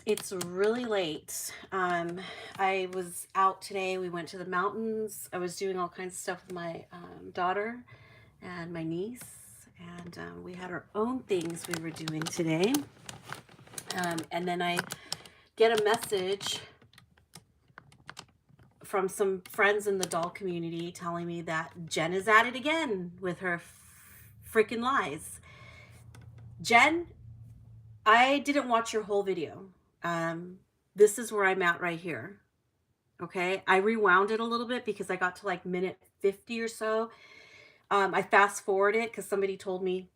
It's really late. I was out today. We went to the mountains. I was doing all kinds of stuff with my daughter and my niece, and we had our own things we were doing today. And then I get a message from some friends in the doll community telling me that Jen is at it again with her freaking lies. Jen, I didn't watch your whole video. This is where I'm at right here. Okay, I rewound it a little bit because I got to like minute 50 or so. I fast forwarded it because somebody told me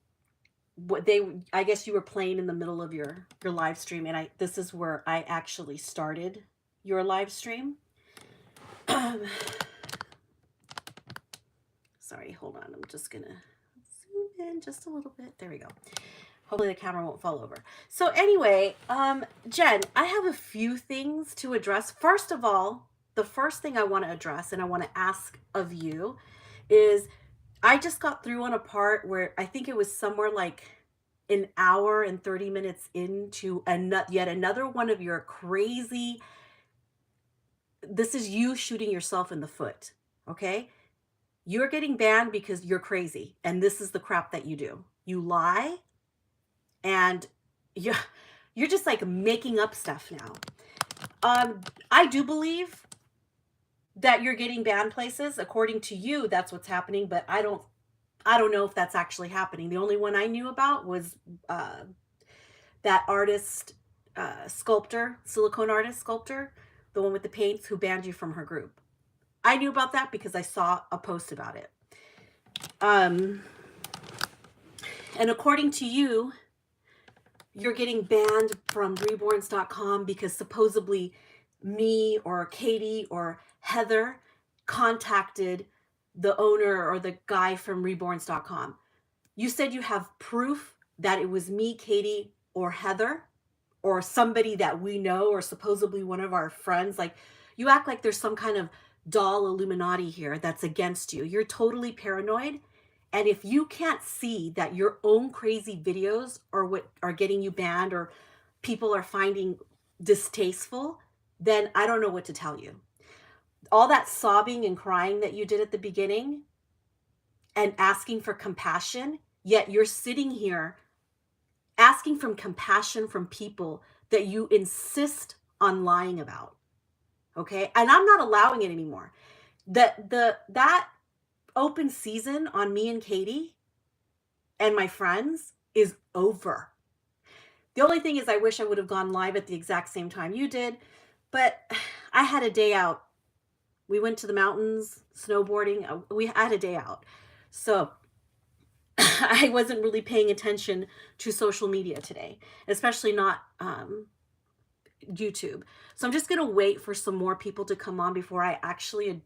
what they, I guess you were playing in the middle of your live stream, and this is where I actually started your live stream. Sorry, hold on. I'm just gonna zoom in just a little bit. There we go. Hopefully the camera won't fall over. So anyway, Jen, I have a few things to address. First of all, the first thing I want to address and I want to ask of you is I just got through on a part where I think it was somewhere like an hour and 30 minutes into yet another one of your crazy, this is you shooting yourself in the foot, okay? You're getting banned because you're crazy, and this is the crap that you do. You lie, and you're just like making up stuff now. I do believe that you're getting banned places. According to you, that's what's happening, but I don't know if that's actually happening. The only one I knew about was that artist, sculptor, silicone artist, sculptor, the one with the paints who banned you from her group. I knew about that because I saw a post about it. And according to you, you're getting banned from reborns.com because supposedly me or Katie or Heather contacted the owner or the guy from reborns.com. You said you have proof that it was me, Katie, or Heather, or somebody that we know, or supposedly one of our friends. Like, you act like there's some kind of doll Illuminati here that's against you. You're totally paranoid. And if you can't see that your own crazy videos are what are getting you banned or people are finding distasteful, then I don't know what to tell you. All that sobbing and crying that you did at the beginning and asking for compassion, yet you're sitting here asking for compassion from people that you insist on lying about. Okay? And I'm not allowing it anymore. That open season on me and Katie and my friends is over. The only thing is I wish I would have gone live at the exact same time you did, but I had a day out. We went to the mountains, snowboarding. We had a day out. So I wasn't really paying attention to social media today, especially not YouTube. So I'm just going to wait for some more people to come on before I actually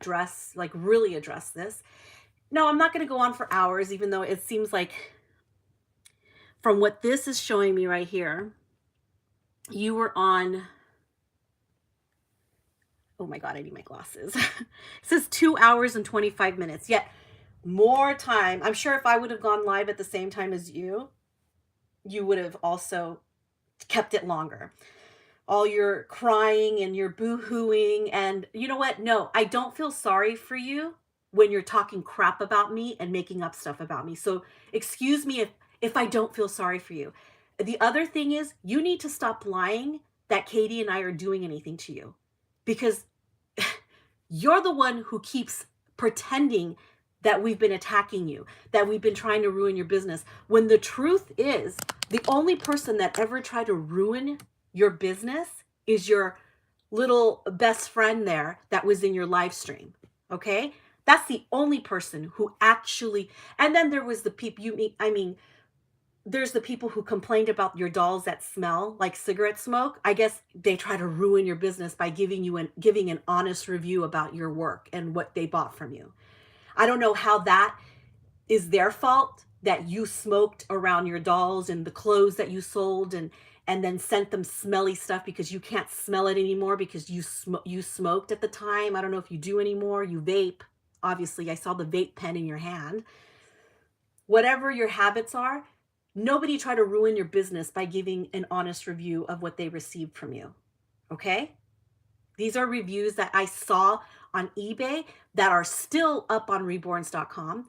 really address this. No, I'm not going to go on for hours, even though it seems like from what this is showing me right here, you were on, oh my God, I need my glasses. It says 2 hours and 25 minutes, yet more time. I'm sure if I would have gone live at the same time as you would have also kept it longer. All your crying and your boo-hooing, and you know what? No, I don't feel sorry for you when you're talking crap about me and making up stuff about me. So excuse me if I don't feel sorry for you. The other thing is you need to stop lying that Katie and I are doing anything to you, because you're the one who keeps pretending that we've been attacking you, that we've been trying to ruin your business, when the truth is the only person that ever tried to ruin your business is your little best friend there that was in your live stream. Okay? That's the only person who actually, and then there was the people there's the people who complained about your dolls that smell like cigarette smoke. I guess they try to ruin your business by giving an honest review about your work and what they bought from you. I don't know how that is their fault, that you smoked around your dolls and the clothes that you sold and then sent them smelly stuff because you can't smell it anymore because you smoked at the time. I don't know if you do anymore. You vape. Obviously, I saw the vape pen in your hand. Whatever your habits are, Nobody try to ruin your business by giving an honest review of what they received from you. Okay? These are reviews that I saw on eBay that are still up on reborns.com.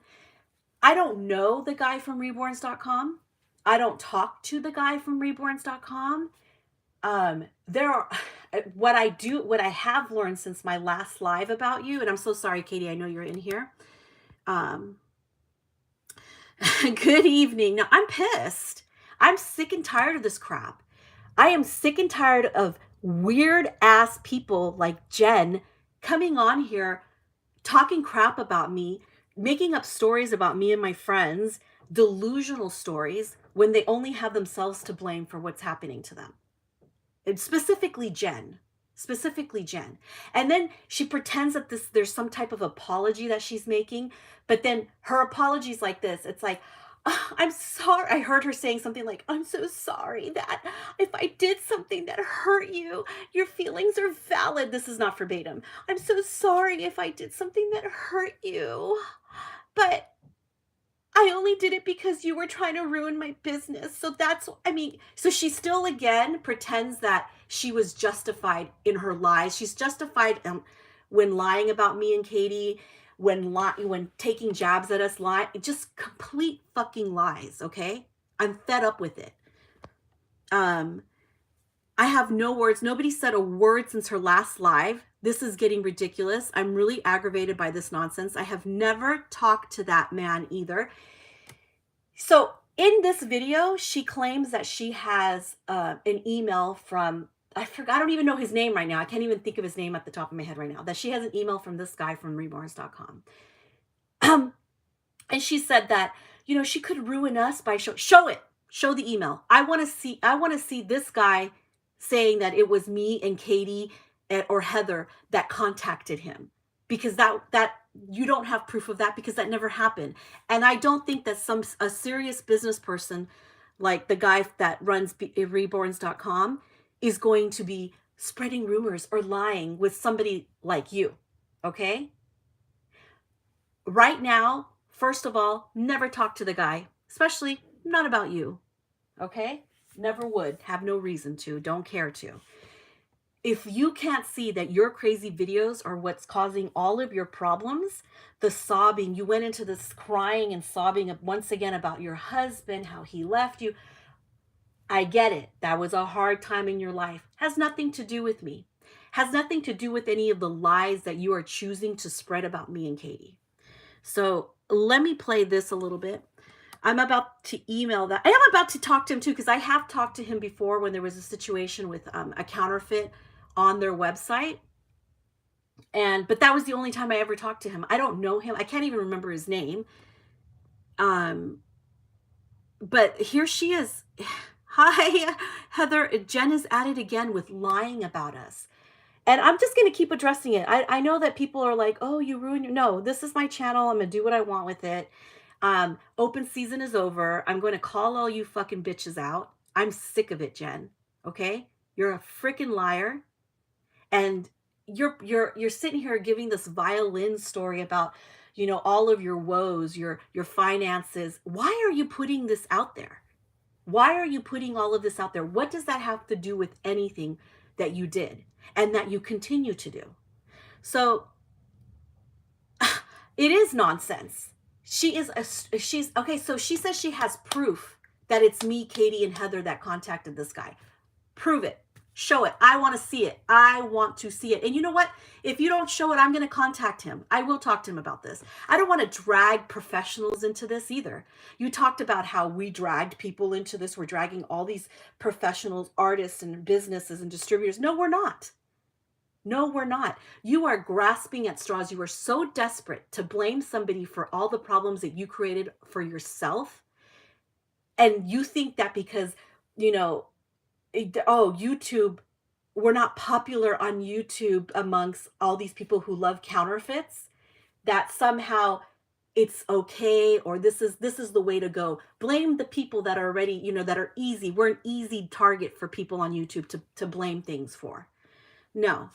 I don't know the guy from reborns.com. I don't talk to the guy from reborns.com. There are what I have learned since my last live about you, and I'm so sorry, Katie, I know you're in here. Um, good evening. Now, I'm pissed. I'm sick and tired of this crap. I am sick and tired of weird ass people like Jen coming on here talking crap about me, making up stories about me and my friends, delusional stories when they only have themselves to blame for what's happening to them. And specifically Jen. Specifically Jen. And then she pretends that there's some type of apology that she's making, but then her apology's like this. It's like, "Oh, I'm sorry." I heard her saying something like, "I'm so sorry that if I did something that hurt you, your feelings are valid." This is not verbatim. "I'm so sorry if I did something that hurt you, but I only did it because you were trying to ruin my business." So so she still again pretends that she was justified in her lies. She's justified when lying about me and Katie, when taking jabs at us, just complete fucking lies, okay? I'm fed up with it. I have no words. Nobody said a word since her last live. This is getting ridiculous. I'm really aggravated by this nonsense. I have never talked to that man either. So in this video, she claims that she has an email from, I don't even know his name right now. I can't even think of his name at the top of my head right now. That she has an email from this guy from reborns.com. And she said that, she could ruin us by show it. Show the email. I want to see this guy saying that it was me and Katie or Heather that contacted him, because that you don't have proof of that, because that never happened. And I don't think that a serious business person like the guy that runs reborns.com is going to be spreading rumors or lying with somebody like you. Okay? Right now, first of all, never talk to the guy, especially not about you. Okay? Never would. Have no reason to. Don't care to. If you can't see that your crazy videos are what's causing all of your problems, the sobbing, you went into this crying and sobbing once again about your husband, how he left you. I get it. That was a hard time in your life. Has nothing to do with me. Has nothing to do with any of the lies that you are choosing to spread about me and Katie. So let me play this a little bit. I'm about to email that. I am about to talk to him too, because I have talked to him before when there was a situation with a counterfeit on their website. But that was the only time I ever talked to him. I don't know him. I can't even remember his name. But here she is. Hi, Heather. Jen is at it again with lying about us. And I'm just going to keep addressing it. I know that people are like, "Oh, you ruined your..." No, this is my channel. I'm going to do what I want with it. Open season is over. I'm going to call all you fucking bitches out. I'm sick of it, Jen. Okay? You're a freaking liar. And you're sitting here giving this violin story about, all of your woes, your finances. Why are you putting this out there? Why are you putting all of this out there? What does that have to do with anything that you did and that you continue to do? So it is nonsense. She's okay. So she says she has proof that it's me, Katie, and Heather that contacted this guy. Prove it. Show it. I want to see it. I want to see it. And you know what? If you don't show it, I'm going to contact him. I will talk to him about this. I don't want to drag professionals into this either. You talked about how we dragged people into this. We're dragging all these professionals, artists, and businesses and distributors. No, we're not. No, we're not. You are grasping at straws. You are so desperate to blame somebody for all the problems that you created for yourself. And you think that because, YouTube, we're not popular on YouTube amongst all these people who love counterfeits, that somehow it's okay, or this is the way to go. Blame the people that are already, that are easy. We're an easy target for people on YouTube to blame things for. No.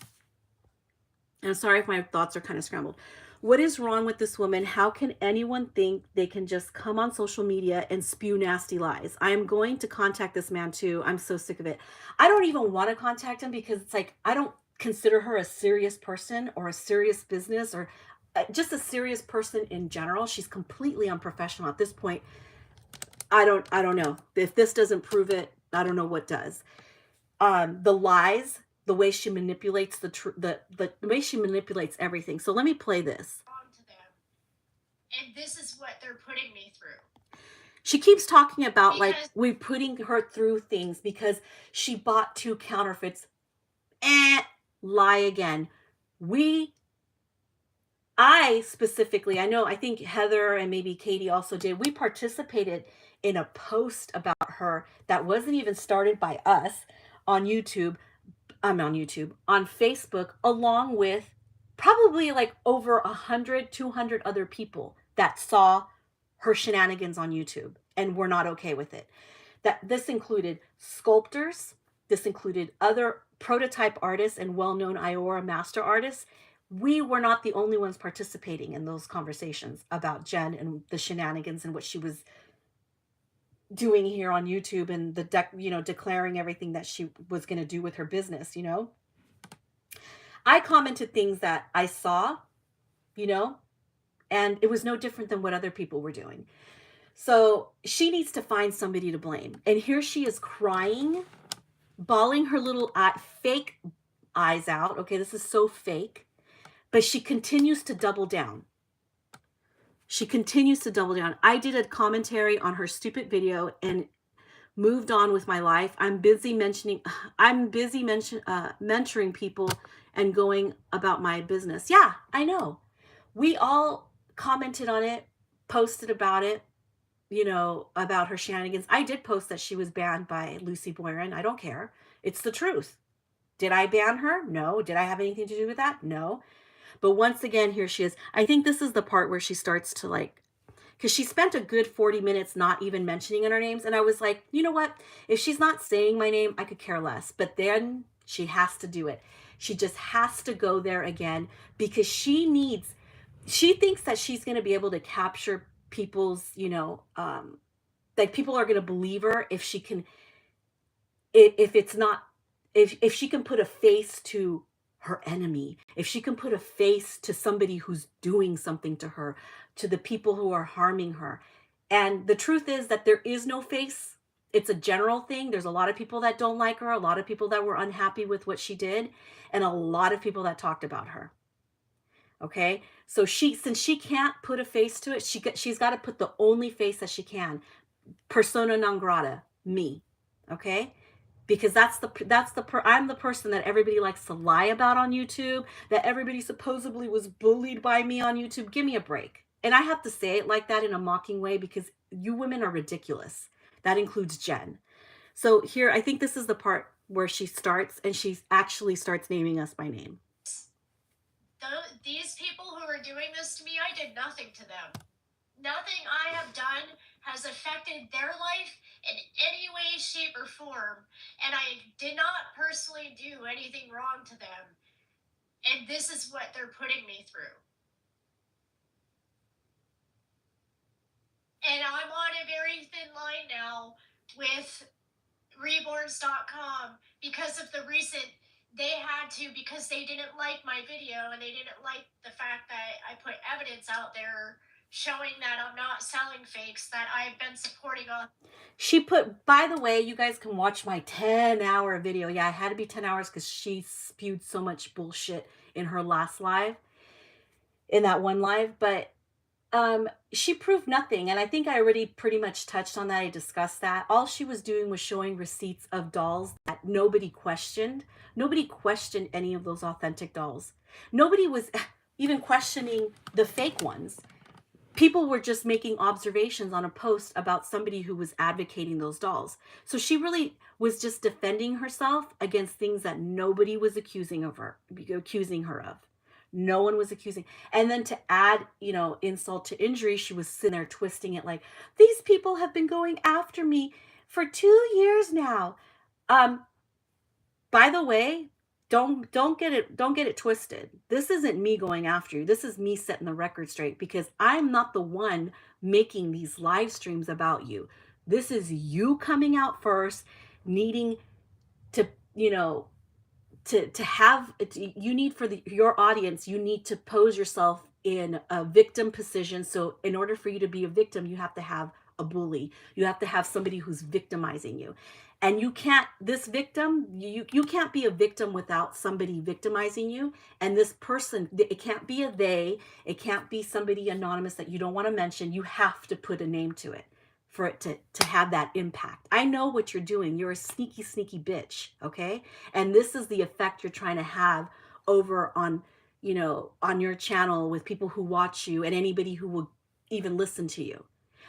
I'm sorry if my thoughts are kind of scrambled. What is wrong with this woman? How can anyone think they can just come on social media and spew nasty lies? I am going to contact this man too. I'm so sick of it. I don't even want to contact him because it's like I don't consider her a serious person or a serious business or just a serious person in general. She's completely unprofessional at this point. I don't know. If this doesn't prove it, I don't know what does. The lies, the way she manipulates the way she manipulates everything. So let me play this. To them, and this is what they're putting me through. She keeps talking about like we're putting her through things because she bought 2 counterfeits. Lie again. I specifically, I think Heather and maybe Katie also did. We participated in a post about her that wasn't even started by us on YouTube. On Facebook, along with probably like over 100, 200 other people that saw her shenanigans on YouTube and were not okay with it. That this included sculptors, this included other prototype artists and well-known Iora master artists. We were not the only ones participating in those conversations about Jen and the shenanigans and what she was doing here on YouTube and declaring everything that she was going to do with her business. I commented things that I saw, and it was no different than what other people were doing. So she needs to find somebody to blame. And here she is crying, bawling her little fake eyes out. Okay, this is so fake. But she continues to double down. She continues to double down. I did a commentary on her stupid video and moved on with my life. I'm busy mentoring people and going about my business. Yeah, I know. We all commented on it, posted about it, about her shenanigans. I did post that she was banned by Lucy Boyron. I don't care. It's the truth. Did I ban her? No. Did I have anything to do with that? No. But once again, here she is. I think this is the part where she starts to because she spent a good 40 minutes not even mentioning her names. And I was like, you know what? If she's not saying my name, I could care less. But then she has to do it. She just has to go there again because she thinks that she's going to be able to capture people's, like people are going to believe her if she can, if she can put a face to her enemy, if she can put a face to somebody who's doing something to her, to the people who are harming her. And the truth is that there is no face. It's a general thing. There's a lot of people that don't like her, a lot of people that were unhappy with what she did, and a lot of people that talked about her. Okay? So since she can't put a face to it, she's got to put the only face that she can. Persona non grata, me. Okay? Because I'm the person that everybody likes to lie about on YouTube, that everybody supposedly was bullied by me on YouTube. Give me a break. And I have to say it like that in a mocking way because you women are ridiculous. That includes Jen. So here, I think this is the part where she starts and she actually starts naming us by name. These people who are doing this to me, I did nothing to them. Nothing I have done has affected their life in any way, shape, or form. And I did not personally do anything wrong to them. And this is what they're putting me through. And I'm on a very thin line now with Reborns.com because of the recent, because they didn't like my video and they didn't like the fact that I put evidence out there showing that I'm not selling fakes, that I've been supporting on. She put, by the way, you guys can watch my 10-hour video. Yeah, it had to be 10 hours because she spewed so much bullshit in her last live, in that one live. But she proved nothing. And I think I already pretty much touched on that. I discussed that. All she was doing was showing receipts of dolls that nobody questioned. Nobody questioned any of those authentic dolls. Nobody was even questioning the fake ones. People were just making observations on a post about somebody who was advocating those dolls. So she really was just defending herself against things that nobody was accusing her of. No one was accusing. And then to add, insult to injury, she was sitting there twisting it like, these people have been going after me for 2 years now. By the way, don't get it twisted. This isn't me going after you. This is me setting the record straight because I'm not the one making these live streams about you. This is you coming out first, needing to, to have you need for your audience, you need to pose yourself in a victim position. So in order for you to be a victim, you have to have a bully, you have to have somebody who's victimizing you. And you can't, this victim, you can't be a victim without somebody victimizing you. And this person, it can't be a they, it can't be somebody anonymous that you don't want to mention. You have to put a name to it for it to have that impact. I know what you're doing. You're a sneaky, sneaky bitch, okay? And this is the effect you're trying to have over on, on your channel with people who watch you and anybody who will even listen to you.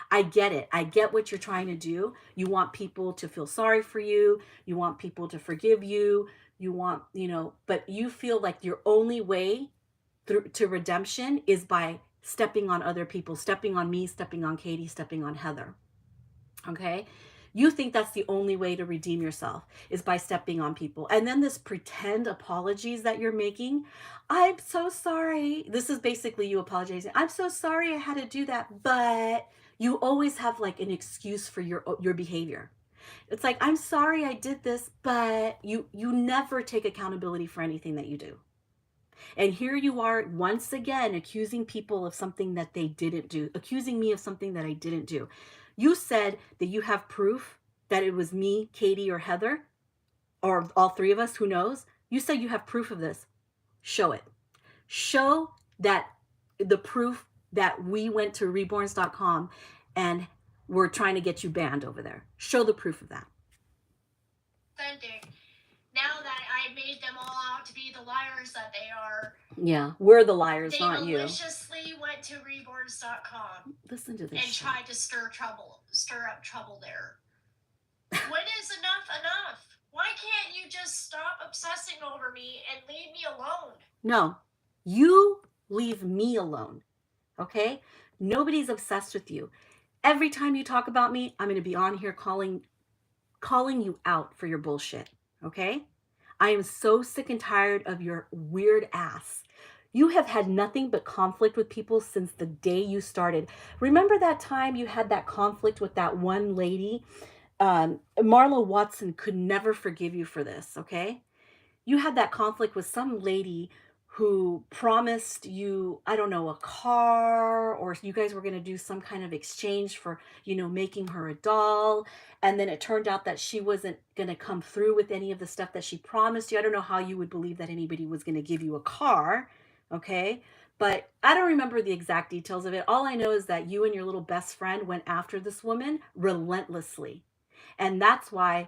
I get it. I get what you're trying to do. You want people to feel sorry for you. You want people to forgive you. You want, but you feel like your only way through to redemption is by stepping on other people, stepping on me, stepping on Katie, stepping on Heather. Okay? You think that's the only way to redeem yourself is by stepping on people. And then this pretend apologies that you're making. I'm so sorry. This is basically you apologizing. I'm so sorry I had to do that, but you always have like an excuse for your behavior. It's like, I'm sorry I did this, but you never take accountability for anything that you do. And here you are once again accusing people of something that they didn't do, accusing me of something that I didn't do. You said that you have proof that it was me, Katie, or Heather, or all three of us, who knows? You said you have proof of this. Show it. Show that the proof that we went to reborns.com and we're trying to get you banned over there. Show the proof of that. Authentic. Now that I made them all out to be the liars that they are. Yeah, we're the liars, not you. They maliciously went to reborns.com. Listen to this and shit. tried to stir up trouble there. When is enough? Why can't you just stop obsessing over me and leave me alone? No, you leave me alone. Okay? Nobody's obsessed with you. Every time you talk about me, I'm going to be on here calling you out for your bullshit. Okay? I am so sick and tired of your weird ass. You have had nothing but conflict with people since the day you started. Remember that time you had that conflict with that one lady? Marla Watson could never forgive you for this, okay? You had that conflict with some lady who promised you, I don't know, a car, or you guys were going to do some kind of exchange for, making her a doll. And then it turned out that she wasn't going to come through with any of the stuff that she promised you. I don't know how you would believe that anybody was going to give you a car. Okay. But I don't remember the exact details of it. All I know is that you and your little best friend went after this woman relentlessly. And that's why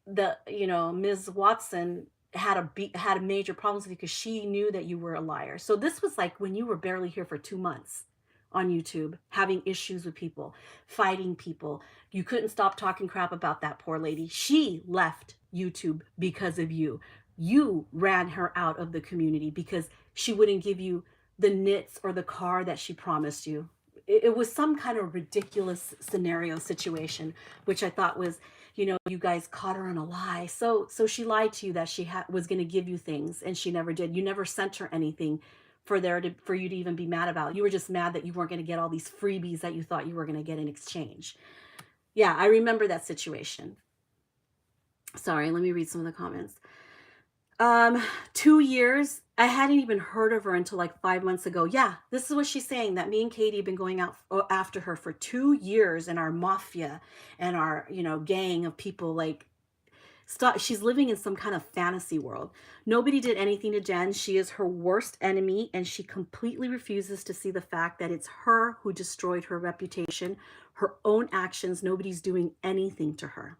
Ms. Watson had major problems with you, because she knew that you were a liar. So this was like when you were barely here for 2 months on YouTube, having issues with people, fighting people. You couldn't stop talking crap about that poor lady. She left YouTube because of you. You ran her out of the community because she wouldn't give you the knits or the car that she promised you. It was some kind of ridiculous scenario situation, which I thought was, you guys caught her in a lie. So she lied to you that she was going to give you things, and she never did. You never sent her anything for you to even be mad about. You were just mad that you weren't going to get all these freebies that you thought you were going to get in exchange. Yeah, I remember that situation. Sorry, let me read some of the comments. 2 years. I hadn't even heard of her until like 5 months ago. Yeah, this is what she's saying, that me and Katie have been going out after her for 2 years, and our mafia and our, gang of people, like, she's living in some kind of fantasy world. Nobody did anything to Jen. She is her worst enemy, and she completely refuses to see the fact that it's her who destroyed her reputation, her own actions. Nobody's doing anything to her.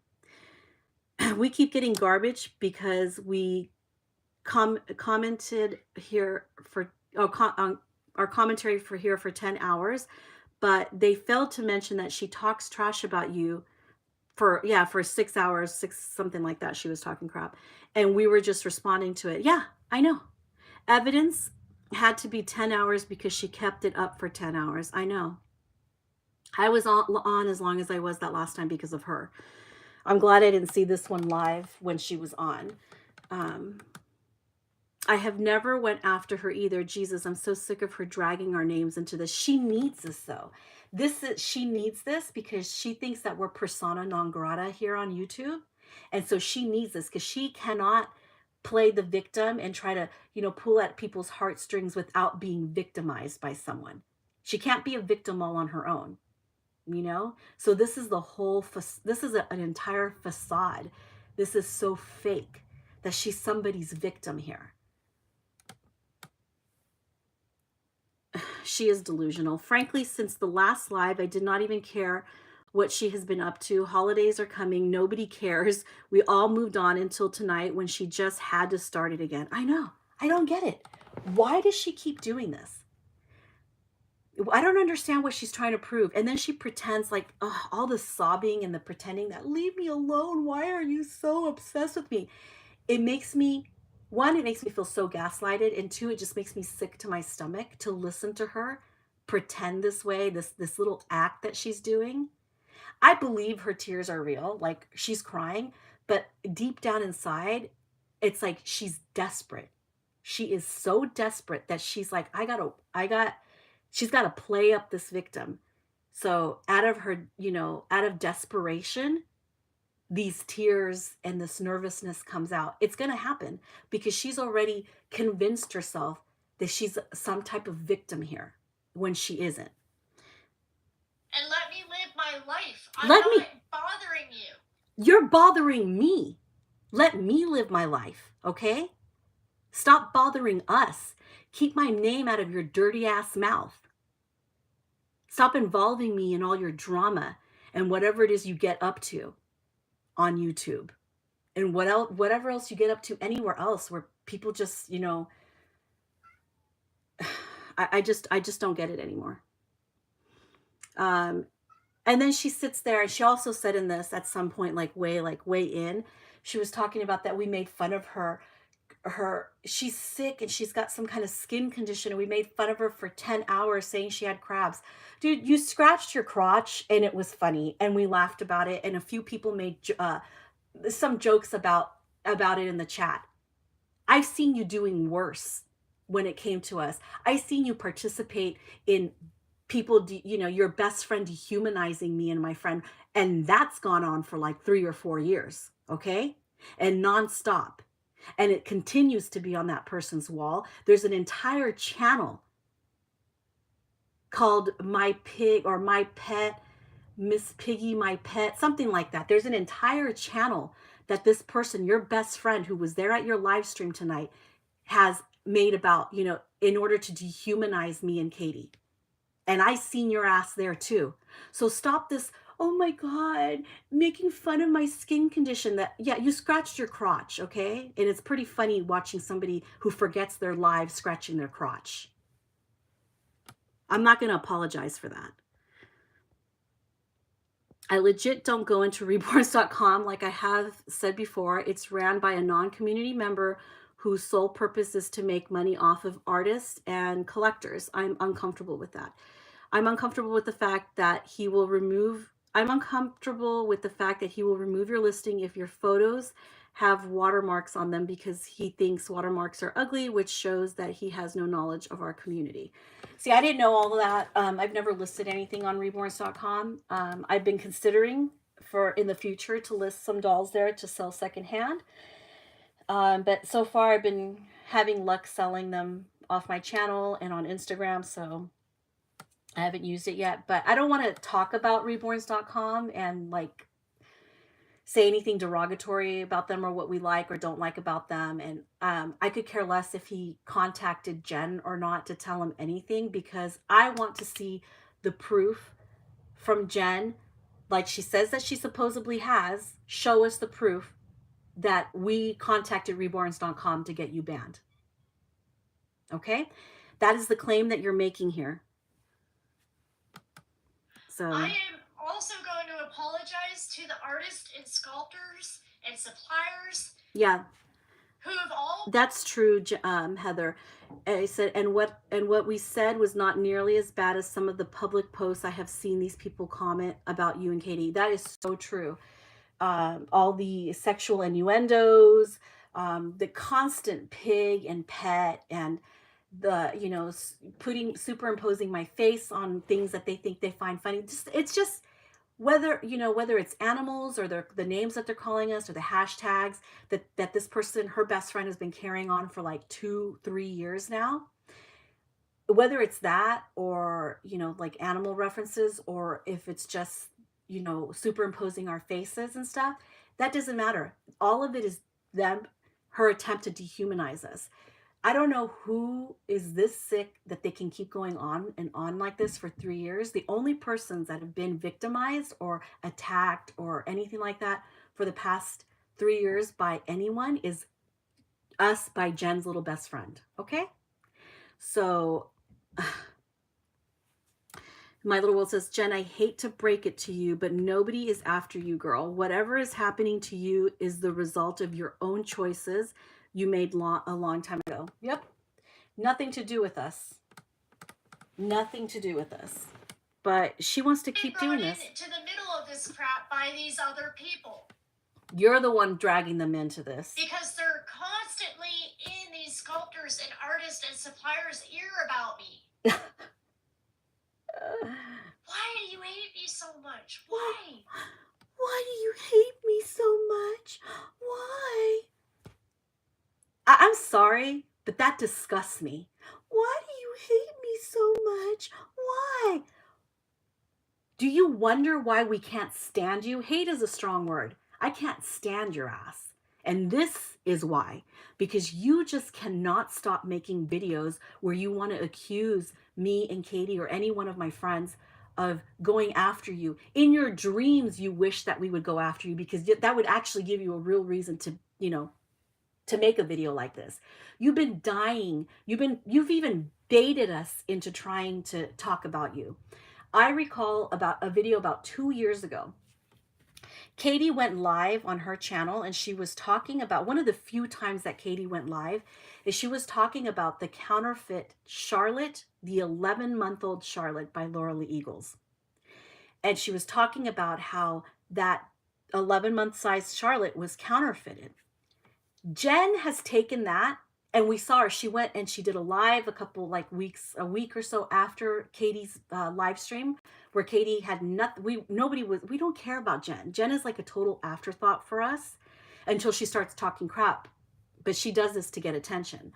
We keep getting garbage because we commented here for our commentary for here for 10 hours, but they failed to mention that she talks trash about you for 6 hours, something like that. She was talking crap, and we were just responding to it. Yeah, I know. Evidence had to be 10 hours because she kept it up for 10 hours. I know. I was on as long as I was that last time because of her. I'm glad I didn't see this one live when she was on. Um, I have never went after her either. Jesus, I'm so sick of her dragging our names into this. She needs this though. She needs this because she thinks that we're persona non grata here on YouTube. And so she needs this because she cannot play the victim and try to, pull at people's heartstrings without being victimized by someone. She can't be a victim all on her own, So this is this is an entire facade. This is so fake that she's somebody's victim here. She is delusional. Frankly, since the last live, I did not even care what she has been up to. Holidays are coming. Nobody cares. We all moved on until tonight when she just had to start it again. I know. I don't get it. Why does she keep doing this? I don't understand what she's trying to prove. And then she pretends like all the sobbing and the pretending that, leave me alone. Why are you so obsessed with me? It makes me feel so gaslighted, and two, it just makes me sick to my stomach to listen to her pretend this way, this little act that she's doing. I believe her tears are real, like she's crying, but deep down inside, it's like she's desperate. She is so desperate that she's like, she's got to play up this victim. So out of desperation, these tears and this nervousness comes out. It's going to happen because she's already convinced herself that she's some type of victim here when she isn't. And let me live my life. I'm not bothering you. You're bothering me. Let me live my life, okay? Stop bothering us. Keep my name out of your dirty ass mouth. Stop involving me in all your drama and whatever it is you get up to on YouTube and whatever else you get up to anywhere else where people just, I just don't get it anymore. And then she sits there, and she also said in this at some point, way in, she was talking about that we made fun of her. She's sick and she's got some kind of skin condition, and we made fun of her for 10 hours saying she had crabs. Dude, you scratched your crotch and it was funny and we laughed about it, and a few people made some jokes about it in the chat. I've seen you doing worse when it came to us. I've seen you participate in people, your best friend dehumanizing me and my friend, and that's gone on for like 3 or 4 years, okay? And nonstop. And it continues to be on that person's wall. There's an entire channel called My Pig or My Pet, Miss Piggy, My Pet, something like that. There's an entire channel that this person, your best friend who was there at your live stream tonight, has made about, in order to dehumanize me and Katie. And I seen your ass there too. So stop this, oh my God, making fun of my skin condition. You scratched your crotch, okay? And it's pretty funny watching somebody who forgets their lives scratching their crotch. I'm not going to apologize for that. I legit don't go into reborns.com. Like I have said before, it's ran by a non-community member whose sole purpose is to make money off of artists and collectors. I'm uncomfortable with that. I'm uncomfortable with the fact that he will remove your listing if your photos have watermarks on them, because he thinks watermarks are ugly, which shows that he has no knowledge of our community. See, I didn't know all of that. I've never listed anything on reborns.com. I've been considering in the future to list some dolls there to sell secondhand. But so far I've been having luck selling them off my channel and on Instagram, so I haven't used it yet. But I don't want to talk about reborns.com and say anything derogatory about them or what we like or don't like about them. And I could care less if he contacted Jen or not to tell him anything, because I want to see the proof from Jen, like she says that she supposedly has. Show us the proof that we contacted reborns.com to get you banned. Okay? That is the claim that you're making here. So I am also going to apologize to the artists and sculptors and suppliers. Yeah. Who have all... That's true, Heather. I said, and what we said was not nearly as bad as some of the public posts I have seen these people comment about you and Katie. That is so true. All the sexual innuendos, the constant pig and pet and the, superimposing my face on things that they think they find funny. It's just whether it's animals or the names that they're calling us or the hashtags that this person, her best friend, has been carrying on for like 2 3 years now, whether it's that or like animal references, or if it's just superimposing our faces and stuff, that doesn't matter. All of it is them, her attempt to dehumanize us. I don't know who is this sick that they can keep going on and on like this for 3 years. The only persons that have been victimized or attacked or anything like that for the past 3 years by anyone is us, by Jen's little best friend. Okay? So my little world says, Jen, I hate to break it to you, but nobody is after you, girl. Whatever is happening to you is the result of your own choices you made a long time ago. Yep. Nothing to do with us. Nothing to do with us. But she wants to keep doing this. To the middle of this crap by these other people. You're the one dragging them into this. Because they're constantly in these sculptors and artists and suppliers' ear about me. Why do you hate me so much? Why? Why do you hate me so much? Why? I'm sorry, but that disgusts me. Why do you hate me so much? Why? Do you wonder why we can't stand you? Hate is a strong word. I can't stand your ass. And this is why. Because you just cannot stop making videos where you want to accuse me and Katie or any one of my friends of going after you. In your dreams, you wish that we would go after you, because that would actually give you a real reason to, to make a video like this. You've been dying. You've even baited us into trying to talk about you. I recall about a video about 2 years ago. Katie went live on her channel, and she was talking about, one of the few times that Katie went live, is she was talking about the counterfeit Charlotte, the 11-month-old Charlotte by Laura Lee Eagles. And she was talking about how that 11-month size Charlotte was counterfeited. Jen has taken that, and we saw her. She went and she did a live a week or so after Katie's live stream, where Katie had nothing. We don't care about Jen. Jen is like a total afterthought for us until she starts talking crap, but she does this to get attention.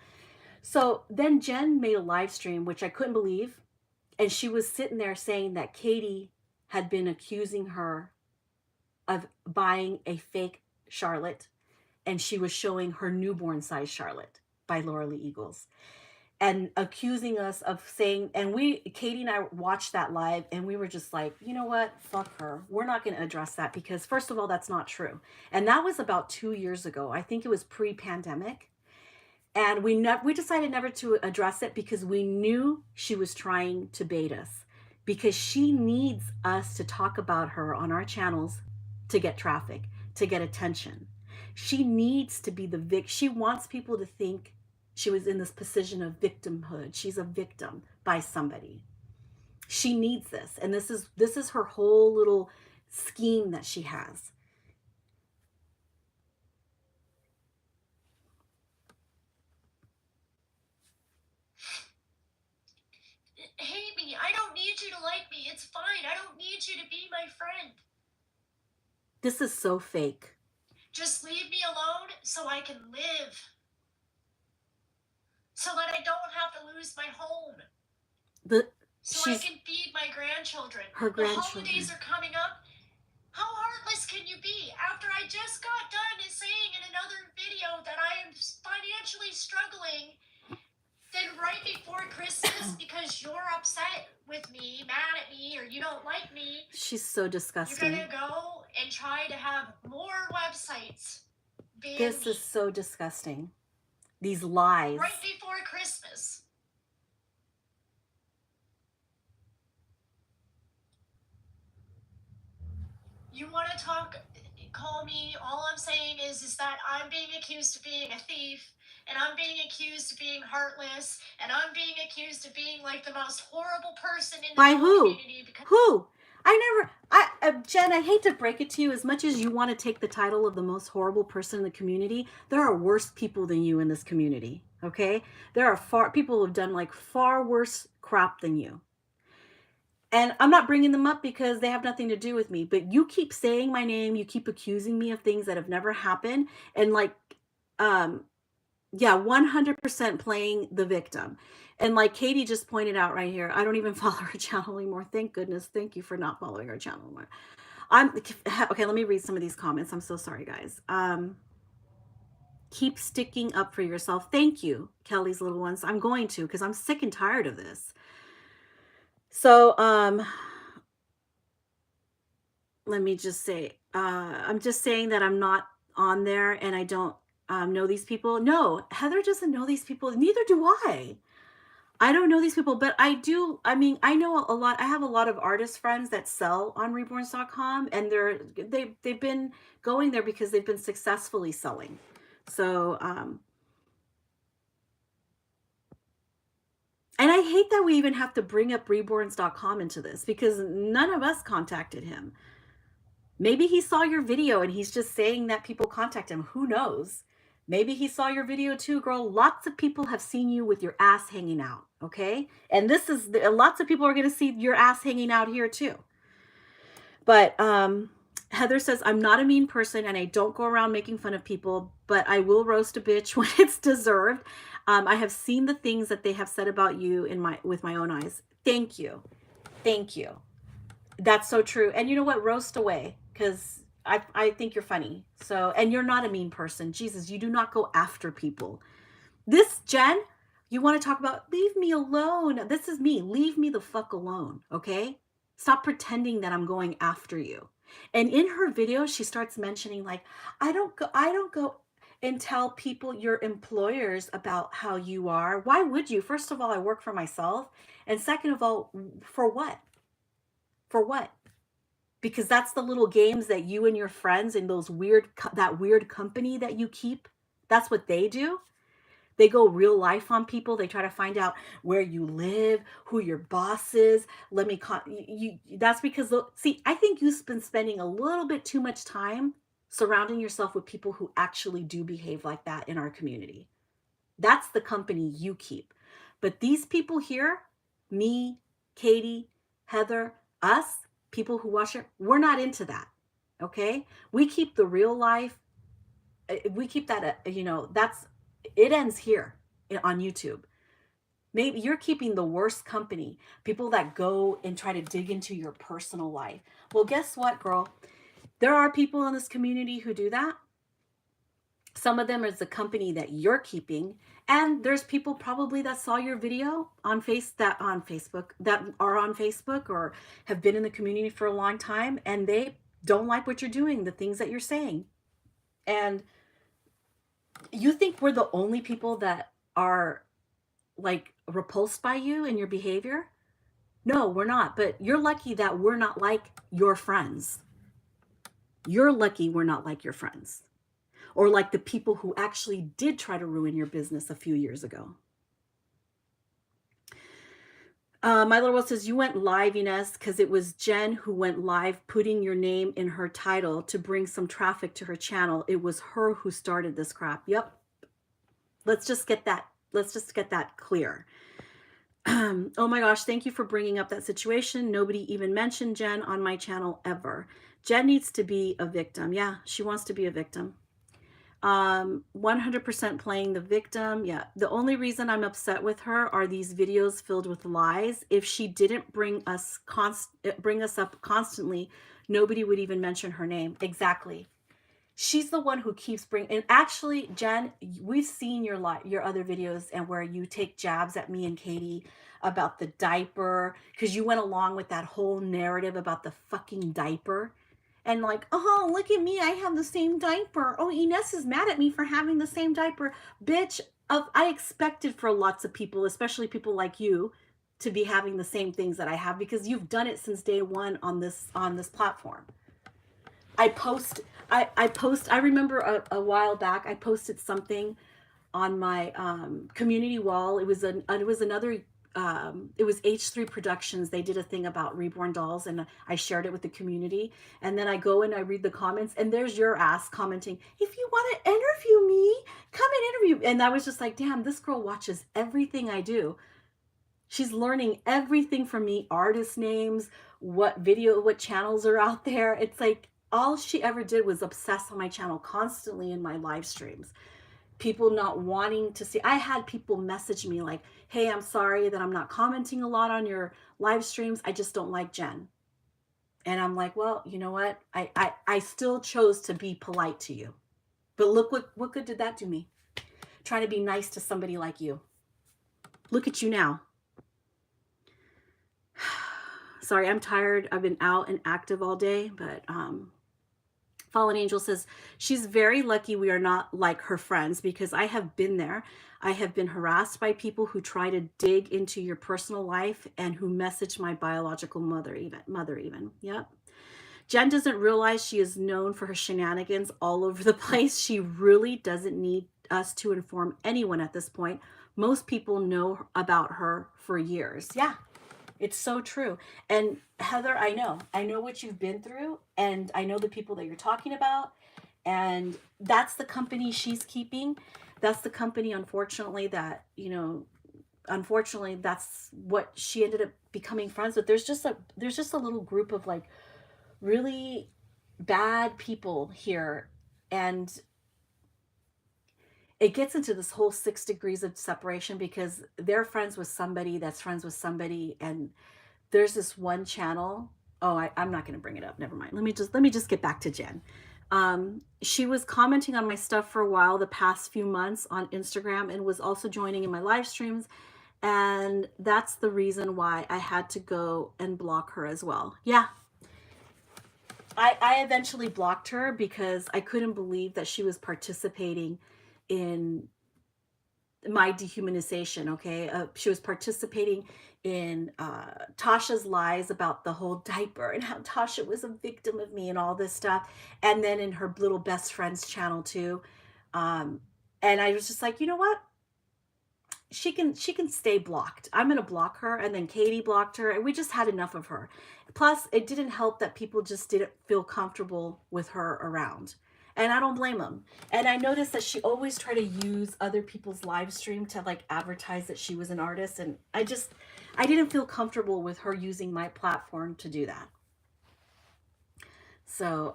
So then Jen made a live stream, which I couldn't believe, and she was sitting there saying that Katie had been accusing her of buying a fake Charlotte, and she was showing her newborn size Charlotte by Laura Lee Eagles, and accusing us of saying, and Katie and I watched that live, and we were just like, you know what, fuck her. We're not going to address that, because first of all, that's not true. And that was about 2 years ago. I think it was pre-pandemic. And we decided never to address it, because we knew she was trying to bait us, because she needs us to talk about her on our channels to get traffic, to get attention. She needs to be she wants people to think she was in this position of victimhood. She's a victim by somebody. She needs this. And this is her whole little scheme that she has. Hate me. I don't need you to like me. It's fine. I don't need you to be my friend. This is so fake. Just leave me alone so I can live. So that I don't have to lose my home. So I can feed my grandchildren. Her grandchildren. The holidays are coming up. How heartless can you be? After I just got done saying in another video that I am financially struggling, then right before Christmas, because you're upset with me, mad at me, or you don't like me. She's so disgusting. You're going to go and try to have more websites. This is so disgusting. These lies. Right before Christmas. You want to talk, call me. All I'm saying is that I'm being accused of being a thief, and I'm being accused of being heartless, and I'm being accused of being like the most horrible person in the community. Who? Jen, I hate to break it to you, as much as you want to take the title of the most horrible person in the community, there are worse people than you in this community, okay? There are people who have done like far worse crap than you. And I'm not bringing them up because they have nothing to do with me, but you keep saying my name, you keep accusing me of things that have never happened, and like, um, yeah, 100% playing the victim. And like Katie just pointed out right here, I don't even follow her channel anymore. Thank goodness. Thank you for not following her channel anymore. Okay, let me read some of these comments. I'm so sorry, guys. Keep sticking up for yourself. Thank you, Kelly's little ones. I'm going to, because I'm sick and tired of this. So, let me just say, I'm just saying that I'm not on there and I don't know these people. No, Heather doesn't know these people. Neither do I. I don't know these people, but I do. I mean, I know a lot. I have a lot of artist friends that sell on reborns.com, and they've been going there because they've been successfully selling. So, and I hate that we even have to bring up reborns.com into this because none of us contacted him. Maybe he saw your video and he's just saying that people contact him. Who knows? Maybe he saw your video too, girl. Lots of people have seen you with your ass hanging out, okay? And lots of people are going to see your ass hanging out here too. But Heather says, I'm not a mean person and I don't go around making fun of people, but I will roast a bitch when it's deserved. I have seen the things that they have said about you with my own eyes. Thank you. Thank you. That's so true. And you know what? Roast away, because I think you're funny. So, and you're not a mean person. Jesus, you do not go after people. This, Jen, you want to talk about, leave me alone. This is me. Leave me the fuck alone, okay? Stop pretending that I'm going after you. And in her video, she starts mentioning like, I don't go and tell people, your employers, about how you are. Why would you? First of all, I work for myself. And second of all, for what? For what? Because that's the little games that you and your friends and that weird company that you keep, that's what they do. They go real life on people. They try to find out where you live, who your boss is. That's because, see, I think you've been spending a little bit too much time surrounding yourself with people who actually do behave like that in our community. That's the company you keep. But these people here, me, Katie, Heather, us, people who watch it, we're not into that. Okay? We keep the real life. We keep that, it ends here on YouTube. Maybe you're keeping the worst company, people that go and try to dig into your personal life. Well, guess what, girl? There are people in this community who do that. Some of them is the company that you're keeping, and there's people probably that saw your video on Facebook that are on Facebook or have been in the community for a long time, and they don't like what you're doing, the things that you're saying. And you think we're the only people that are like repulsed by you and your behavior? No, we're not. But you're lucky that we're not like your friends. You're lucky we're not like your friends, or like the people who actually did try to ruin your business a few years ago. My little one says, you went live, Ines, because it was Jen who went live putting your name in her title to bring some traffic to her channel. It was her who started this crap. Yep. Let's just get that clear. Oh my gosh, thank you for bringing up that situation. Nobody even mentioned Jen on my channel ever. Jen needs to be a victim. Yeah, she wants to be a victim. 100% playing the victim. Yeah, the only reason I'm upset with her are these videos filled with lies. If she didn't bring us up constantly, nobody would even mention her name. Exactly. She's the one who keeps bringing. And actually, Jen, we've seen your other videos and where you take jabs at me and Katie about the diaper, because you went along with that whole narrative about the fucking diaper. And like, oh, look at me, I have the same diaper. Oh, Ines is mad at me for having the same diaper. Bitch, I expected for lots of people, especially people like you, to be having the same things that I have, because you've done it since day one on this platform. I remember a while back, I posted something on my community wall. It was another it was H3 Productions. They did a thing about reborn dolls, and I shared it with the community. And then I go and I read the comments, and there's your ass commenting, if you want to interview me, come and interview. And I was just like, damn, this girl watches everything I do. She's learning everything from me, artist names, what channels are out there. It's like all she ever did was obsess on my channel constantly in my live streams. People not wanting to see. I had people message me like, hey, I'm sorry that I'm not commenting a lot on your live streams. I just don't like Jen. And I'm like, well, you know what? I still chose to be polite to you. But look what good did that do me? Trying to be nice to somebody like you. Look at you now. Sorry, I'm tired. I've been out and active all day, but Fallen Angel says, she's very lucky we are not like her friends, because I have been there. I have been harassed by people who try to dig into your personal life and who message my biological mother even. Yep. Jen doesn't realize she is known for her shenanigans all over the place. She really doesn't need us to inform anyone at this point. Most people know about her for years. Yeah. It's so true. And Heather, I know what you've been through, and I know the people that you're talking about, and that's the company she's keeping. That's the company, unfortunately, that, unfortunately, that's what she ended up becoming friends with. There's just a little group of like really bad people here, and it gets into this whole 6 degrees of separation, because they're friends with somebody that's friends with somebody. And there's this one channel. Oh, I'm not going to bring it up. Never mind. Let me just get back to Jen. She was commenting on my stuff for a while, the past few months on Instagram, and was also joining in my live streams. And that's the reason why I had to go and block her as well. Yeah. I eventually blocked her because I couldn't believe that she was participating in my dehumanization. Okay. She was participating in Tasha's lies about the whole diaper and how Tasha was a victim of me and all this stuff. And then in her little best friend's channel too. And I was just like, you know what? She can stay blocked. I'm going to block her. And then Katie blocked her, and we just had enough of her. Plus, it didn't help that people just didn't feel comfortable with her around. And I don't blame them. And I noticed that she always tried to use other people's live stream to like advertise that she was an artist. And I didn't feel comfortable with her using my platform to do that. So,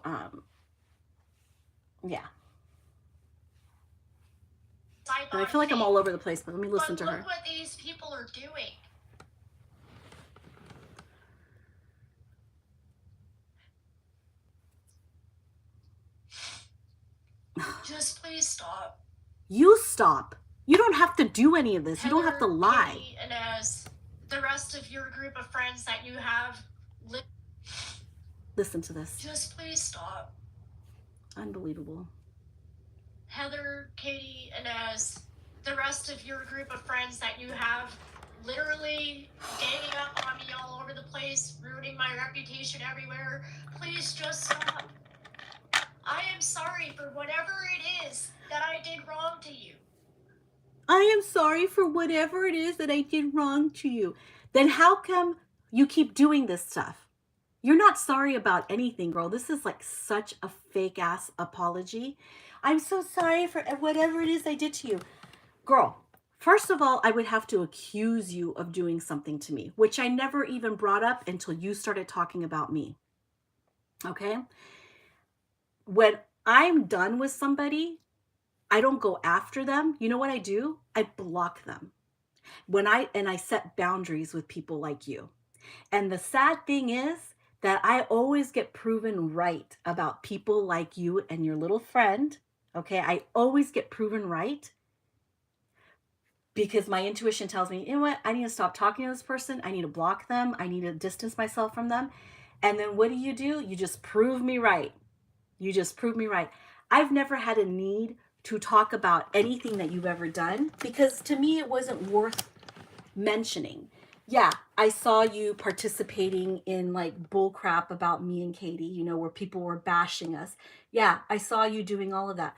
yeah. But I feel like I'm all over the place, but let me listen to her. Look what these people are doing. Just please stop. You stop. You don't have to do any of this. Heather, you don't have to lie. Katie, and as the rest of your group of friends that you have, listen to this. Just please stop. Unbelievable. Heather, Katie, and as the rest of your group of friends that you have, literally ganging up on me all over the place, ruining my reputation everywhere, please just stop. I am sorry for whatever it is that I did wrong to you. I am sorry for whatever it is that I did wrong to you. Then how come you keep doing this stuff? You're not sorry about anything, girl. This is like such a fake ass apology. I'm so sorry for whatever it is I did to you. Girl, first of all, I would have to accuse you of doing something to me, which I never even brought up until you started talking about me. Okay? When I'm done with somebody, I don't go after them. You know what I do? I block them. I set boundaries with people like you. And the sad thing is that I always get proven right about people like you and your little friend. Okay? I always get proven right because my intuition tells me, you know what? I need to stop talking to this person. I need to block them. I need to distance myself from them. And then what do? You just prove me right. You just prove me right. I've never had a need to talk about anything that you've ever done because to me it wasn't worth mentioning. Yeah, I saw you participating in like bull crap about me and Katie, where people were bashing us. Yeah, I saw you doing all of that.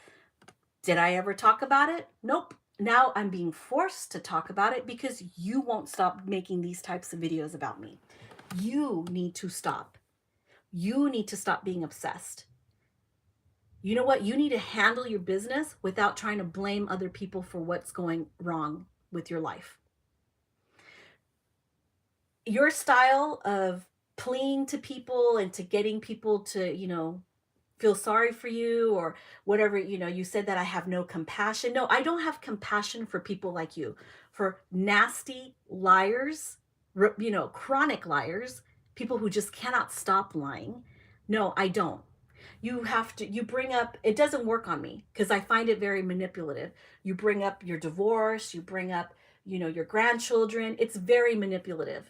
Did I ever talk about it? Nope. Now I'm being forced to talk about it because you won't stop making these types of videos about me. You need to stop. You need to stop being obsessed. You know what? You need to handle your business without trying to blame other people for what's going wrong with your life. Your style of pleading to people and to getting people to, feel sorry for you or whatever, you said that I have no compassion. No, I don't have compassion for people like you, for nasty liars, chronic liars, people who just cannot stop lying. No, I don't. You bring up, it doesn't work on me because I find it very manipulative. You bring up your divorce, you bring up, your grandchildren. It's very manipulative.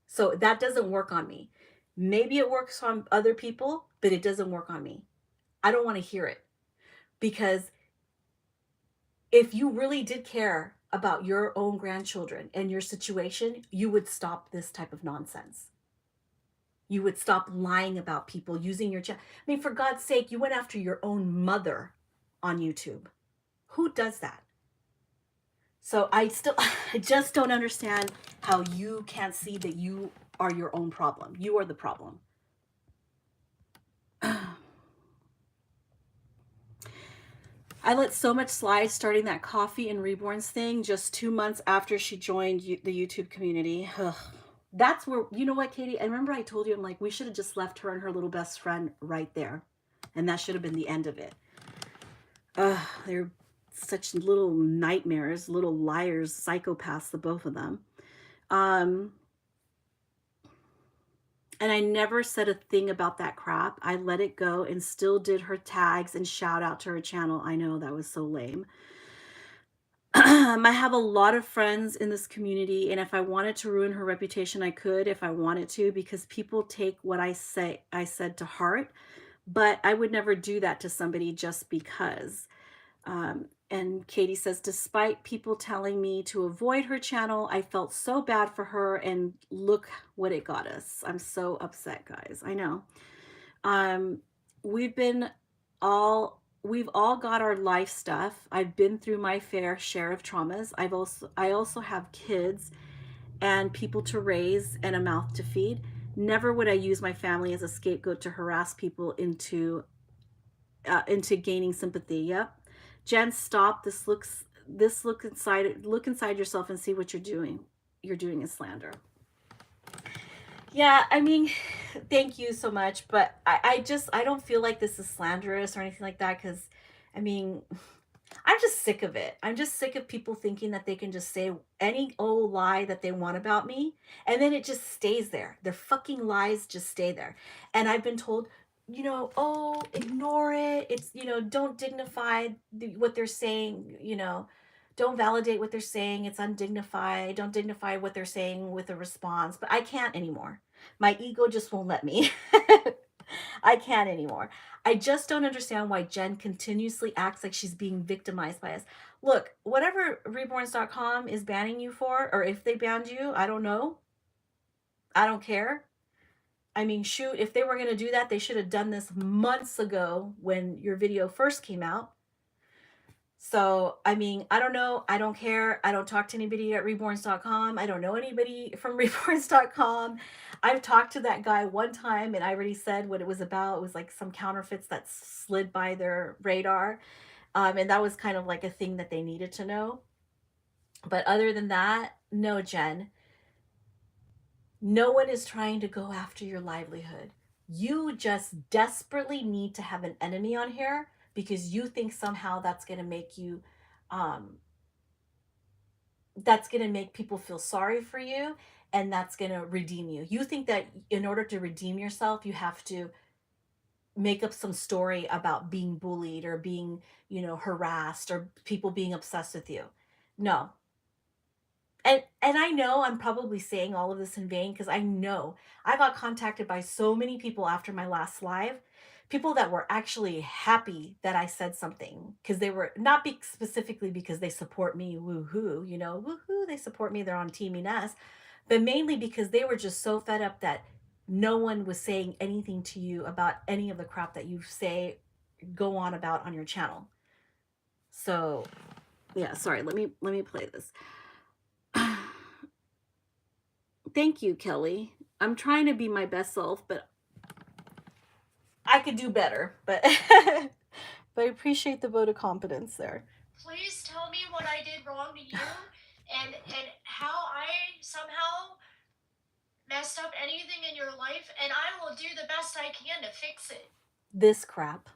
So that doesn't work on me. Maybe it works on other people, but it doesn't work on me. I don't want to hear it because if you really did care about your own grandchildren and your situation, you would stop this type of nonsense. You would stop lying about people using your I mean, for God's sake, you went after your own mother on YouTube. Who does that? So I just don't understand how you can't see that you are your own problem. You are the problem. I let so much slide starting that coffee and Reborns thing just 2 months after she joined the YouTube community. Ugh. That's where, you know what, Katie? I remember I told you, I'm like, we should have just left her and her little best friend right there. And that should have been the end of it. They're such little nightmares, little liars, psychopaths, the both of them. And I never said a thing about that crap. I let it go and still did her tags and shout out to her channel. I know that was so lame. I have a lot of friends in this community, and if I wanted to ruin her reputation, I could if I wanted to, because people take what I said to heart, but I would never do that to somebody just because. And Katie says, despite people telling me to avoid her channel, I felt so bad for her, and look what it got us. I'm so upset, guys. I know. We've all got our life stuff. I've been through my fair share of traumas. I also have kids and people to raise and a mouth to feed. Never would I use my family as a scapegoat to harass people into gaining sympathy. Yep. Jen, stop. Look inside yourself and see what you're doing. You're doing is slander. Yeah, I mean, thank you so much, but I don't feel like this is slanderous or anything like that, because I mean, I'm just sick of it. I'm just sick of people thinking that they can just say any old lie that they want about me, and then it just stays there. Their fucking lies just stay there. And I've been told, oh, ignore it. It's, don't dignify what they're saying, don't validate what they're saying. It's undignified. Don't dignify what they're saying with a response. But I can't anymore. My ego just won't let me. I can't anymore. I just don't understand why Jen continuously acts like she's being victimized by us. Look, whatever reborns.com is banning you for, or if they banned you, I don't know. I don't care. I mean, shoot, if they were going to do that, they should have done this months ago when your video first came out. So, I mean, I don't know. I don't care. I don't talk to anybody at reborns.com. I don't know anybody from reborns.com. I've talked to that guy one time and I already said what it was about. It was like some counterfeits that slid by their radar. And that was kind of like a thing that they needed to know. But other than that, no, Jen. No one is trying to go after your livelihood. You just desperately need to have an enemy on here because you think somehow that's going to make you that's going to make people feel sorry for you, and that's going to redeem you. You think that in order to redeem yourself, you have to make up some story about being bullied or being, harassed or people being obsessed with you. No. And I know I'm probably saying all of this in vain, because I know I got contacted by so many people after my last live, people that were actually happy that I said something, because they were not specifically because they support me, woohoo, woohoo, they support me, they're on Team Ines, but mainly because they were just so fed up that no one was saying anything to you about any of the crap that you go on about on your channel. So Yeah, sorry. Let me play this. Thank you, Kelly. I'm trying to be my best self, but I could do better. But but I appreciate the vote of confidence there. Please tell me what I did wrong to you, and how I somehow messed up anything in your life, and I will do the best I can to fix it. This crap.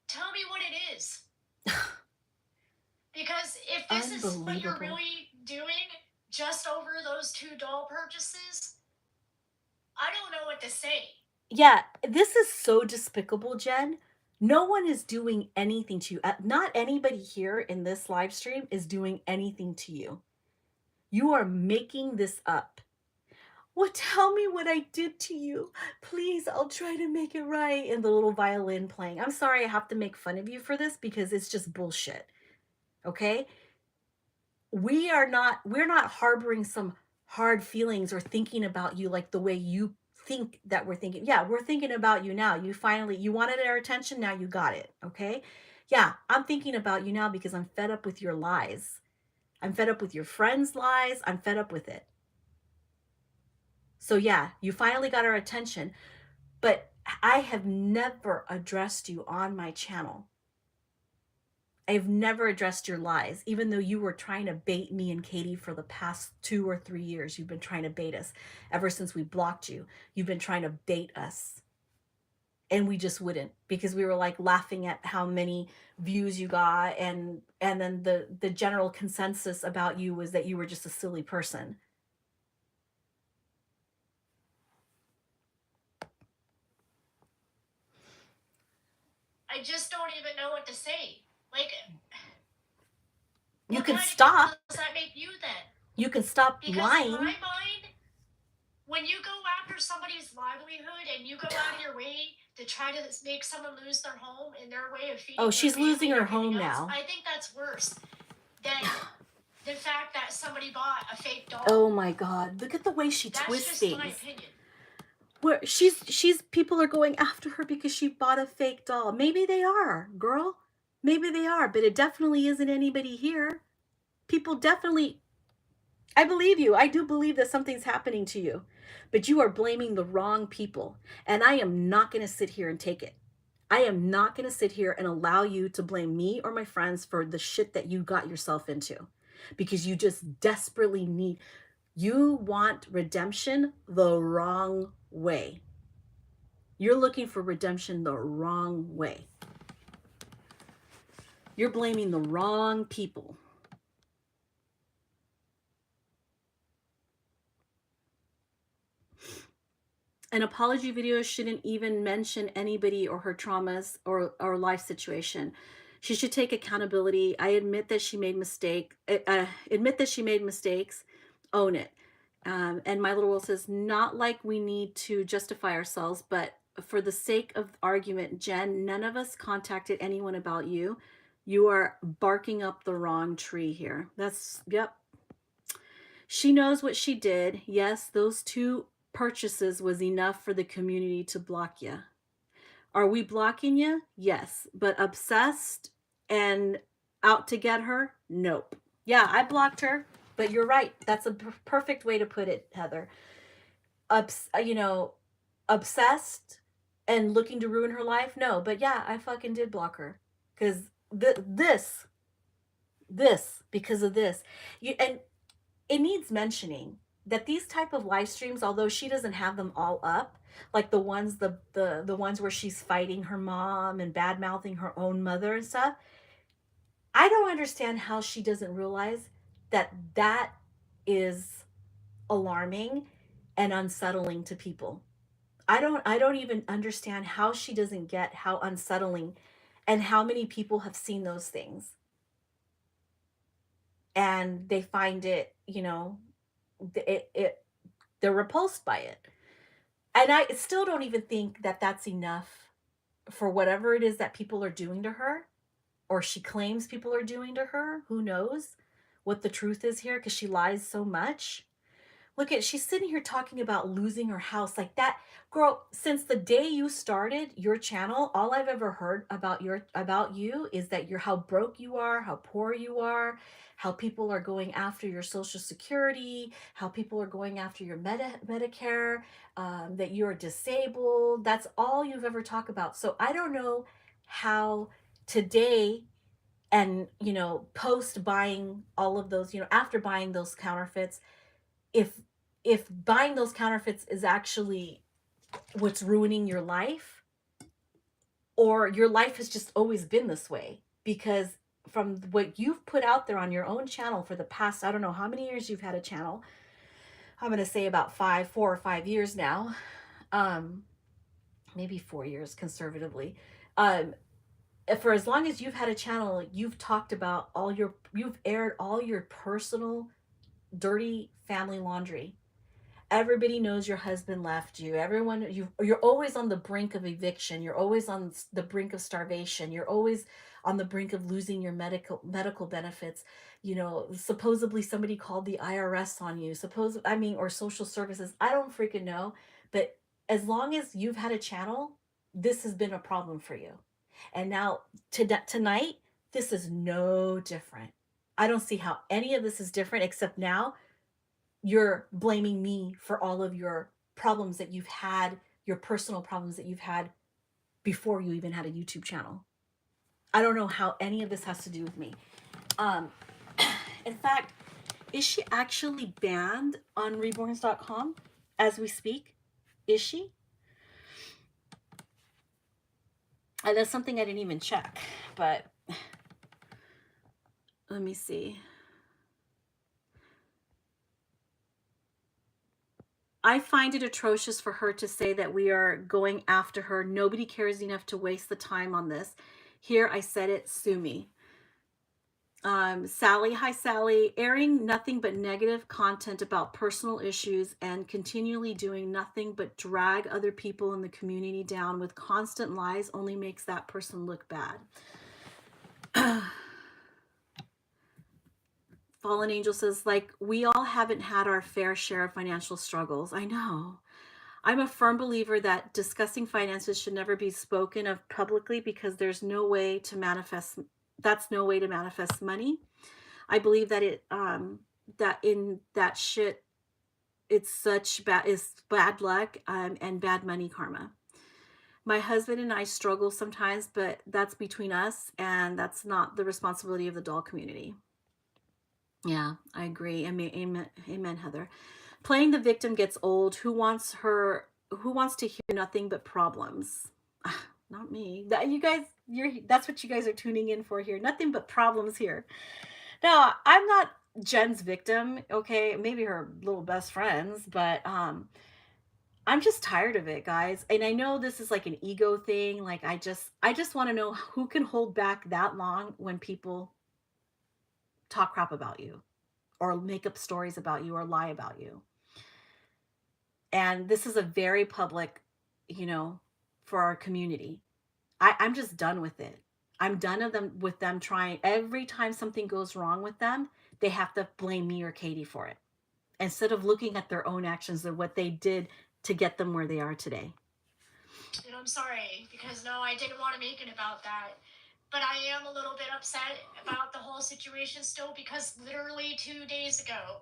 Tell me what it is. Because if this is what you're Unbelievable. really doing just over those two doll purchases, I don't know what to say. Yeah, this is so despicable, Jen. No one is doing anything to you. Not anybody here in this live stream is doing anything to you. You are making this up. Well, tell me what I did to you. Please, I'll try to make it right. And the little violin playing. I'm sorry I have to make fun of you for this because it's just bullshit. Okay? We're not harboring some hard feelings or thinking about you like the way you think that we're thinking. Yeah, we're thinking about you now. You wanted our attention, now you got it. Okay? Yeah, I'm thinking about you now because I'm fed up with your lies. I'm fed up with your friends' lies. I'm fed up with it. So yeah, you finally got our attention, but I have never addressed you on my channel. I've never addressed your lies, even though you were trying to bait me and Katie for the past 2 or 3 years. You've been trying to bait us ever since we blocked you. You've been trying to bait us. And we just wouldn't because we were like laughing at how many views you got, and then the general consensus about you was that you were just a silly person. I just don't even know what to say. Like, You what can kind of people stop. does that make you then? You can stop Because in my lying. mind, when you go after somebody's livelihood and you go out of your way to try to make someone lose their home and their way of feeding Oh, their she's losing family and her everything home else, now. I think that's worse than the fact that somebody bought a fake doll. Oh my God. Look at the way she That's twists just things. my opinion. Where she's people are going after her because she bought a fake doll. Maybe they are, girl. Maybe they are, but it definitely isn't anybody here. People definitely, I believe you. I do believe that something's happening to you. But you are blaming the wrong people, and I am not going to sit here and take it. I am not going to sit here and allow you to blame me or my friends for the shit that you got yourself into, because you just desperately need, you want redemption the wrong way. You're looking for redemption the wrong way. You're blaming the wrong people. An apology video shouldn't even mention anybody or her traumas or life situation. She should take accountability. I admit that she made admit that she made mistakes. Own it. And my little world says, not like we need to justify ourselves, but for the sake of argument, Jen, none of us contacted anyone about you. You are barking up the wrong tree here. Yep. She knows what she did. Yes, those 2 purchases was enough for the community to block you. Are we blocking you? Yes. But obsessed and out to get her? Nope. Yeah, I blocked her, but you're right. That's a perfect way to put it, Heather. You know, obsessed and looking to ruin her life? No, but yeah, I fucking did block her. Because because of this. And it needs mentioning that these type of live streams, although she doesn't have them all up, like the ones where she's fighting her mom and bad mouthing her own mother and stuff, I don't understand how she doesn't realize that that is alarming and unsettling to people. I don't even understand how she doesn't get how unsettling and how many people have seen those things and they find it, it they're repulsed by it. And I still don't even think that that's enough for whatever it is that people are doing to her, or she claims people are doing to her. Who knows what the truth is here, because she lies so much. Look at, she's sitting here talking about losing her house like that. Girl, since the day you started your channel, all I've ever heard about you is that you're how broke you are, how poor you are, how people are going after your social security, how people are going after your Medicare, that you're disabled. That's all you've ever talked about. So I don't know how today, and post buying all of those, after buying those counterfeits, if buying those counterfeits is actually what's ruining your life, or your life has just always been this way. Because from what you've put out there on your own channel for the past, I don't know how many years you've had a channel, I'm going to say about 4 or 5 years now, um maybe 4 years conservatively, um for as long as you've had a channel, you've talked about you've aired all your personal dirty family laundry. Everybody knows your husband left you. You're always on the brink of eviction. You're always on the brink of starvation. You're always on the brink of losing your medical benefits. Supposedly somebody called the IRS on you. Or social services. I don't freaking know. But as long as you've had a channel, this has been a problem for you. And now tonight, this is no different. I don't see how any of this is different, except now you're blaming me for all of your problems that you've had, your personal problems that you've had before you even had a YouTube channel. I don't know how any of this has to do with me. Um, in fact, is she actually banned on reborns.com as we speak? Is she? And that's something I didn't even check, but let me see. I find it atrocious for her to say that we are going after her. Nobody cares enough to waste the time on this. Here, I said it, sue me. Sally, hi Sally, airing nothing but negative content about personal issues and continually doing nothing but drag other people in the community down with constant lies only makes that person look bad. Fallen Angel says, like, we all haven't had our fair share of financial struggles. I know. I'm a firm believer that discussing finances should never be spoken of publicly because there's no way to manifest. That's no way to manifest money. I believe that that in that shit, it's bad luck, and bad money karma. My husband and I struggle sometimes, but that's between us, and that's not the responsibility of the doll community. Yeah, I agree. Amen, Heather. Playing the victim gets old. Who wants to hear nothing but problems? Not me. That's what you guys are tuning in for here. Nothing but problems here. Now, I'm not Jen's victim, okay? Maybe her little best friends, but I'm just tired of it, guys. And I know this is like an ego thing. Like I just want to know who can hold back that long when people talk crap about you or make up stories about you or lie about you. And this is a very public, for our community. I'm just done with it. I'm done with them trying. Every time something goes wrong with them, they have to blame me or Katie for it, instead of looking at their own actions and what they did to get them where they are today. And I'm sorry, because no, I didn't want to make it about that. But I am a little bit upset about the whole situation still, because literally 2 days ago,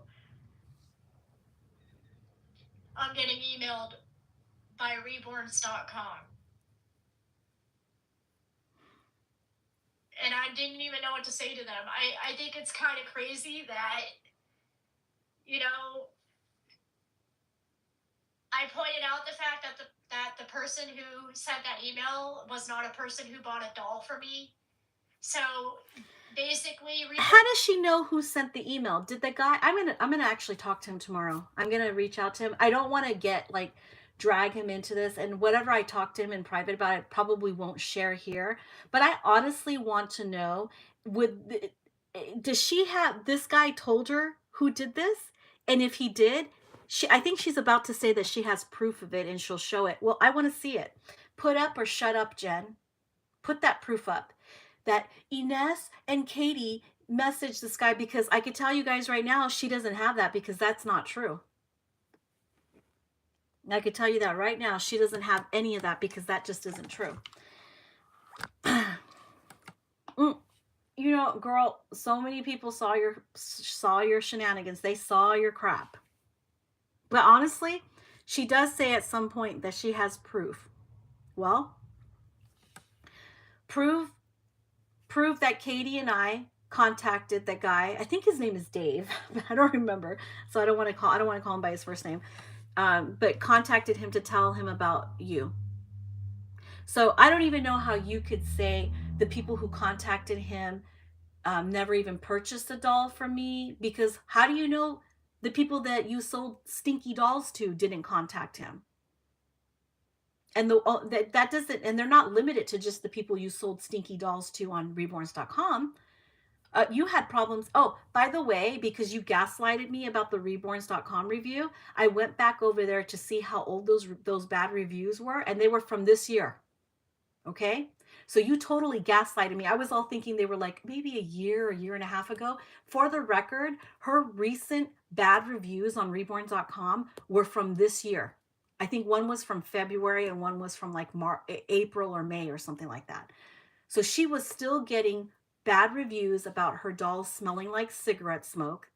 I'm getting emailed by Reborns.com. And I didn't even know what to say to them. I think it's kind of crazy that, I pointed out the fact that the person who sent that email was not a person who bought a doll for me. So basically, how does she know who sent the email? Did the guy? I'm gonna actually talk to him tomorrow. I'm gonna reach out to him. I don't want to drag him into this, and whatever I talk to him in private about, I probably won't share here. But I honestly want to know: does she have this guy told her who did this? And if he did, I think she's about to say that she has proof of it and she'll show it. Well, I want to see it. Put up or shut up, Jen. Put that proof up that Ines and Katie messaged this guy, because I could tell you guys right now she doesn't have that, because that's not true. I could tell you that right now. She doesn't have any of that because that just isn't true. You know, girl, so many people saw your shenanigans. They saw your crap. But honestly, she does say at some point that she has proof. Well, prove prove that Katie and I contacted that guy. I think his name is Dave, but I don't remember. So I don't want to call him by his first name. But contacted him to tell him about you. So I don't even know how you could say the people who contacted him never even purchased a doll from me, because how do you know the people that you sold stinky dolls to didn't contact him? And that doesn't, and they're not limited to just the people you sold stinky dolls to on reborns.com. You had problems. Oh, by the way, because you gaslighted me about the reborns.com review, I went back over there to see how old those bad reviews were, and they were from this year. Okay? So you totally gaslighted me. I was all thinking they were like maybe a year and a half ago. For the record, her recent bad reviews on reborn.com were from this year. I think one was from February and one was from like April or May or something like that. So she was still getting bad reviews about her dolls smelling like cigarette smoke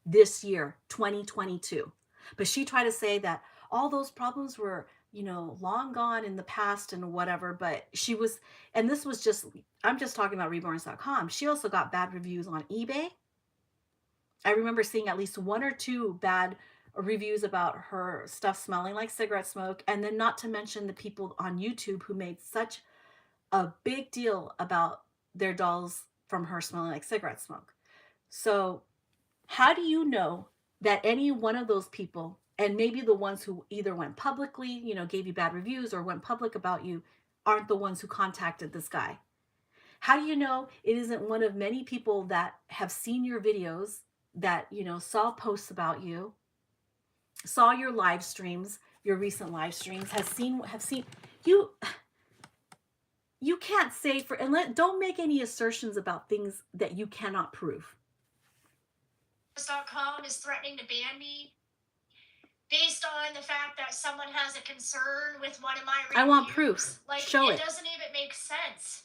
this year, 2022. But she tried to say that all those problems were, you know, long gone in the past and whatever. But she was, and this was just, I'm just talking about reborns.com. She also got bad reviews on eBay. I remember seeing at least one or two bad reviews about her stuff smelling like cigarette smoke. And then not to mention the people on YouTube who made such a big deal about their dolls from her smelling like cigarette smoke. So how do you know that any one of those people, and maybe the ones who either went publicly, you know, gave you bad reviews or went public about you, aren't the ones who contacted this guy? How do you know it isn't one of many people that have seen your videos, that, you know, saw posts about you, saw your live streams, your recent live streams, have seen you? You can't say for, and don't make any assertions about things that you cannot prove. .com is threatening to ban me based on the fact that someone has a concern with one of my reviews. I want proof. Like, show it it. doesn't even make sense.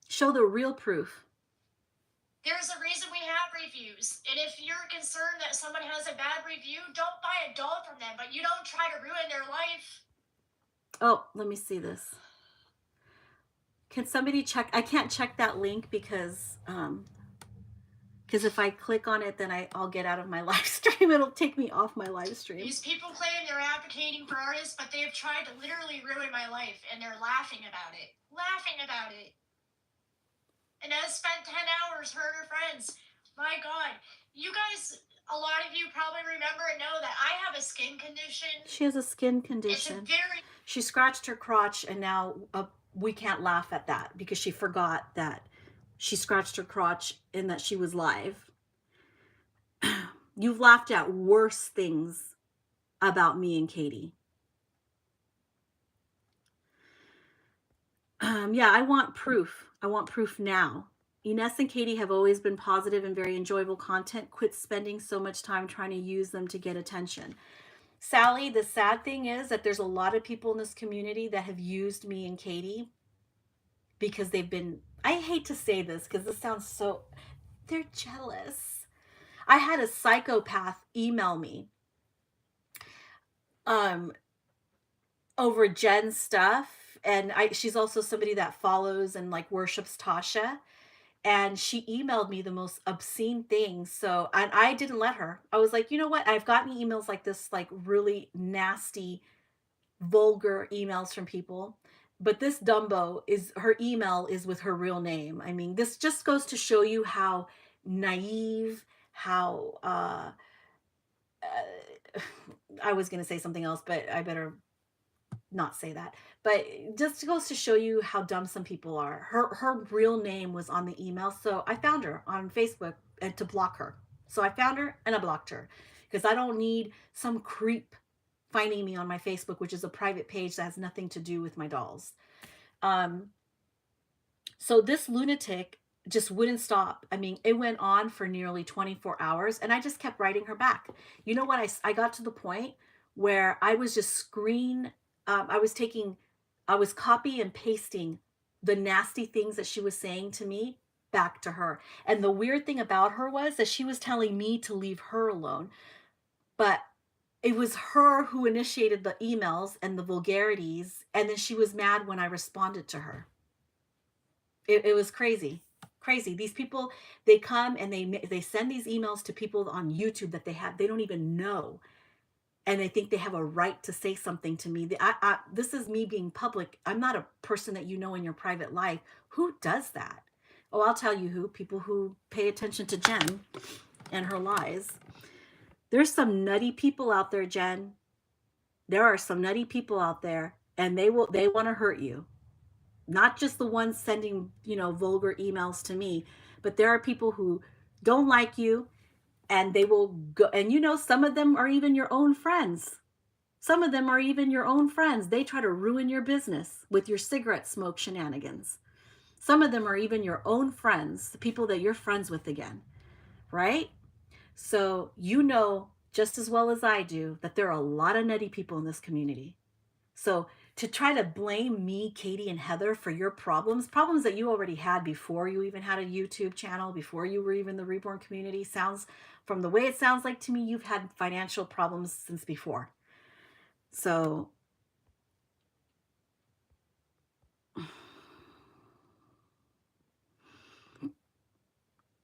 Show the real proof. There's a reason we have reviews. And if you're concerned that someone has a bad review, don't buy a doll from them, but you don't try to ruin their life. Oh, let me see this. Can somebody check? I can't check that link because if I click on it, then I'll get out of my live stream. It'll take me off my live stream. These people claim they're advocating for artists, but they have tried to literally ruin my life, and they're laughing about it. Laughing about it. And I've spent 10 hours hurting her friends. My God. You guys, a lot of you probably remember and know that I have a skin condition. She has a skin condition. She scratched her crotch, and now we can't laugh at that because she forgot that she scratched her crotch and that she was live. You've laughed at worse things about me and Katie. Yeah, I want proof. I want proof now. Ines and Katie have always been positive and very enjoyable content. Quit spending so much time trying to use them to get attention. Sally, the sad thing is that there's a lot of people in this community that have used me and Katie because they've been, I hate to say this because this sounds so, they're jealous. I had a psychopath email me over Jen's stuff. And she's also somebody that follows and like worships Tasha. And she emailed me the most obscene things. So, and I didn't let her. I was like, you know what? I've gotten emails like this, like really nasty, vulgar emails from people. But this Dumbo her email is with her real name. I mean, this just goes to show you how naive, how, I was going to say something else, but I better not say that. But just goes to show you how dumb some people are. Her real name was on the email. So I found her on Facebook to block her. So I found her and I blocked her because I don't need some creep finding me on my Facebook, which is a private page that has nothing to do with my dolls. So this lunatic just wouldn't stop. I mean, it went on for nearly 24 hours and I just kept writing her back. You know what? I got to the point where I was just I was copy and pasting the nasty things that she was saying to me back to her. And the weird thing about her was that she was telling me to leave her alone, but it was her who initiated the emails and the vulgarities, and then she was mad when I responded to her. It was crazy. Crazy. These people, they come and they send these emails to people on YouTube that they don't even know, and they think they have a right to say something to me. This is me being public. I'm not a person that you know in your private life. Who does that? Oh, I'll tell you who. People who pay attention to Jen and her lies. There's some nutty people out there, Jen. There are some nutty people out there, and they want to hurt you. Not just the ones sending, vulgar emails to me, but there are people who don't like you, and they will go, and some of them are even your own friends. Some of them are even your own friends. They try to ruin your business with your cigarette smoke shenanigans. Some of them are even your own friends, the people that you're friends with again, right? So just as well as I do that there are a lot of nutty people in this community. So to try to blame me, Katie, and Heather for your problems that you already had before you even had a YouTube channel, before you were even the Reborn community, from the way it sounds like to me, you've had financial problems since before. So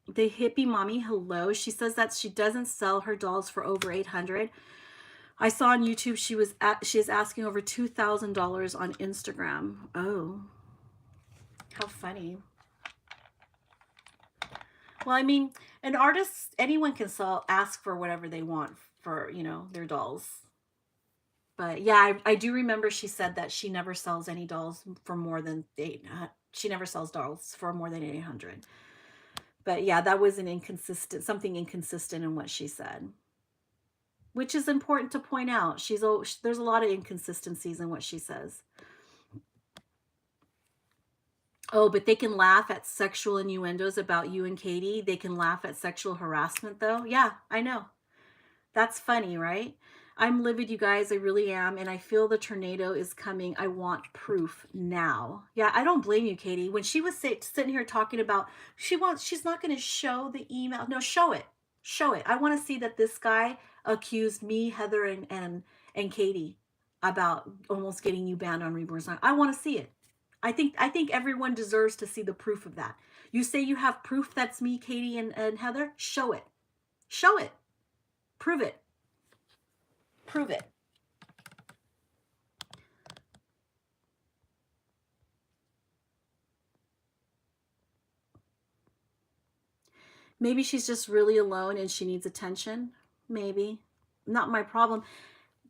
the hippie mommy, hello. She says that she doesn't sell her dolls for over $800. I saw on YouTube she is asking over $2,000 on Instagram. Oh, how funny. Well, I mean, an artist, anyone can ask for whatever they want for, their dolls. But yeah, I do remember she said that she never sells any dolls for more than she never sells dolls for more than 800. But yeah, that was something inconsistent in what she said, which is important to point out. There's a lot of inconsistencies in what she says. Oh, but they can laugh at sexual innuendos about you and Katie. They can laugh at sexual harassment, though. Yeah, I know. That's funny, right? I'm livid, you guys. I really am. And I feel the tornado is coming. I want proof now. Yeah, I don't blame you, Katie. When she was sitting here talking about she's not going to show the email. No, show it. Show it. I want to see that this guy accused me, Heather, and Katie about almost getting you banned on Reborn. I want to see it. I think everyone deserves to see the proof of that. You say you have proof that's me, Katie, and Heather? Show it. Show it. Prove it. Prove it. Maybe she's just really alone and she needs attention. Maybe. Not my problem.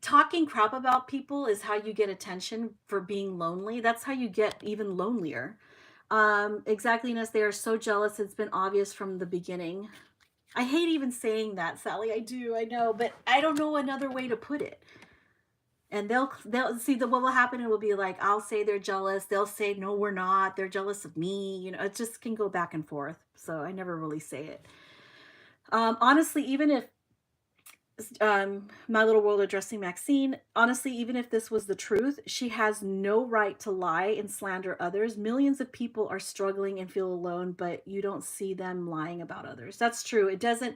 Talking crap about people is how you get attention for being lonely. That's how you get even lonelier. Exactly, Ines. They are so jealous. It's been obvious from the beginning. I hate even saying that, Sally. I do, I know, but I don't know another way to put it. And they'll see what will happen. It will be like, I'll say they're jealous. They'll say, no, we're not. They're jealous of me. It just can go back and forth. So I never really say it. Honestly, even if My Little World addressing Maxine, honestly, even if this was the truth, she has no right to lie and slander others. Millions of people are struggling and feel alone, but you don't see them lying about others. That's true. It doesn't,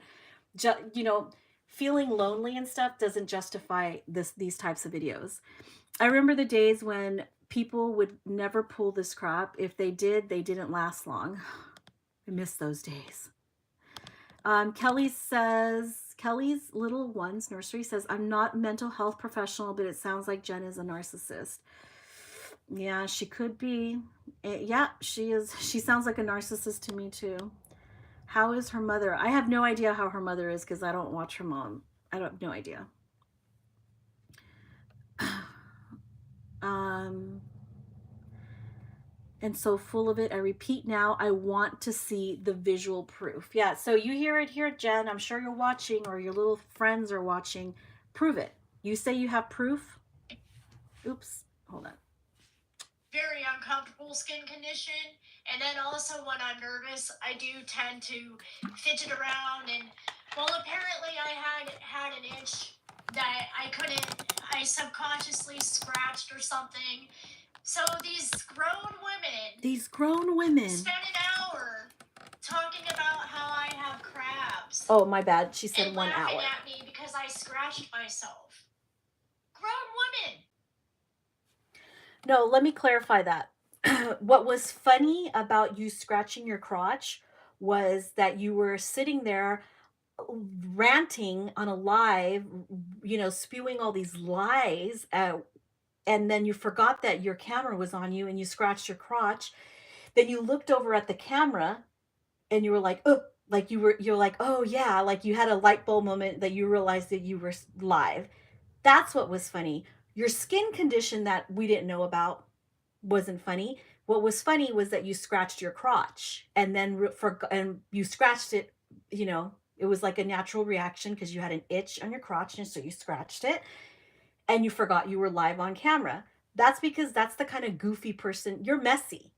feeling lonely and stuff doesn't justify these types of videos. I remember the days when people would never pull this crap. If they did, they didn't last long. I miss those days. Kelly's Little Ones Nursery says, I'm not a mental health professional, but it sounds like Jen is a narcissist. Yeah, she could be. Yeah, she is. She sounds like a narcissist to me too. How is her mother? I have no idea how her mother is because I don't watch her mom. I have no idea. And so full of it. I repeat now, I want to see the visual proof. Yeah, so you hear it here, Jen. I'm sure you're watching or your little friends are watching. Prove it. You say you have proof? Oops, hold on. Very uncomfortable skin condition. And then also when I'm nervous, I do tend to fidget around. And, well, apparently I had an itch that I couldn't I subconsciously scratched or something. So these grown women spent an hour talking about how I have crabs Oh, my bad. She said and 1 laughing hour. at me because I scratched myself. Grown women. No, let me clarify that. What was funny about you scratching your crotch was that you were sitting there ranting on a live, spewing all these lies, and then you forgot that your camera was on you and you scratched your crotch. Then you looked over at the camera and you were like, oh, like you're like, oh yeah, like you had a light bulb moment that you realized that you were live. That's what was funny. Your skin condition that we didn't know about wasn't funny. What was funny was that you scratched your crotch and then and you scratched it, it was like a natural reaction because you had an itch on your crotch and so you scratched it and you forgot you were live on camera. That's because that's the kind of goofy person. You're messy.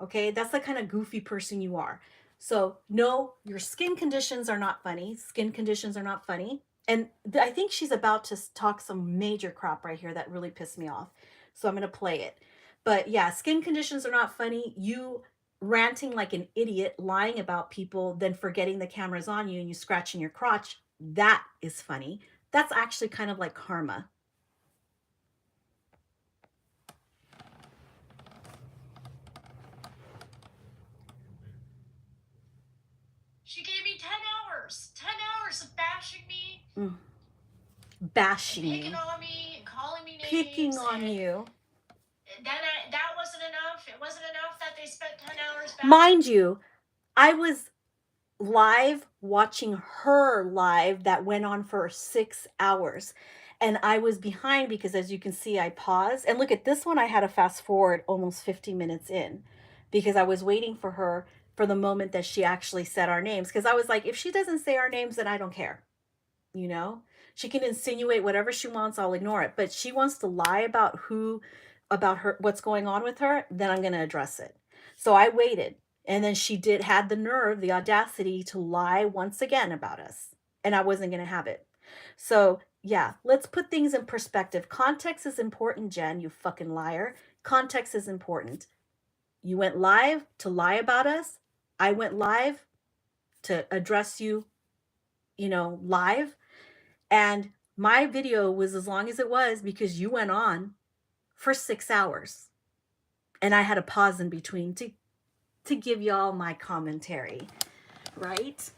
Okay? That's the kind of goofy person you are. So, no, your skin conditions are not funny. Skin conditions are not funny. And I think she's about to talk some major crap right here that really pissed me off. So, I'm going to play it. But yeah, skin conditions are not funny. You ranting like an idiot, lying about people, then forgetting the camera's on you and you scratching your crotch, that is funny. That's actually kind of like karma. She gave me 10 hours. 10 hours of bashing me. Bashing and picking you. on me and calling me names. Picking on you. That wasn't enough. It wasn't enough that they spent 10 hours bashing. Mind you, I was live watching her live that went on for 6 hours. And I was behind because, as you can see, I paused. And look at this one, I had to fast forward almost 50 minutes in because I was waiting for her for the moment that she actually said our names. Because I was like, if she doesn't say our names, then I don't care. You know, she can insinuate whatever she wants, I'll ignore it. But she wants to lie about about her, what's going on with her, then I'm going to address it. So I waited. And then she had the nerve, the audacity to lie once again about us. And I wasn't going to have it. So yeah, let's put things in perspective. Context is important, Jen, you fucking liar. Context is important. You went live to lie about us. I went live to address you, live. And my video was as long as it was because you went on for 6 hours. And I had to pause in between to give y'all my commentary, right?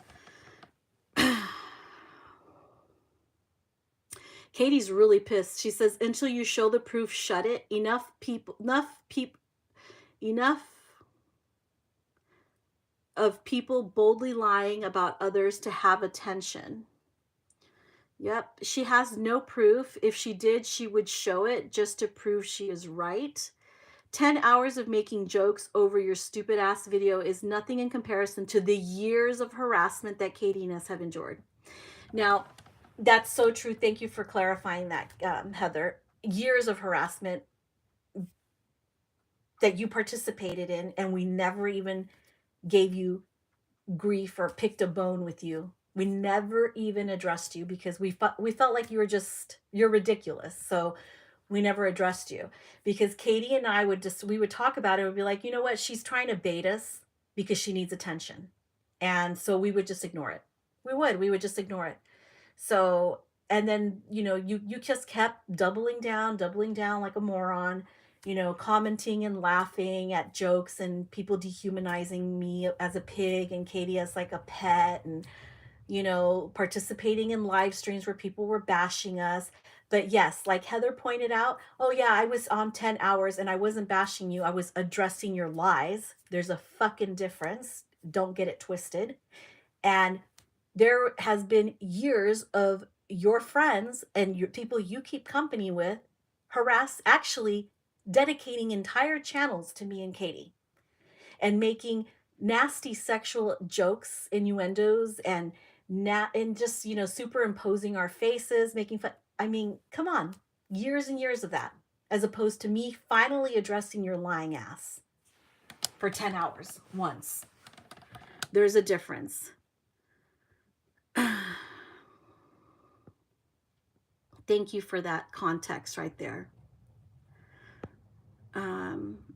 Katie's really pissed. She says, until you show the proof, shut it. Enough of people boldly lying about others to have attention. Yep, she has no proof. If she did, she would show it just to prove she is right. 10 hours of making jokes over your stupid ass video is nothing in comparison to the years of harassment that Katie and us have endured. Now, that's so true. Thank you for clarifying that, Heather. Years of harassment that you participated in, and we never even gave you grief or picked a bone with you. We never even addressed you because we felt like you're ridiculous. So we never addressed you because Katie and I we would talk about it and we'd be like, you know what? She's trying to bait us because she needs attention. And so we would just ignore it. We would just ignore it. So, and then, you just kept doubling down like a moron, commenting and laughing at jokes and people dehumanizing me as a pig and Katie as like a pet, and, participating in live streams where people were bashing us. But yes, like Heather pointed out, oh yeah, I was on 10 hours and I wasn't bashing you. I was addressing your lies. There's a fucking difference. Don't get it twisted. And there has been years of your friends and your people you keep company with actually dedicating entire channels to me and Katie and making nasty sexual jokes, innuendos, and just, superimposing our faces, making fun. I mean, come on, years and years of that, as opposed to me finally addressing your lying ass for 10 hours once. There's a difference. Thank you for that context right there.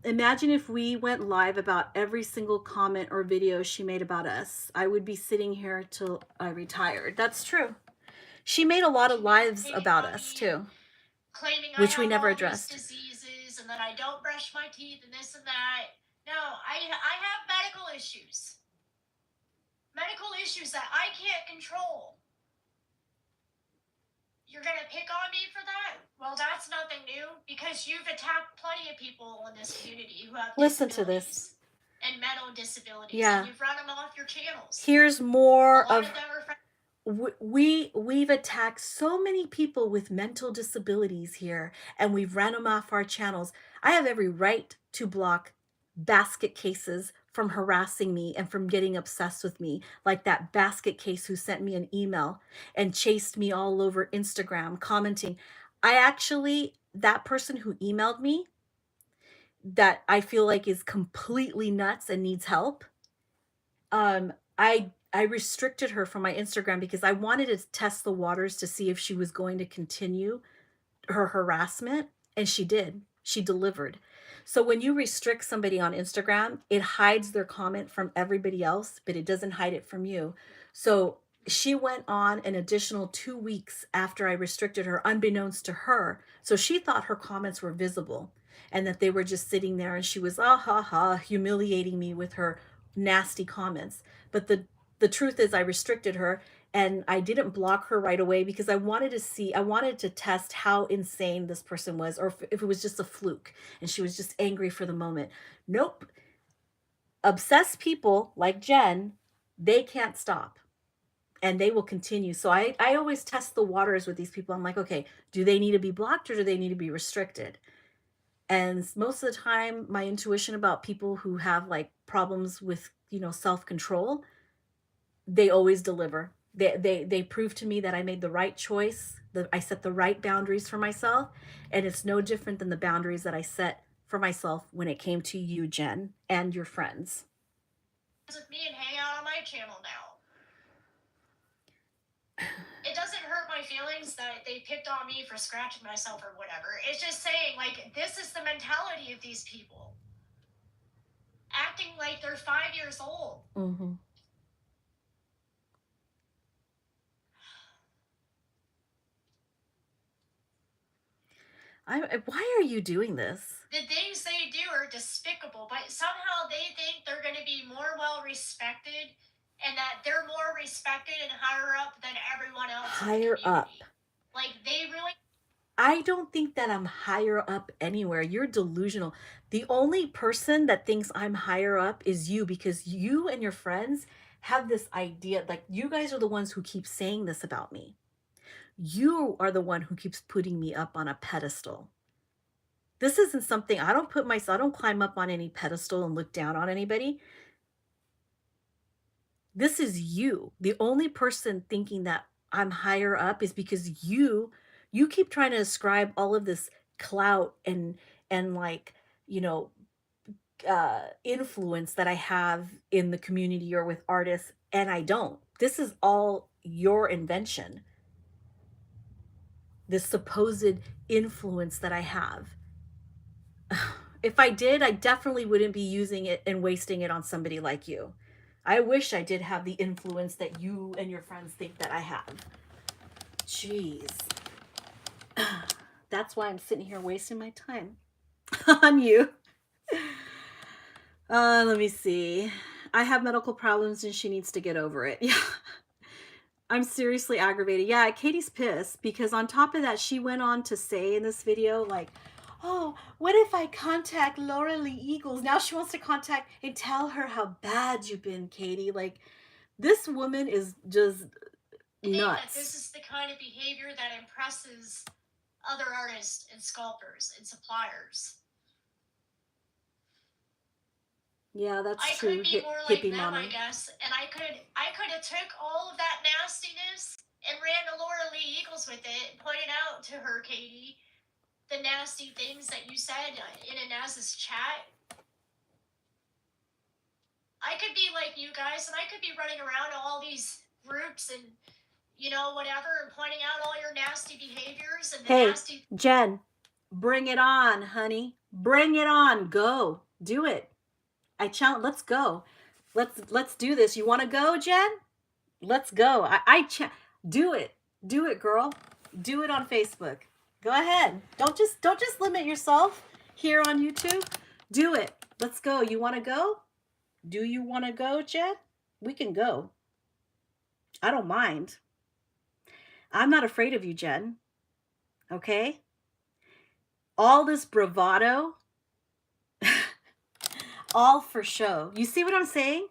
Imagine if we went live about every single comment or video she made about us. I would be sitting here till I retired. That's true. She made a lot of lives about us too, claiming I which we have never all these addressed. diseases and that I don't brush my teeth and this and that. No, I have medical issues. Medical issues that I can't control. You're going to pick on me for that? Well, that's nothing new because you've attacked plenty of people in this community who have Listen to this. And mental disabilities. Yeah. And you've run them off your channels. Here's more a lot of them are we've attacked so many people with mental disabilities here, and we've ran them off our channels. I have every right to block basket cases from harassing me and from getting obsessed with me, like that basket case who sent me an email and chased me all over Instagram commenting. That person who emailed me, that I feel like is completely nuts and needs help, I restricted her from my Instagram because I wanted to test the waters to see if she was going to continue her harassment, and she did. She delivered. So when you restrict somebody on Instagram, it hides their comment from everybody else, but it doesn't hide it from you. So she went on an additional 2 weeks after I restricted her, unbeknownst to her. So she thought her comments were visible and that they were just sitting there, and she was humiliating me with her nasty comments. But the truth is I restricted her, and I didn't block her right away because I wanted to test how insane this person was, or if it was just a fluke and she was just angry for the moment. Nope. Obsessed people like Jen, they can't stop and they will continue. So I always test the waters with these people. I'm like, okay, do they need to be blocked or do they need to be restricted? And most of the time, my intuition about people who have like problems with, self-control, they always deliver. They prove to me that I made the right choice, that I set the right boundaries for myself, and it's no different than the boundaries that I set for myself when it came to you, Jen, and your friends. With me and hang out on my channel now. It doesn't hurt my feelings that they picked on me for scratching myself or whatever. It's just saying, like, this is the mentality of these people. Acting like they're 5 years old. Mm-hmm. Why are you doing this? The things they do are despicable, but somehow they think they're going to be more well respected and that they're more respected and higher up than everyone else. Higher up. Like, they really... I don't think that I'm higher up anywhere. You're delusional. The only person that thinks I'm higher up is you, because you and your friends have this idea, like, you guys are the ones who keep saying this about me. You are the one who keeps putting me up on a pedestal. This isn't something, I don't climb up on any pedestal and look down on anybody. This is you. The only person thinking that I'm higher up is because you keep trying to ascribe all of this clout and like, influence that I have in the community or with artists, and I don't. This is all your invention. This supposed influence that I have. If I did, I definitely wouldn't be using it and wasting it on somebody like you. I wish I did have the influence that you and your friends think that I have. Jeez. That's why I'm sitting here wasting my time on you. Let me see. I have medical problems and she needs to get over it. Yeah. I'm seriously aggravated. Yeah, Katie's pissed because on top of that, she went on to say in this video, like, oh, what if I contact Laura Lee Eagles? Now she wants to contact and tell her how bad you've been, Katie. Like, this woman is just nuts. That this is the kind of behavior that impresses other artists and sculptors and suppliers. Yeah, that's I true. could be more like them, mommy. I guess, and I could have took all of that nastiness and ran to Laura Lee Eagles with it, pointed out to her, Katie, the nasty things that you said in Inez's chat. I could be like you guys, and I could be running around to all these groups and, whatever, and pointing out all your nasty behaviors and the Hey, nasty. Jen, bring it on, honey. Bring it on. Go. Do it. I challenge. Let's go. Let's do this. You want to go, Jen? Let's go. Do it. Do it, girl. Do it on Facebook. Go ahead. Don't just limit yourself here on YouTube. Do it. Let's go. You want to go? Do you want to go, Jen? We can go. I don't mind. I'm not afraid of you, Jen. Okay? All this bravado, all for show. You see what I'm saying?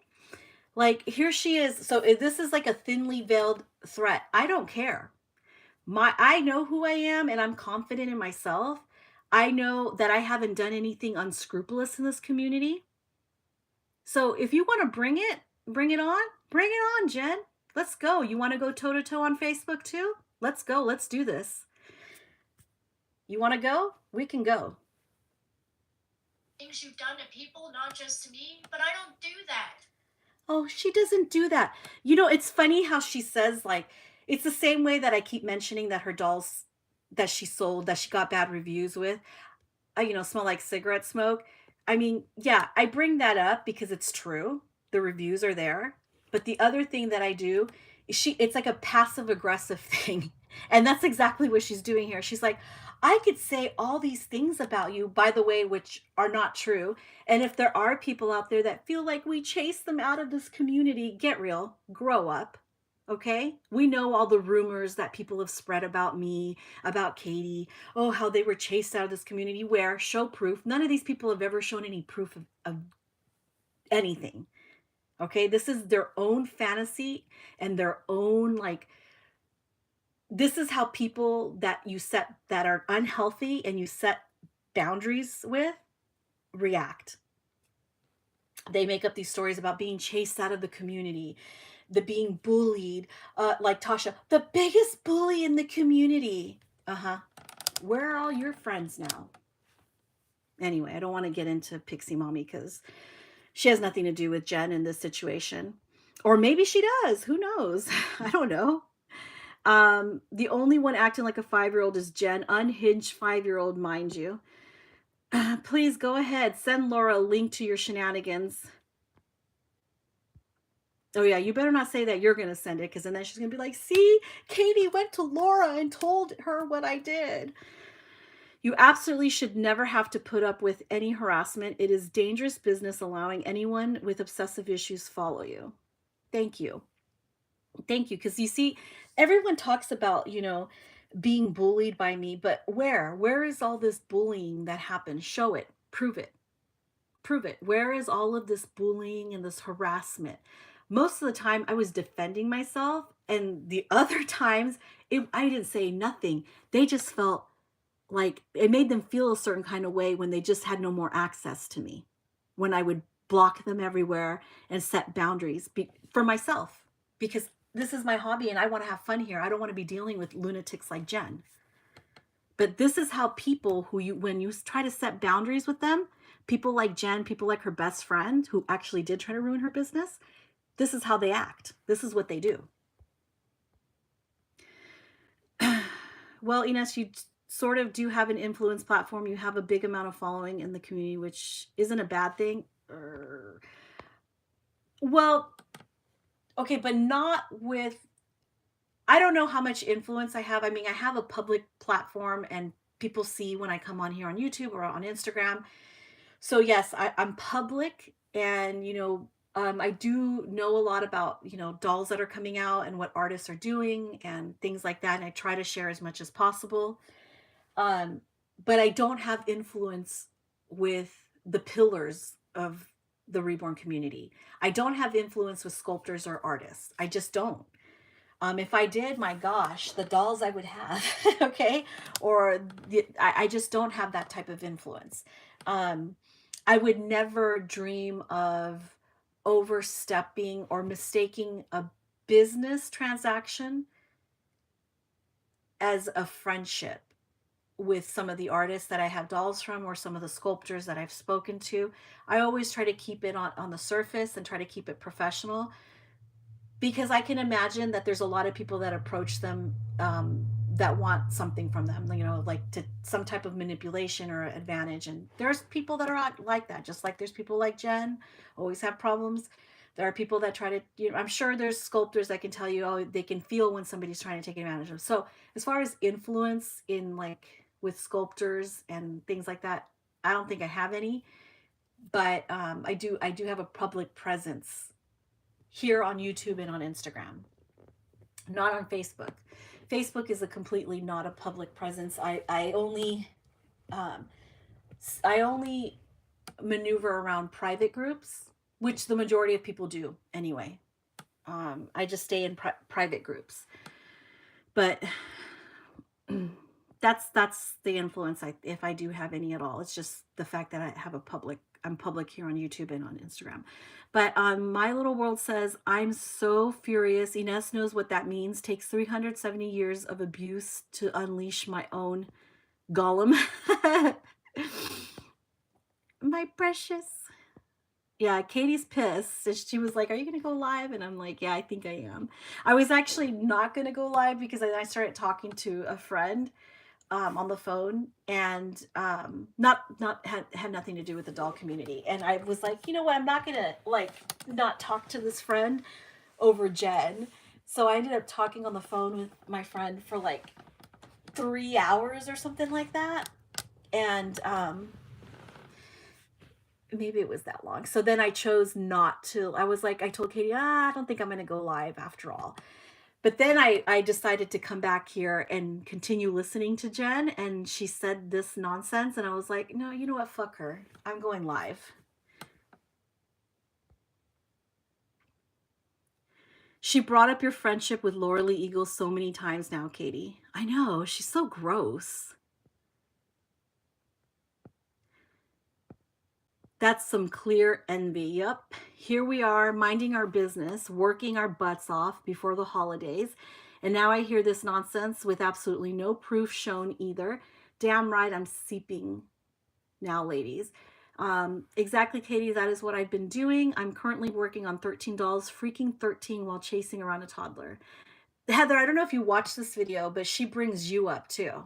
Like, here she is. So this is like a thinly veiled threat. I don't care. I know who I am and I'm confident in myself. I know that I haven't done anything unscrupulous in this community. So if you want to bring it on. Bring it on, Jen. Let's go. You want to go toe to toe on Facebook too? Let's go. Let's do this. You want to go? We can go. Things you've done to people, not just to me, but I don't do that. Oh, she doesn't do that. You know, it's funny how she says, like, it's the same way that I keep mentioning that her dolls that she sold, that she got bad reviews with, smell like cigarette smoke. I mean, yeah, I bring that up because it's true. The reviews are there. But the other thing that I do is it's like a passive aggressive thing. And that's exactly what she's doing here. She's like, I could say all these things about you, by the way, which are not true. And if there are people out there that feel like we chase them out of this community, get real, grow up. Okay? We know all the rumors that people have spread about me, about Katie. Oh, how they were chased out of this community. Where? Show proof. None of these people have ever shown any proof of anything. Okay? This is their own fantasy and their own, like, this is how people that are unhealthy and you set boundaries with react. They make up these stories about being chased out of the community, the being bullied, like Tasha, the biggest bully in the community. Uh-huh. Where are all your friends now? Anyway, I don't want to get into Pixie Mommy because she has nothing to do with Jen in this situation. Or maybe she does. Who knows? I don't know. The only one acting like a 5-year-old is Jen, unhinged 5-year-old, mind you. Please go ahead. Send Laura a link to your shenanigans. Oh yeah, you better not say that you're going to send it, because then she's going to be like, see, Katie went to Laura and told her what I did. You absolutely should never have to put up with any harassment. It is dangerous business allowing anyone with obsessive issues follow you. Thank you. Thank you. Because you see, everyone talks about, being bullied by me, but where is all this bullying that happened? Show it. Prove it. Prove it. Where is all of this bullying and this harassment? Most of the time I was defending myself, and the other times I didn't say nothing. They just felt like it made them feel a certain kind of way when they just had no more access to me, when I would block them everywhere and set boundaries for myself, because this is my hobby and I want to have fun here. I don't want to be dealing with lunatics like Jen. But this is how people when you try to set boundaries with them, people like Jen, people like her best friend who actually did try to ruin her business, this is how they act. This is what they do. Well, Ines, you sort of do have an influence platform. You have a big amount of following in the community, which isn't a bad thing. Well, okay, but not with, I don't know how much influence I have. I mean, I have a public platform and people see when I come on here on YouTube or on Instagram. So yes, I'm public, and, I do know a lot about, dolls that are coming out and what artists are doing and things like that. And I try to share as much as possible. But I don't have influence with the pillars of the Reborn community. I don't have influence with sculptors or artists. I just don't. If I did, my gosh, the dolls I would have, okay? I just don't have that type of influence. I would never dream of overstepping or mistaking a business transaction as a friendship with some of the artists that I have dolls from, or some of the sculptors that I've spoken to. I always try to keep it on the surface and try to keep it professional. because I can imagine that there's a lot of people that approach them, that want something from them, you know, like to some type of manipulation or advantage. And there's people that are not like that, just like there's people like Jen, always have problems. There are people that try to, you know, I'm sure there's sculptors that can tell you, oh, they can feel when somebody's trying to take advantage of. So as far as influence in like with sculptors and things like that, I don't think I have any, but I do have a public presence here on YouTube and on Instagram, not on Facebook. Facebook is a completely not a public presence. Um, I only maneuver around private groups, which the majority of people do anyway. I just stay in private groups, but that's the influence. If I do have any at all, it's just the fact that I have a public. I'm public here on YouTube and on Instagram. But My Little World says, I'm so furious. Ines knows what that means. Takes 370 years of abuse to unleash my own golem. My precious. Yeah, Katie's pissed. So she was like, are you going to go live? And I'm like, yeah, I think I am. I was actually not going to go live because I started talking to a friend on the phone, and not had nothing to do with the doll community. And I was like, you know what, I'm not gonna like not talk to this friend over Jen. So I ended up talking on the phone with my friend for like 3 hours or something like that. And maybe it was that long. So then I chose not to. I was like, I told Katie, I don't think I'm gonna go live after all. But then I decided to come back here and continue listening to Jen, and she said this nonsense, and I was like, no, you know what? Fuck her. I'm going live. She brought up your friendship with Laura Lee Eagle so many times now, Katie. I know. She's so gross. That's some clear envy. Yep. Here we are, minding our business, working our butts off before the holidays. And now I hear this nonsense with absolutely no proof shown either. Damn right, I'm seeping now, ladies. Exactly, Katie, that is what I've been doing. I'm currently working on 13 dolls, freaking 13 while chasing around a toddler. Heather, I don't know if you watched this video, but she brings you up too.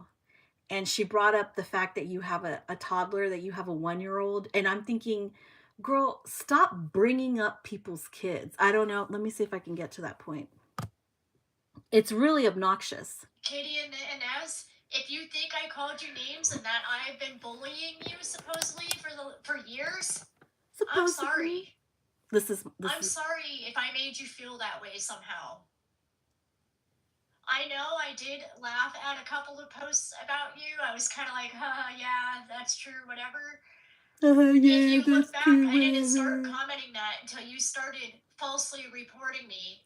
And she brought up the fact that you have a toddler, that you have a 1-year-old. And I'm thinking, girl, stop bringing up people's kids. I don't know. Let me see if I can get to that point. It's really obnoxious. Katie and Inez, if you think I called you names and that I've been bullying you supposedly for years, I'm sorry. I'm sorry if I made you feel that way somehow. I know I did laugh at a couple of posts about you. I was kind of like, yeah, that's true, whatever. Yeah, if you look back, true, I didn't start commenting that until you started falsely reporting me.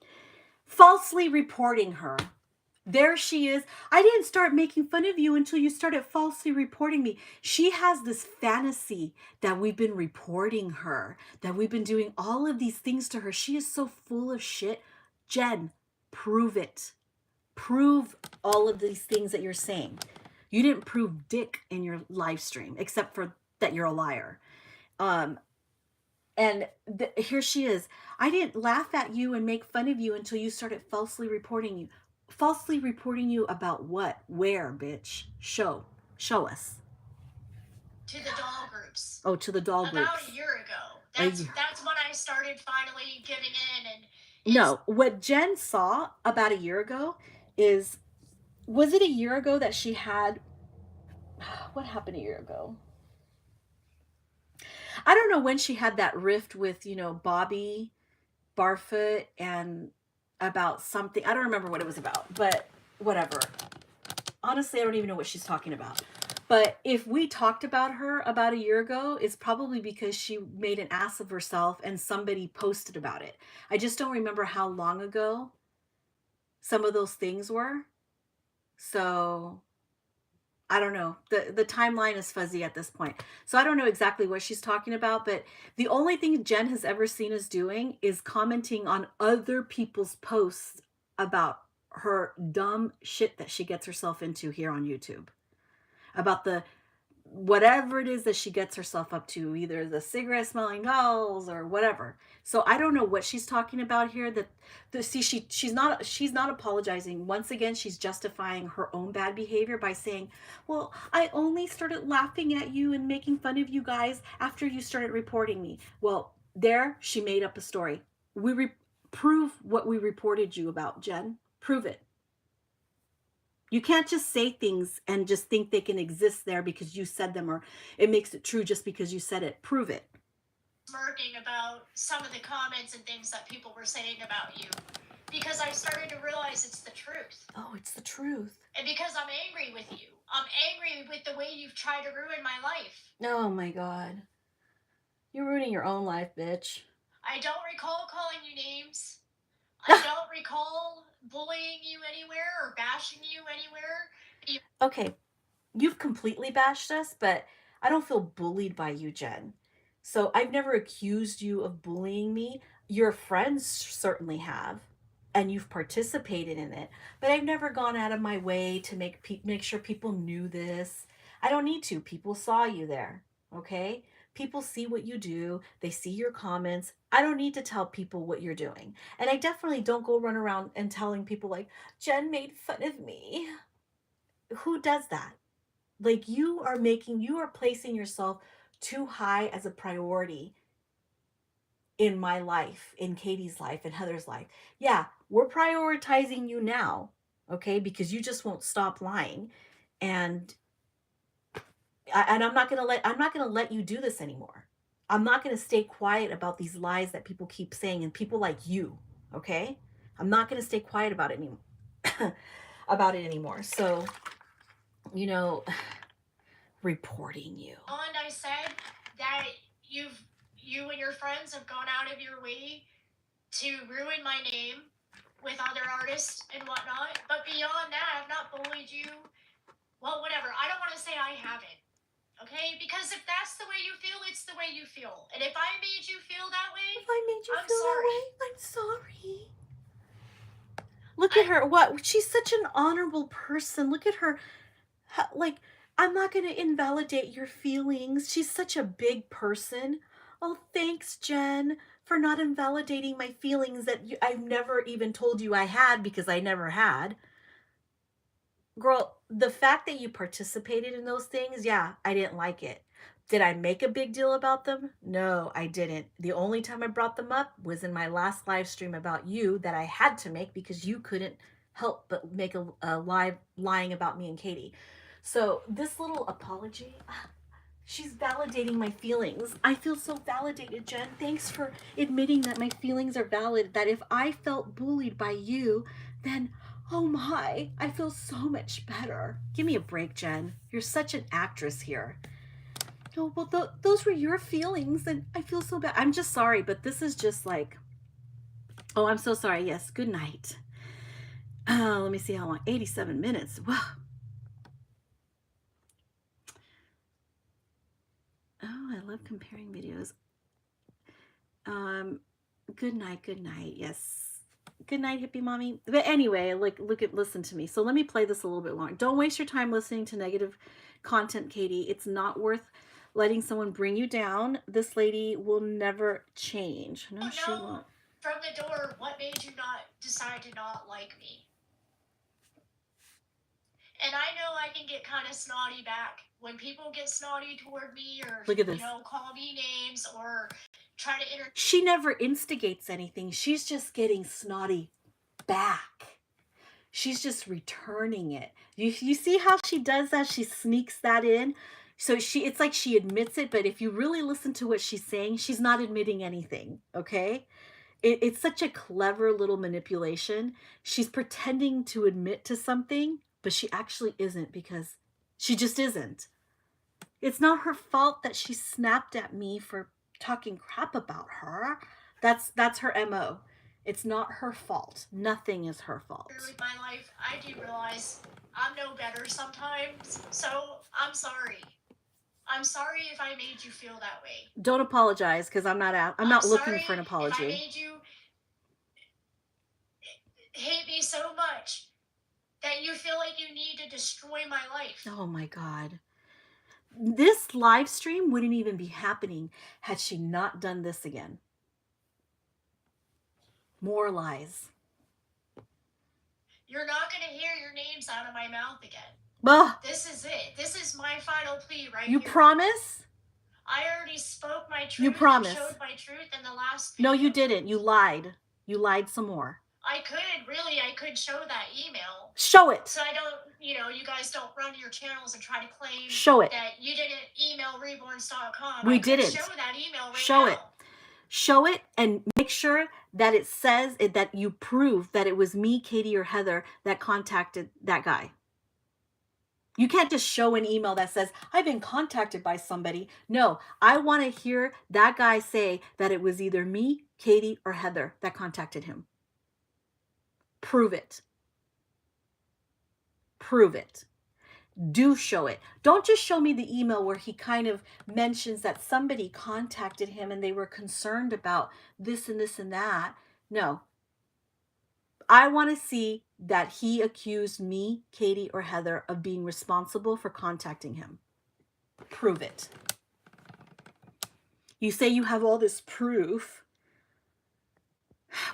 Falsely reporting her. There she is. I didn't start making fun of you until you started falsely reporting me. She has this fantasy that we've been reporting her, that we've been doing all of these things to her. She is so full of shit. Jen, prove it. Prove all of these things that you're saying. You didn't prove dick in your live stream, except for that you're a liar. And here she is. I didn't laugh at you and make fun of you until you started falsely reporting you. Falsely reporting you about what? Where, bitch? Show us. To the doll groups. Oh, to the doll groups. About a year ago. That's when I started finally giving in. And no, what Jen saw about a year ago is, was it a year ago that she had, what happened a year ago? I don't know when she had that rift with, Bobby Barfoot and about something. I don't remember what it was about, but whatever. Honestly, I don't even know what she's talking about. But if we talked about her about a year ago, it's probably because she made an ass of herself and somebody posted about it. I just don't remember how long ago some of those things were. So I don't know. The timeline is fuzzy at this point. So I don't know exactly what she's talking about, but the only thing Jen has ever seen us doing is commenting on other people's posts about her dumb shit that she gets herself into here on YouTube. About the whatever it is that she gets herself up to, either the cigarette smelling dolls or whatever. So I don't know what she's talking about here. That the see she's not apologizing. Once again, she's justifying her own bad behavior by saying, "Well, I only started laughing at you and making fun of you guys after you started reporting me." Well, there she made up a story. Prove what we reported you about, Jen. Prove it. You can't just say things and just think they can exist there because you said them, or it makes it true just because you said it. Prove it. Smirking about some of the comments and things that people were saying about you because I started to realize it's the truth. Oh, it's the truth. And because I'm angry with you. I'm angry with the way you've tried to ruin my life. Oh my God. You're ruining your own life, bitch. I don't recall calling you names. I don't recall bullying you anywhere or bashing you anywhere. Okay, you've completely bashed us, but I don't feel bullied by you, Jen. So I've never accused you of bullying me. Your friends certainly have, and you've participated in it. But I've never gone out of my way to make sure people knew this. I don't need to. People saw you there, okay? People see what you do. They see your comments. I don't need to tell people what you're doing. And I definitely don't go run around and telling people like, Jen made fun of me. Who does that? Like you are placing yourself too high as a priority in my life, in Katie's life, in Heather's life. Yeah, we're prioritizing you now, okay? Because you just won't stop lying. And I'm not going to let you do this anymore. I'm not going to stay quiet about these lies that people keep saying, and people like you, okay? I'm not going to stay quiet about it anymore. About it anymore. So, you know, reporting you. And I said that you and your friends have gone out of your way to ruin my name with other artists and whatnot. But beyond that, I've not bullied you. Well, whatever. I don't want to say I haven't. Okay? Because if that's the way you feel, it's the way you feel. And if I made you feel that way, If I made you I'm feel sorry. that way, I'm sorry. Look at her. What? She's such an honorable person. Look at her. Like, I'm not going to invalidate your feelings. She's such a big person. Oh, thanks, Jen, for not invalidating my feelings that I've never even told you I had because I never had. Girl, the fact that you participated in those things, yeah, I didn't like it. Did I make a big deal about them? No, I didn't. The only time I brought them up was in my last live stream about you that I had to make because you couldn't help but make a live lying about me and Katie. So this little apology, she's validating my feelings. I feel so validated, Jen. Thanks for admitting that my feelings are valid, that if I felt bullied by you, then oh my, I feel so much better. Give me a break, Jen. You're such an actress here. No, well, those were your feelings, and I feel so bad. I'm just sorry, but this is just like, oh, I'm so sorry. Yes, good night. Let me see how long. 87 minutes. Wow. Oh, I love comparing videos. Good night, good night. Yes. Good night, hippie mommy. But anyway, like, listen to me. So let me play this a little bit longer. Don't waste your time listening to negative content, Katie. It's not worth letting someone bring you down. This lady will never change. No, she won't. From the door, what made you not decide to not like me? And I know I can get kind of snotty back when people get snotty toward me, or look at this. Call me names or try to She never instigates anything. She's just getting snotty back. She's just returning it. You see how she does that? She sneaks that in. So it's like she admits it, but if you really listen to what she's saying, she's not admitting anything, okay? It's such a clever little manipulation. She's pretending to admit to something, but she actually isn't, because she just isn't. It's not her fault that she snapped at me for talking crap about her. That's her MO. It's not her fault. Nothing is her fault. With my life, I do realize I'm no better sometimes, so I'm sorry. I'm sorry if I made you feel that way. Don't apologize, because I'm not looking for an apology. If I made you hate me so much that you feel like you need to destroy my life. Oh my God. This live stream wouldn't even be happening had she not done this again. More lies. You're not going to hear your names out of my mouth again. Ugh. This is it. This is my final plea right You here. promise? I already spoke my truth. You promise? Showed my truth in the last video. No, you didn't. You lied. You lied some more. I could show that email. Show it. So I don't, you guys don't run your channels and try to claim show it. that you didn't email reborns.com. We didn't. Show that email right show now. it. Show it and make sure that it says it, that you prove that it was me, Katie, or Heather that contacted that guy. You can't just show an email that says, I've been contacted by somebody. No, I want to hear that guy say that it was either me, Katie, or Heather that contacted him. Prove it. Prove it. Do show it. Don't just show me the email where he kind of mentions that somebody contacted him and they were concerned about this and this and that. No. I want to see that he accused me, Katie, or Heather of being responsible for contacting him. Prove it. You say you have all this proof.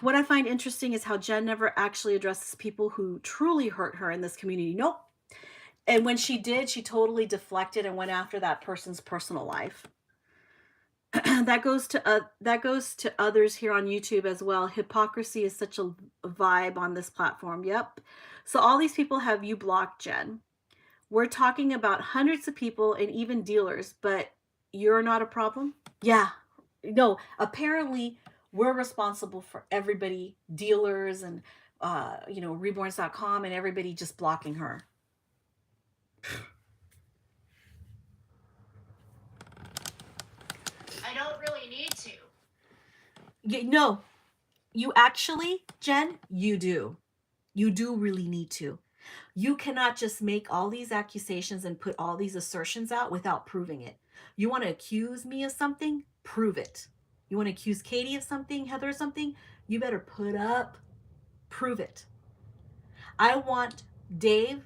What I find interesting is how Jen never actually addresses people who truly hurt her in this community. Nope. And when she did, she totally deflected and went after that person's personal life. That goes to others here on YouTube as well. Hypocrisy is such a vibe on this platform. Yep. So all these people have you blocked, Jen. We're talking about hundreds of people and even dealers, but you're not a problem? Yeah. No, apparently we're responsible for everybody, dealers and reborns.com and everybody just blocking her. I don't really need to. No, you actually, Jen, you do. You do really need to. You cannot just make all these accusations and put all these assertions out without proving it. You want to accuse me of something? Prove it. You want to accuse Katie of something, Heather of something? You better prove it. I want Dave,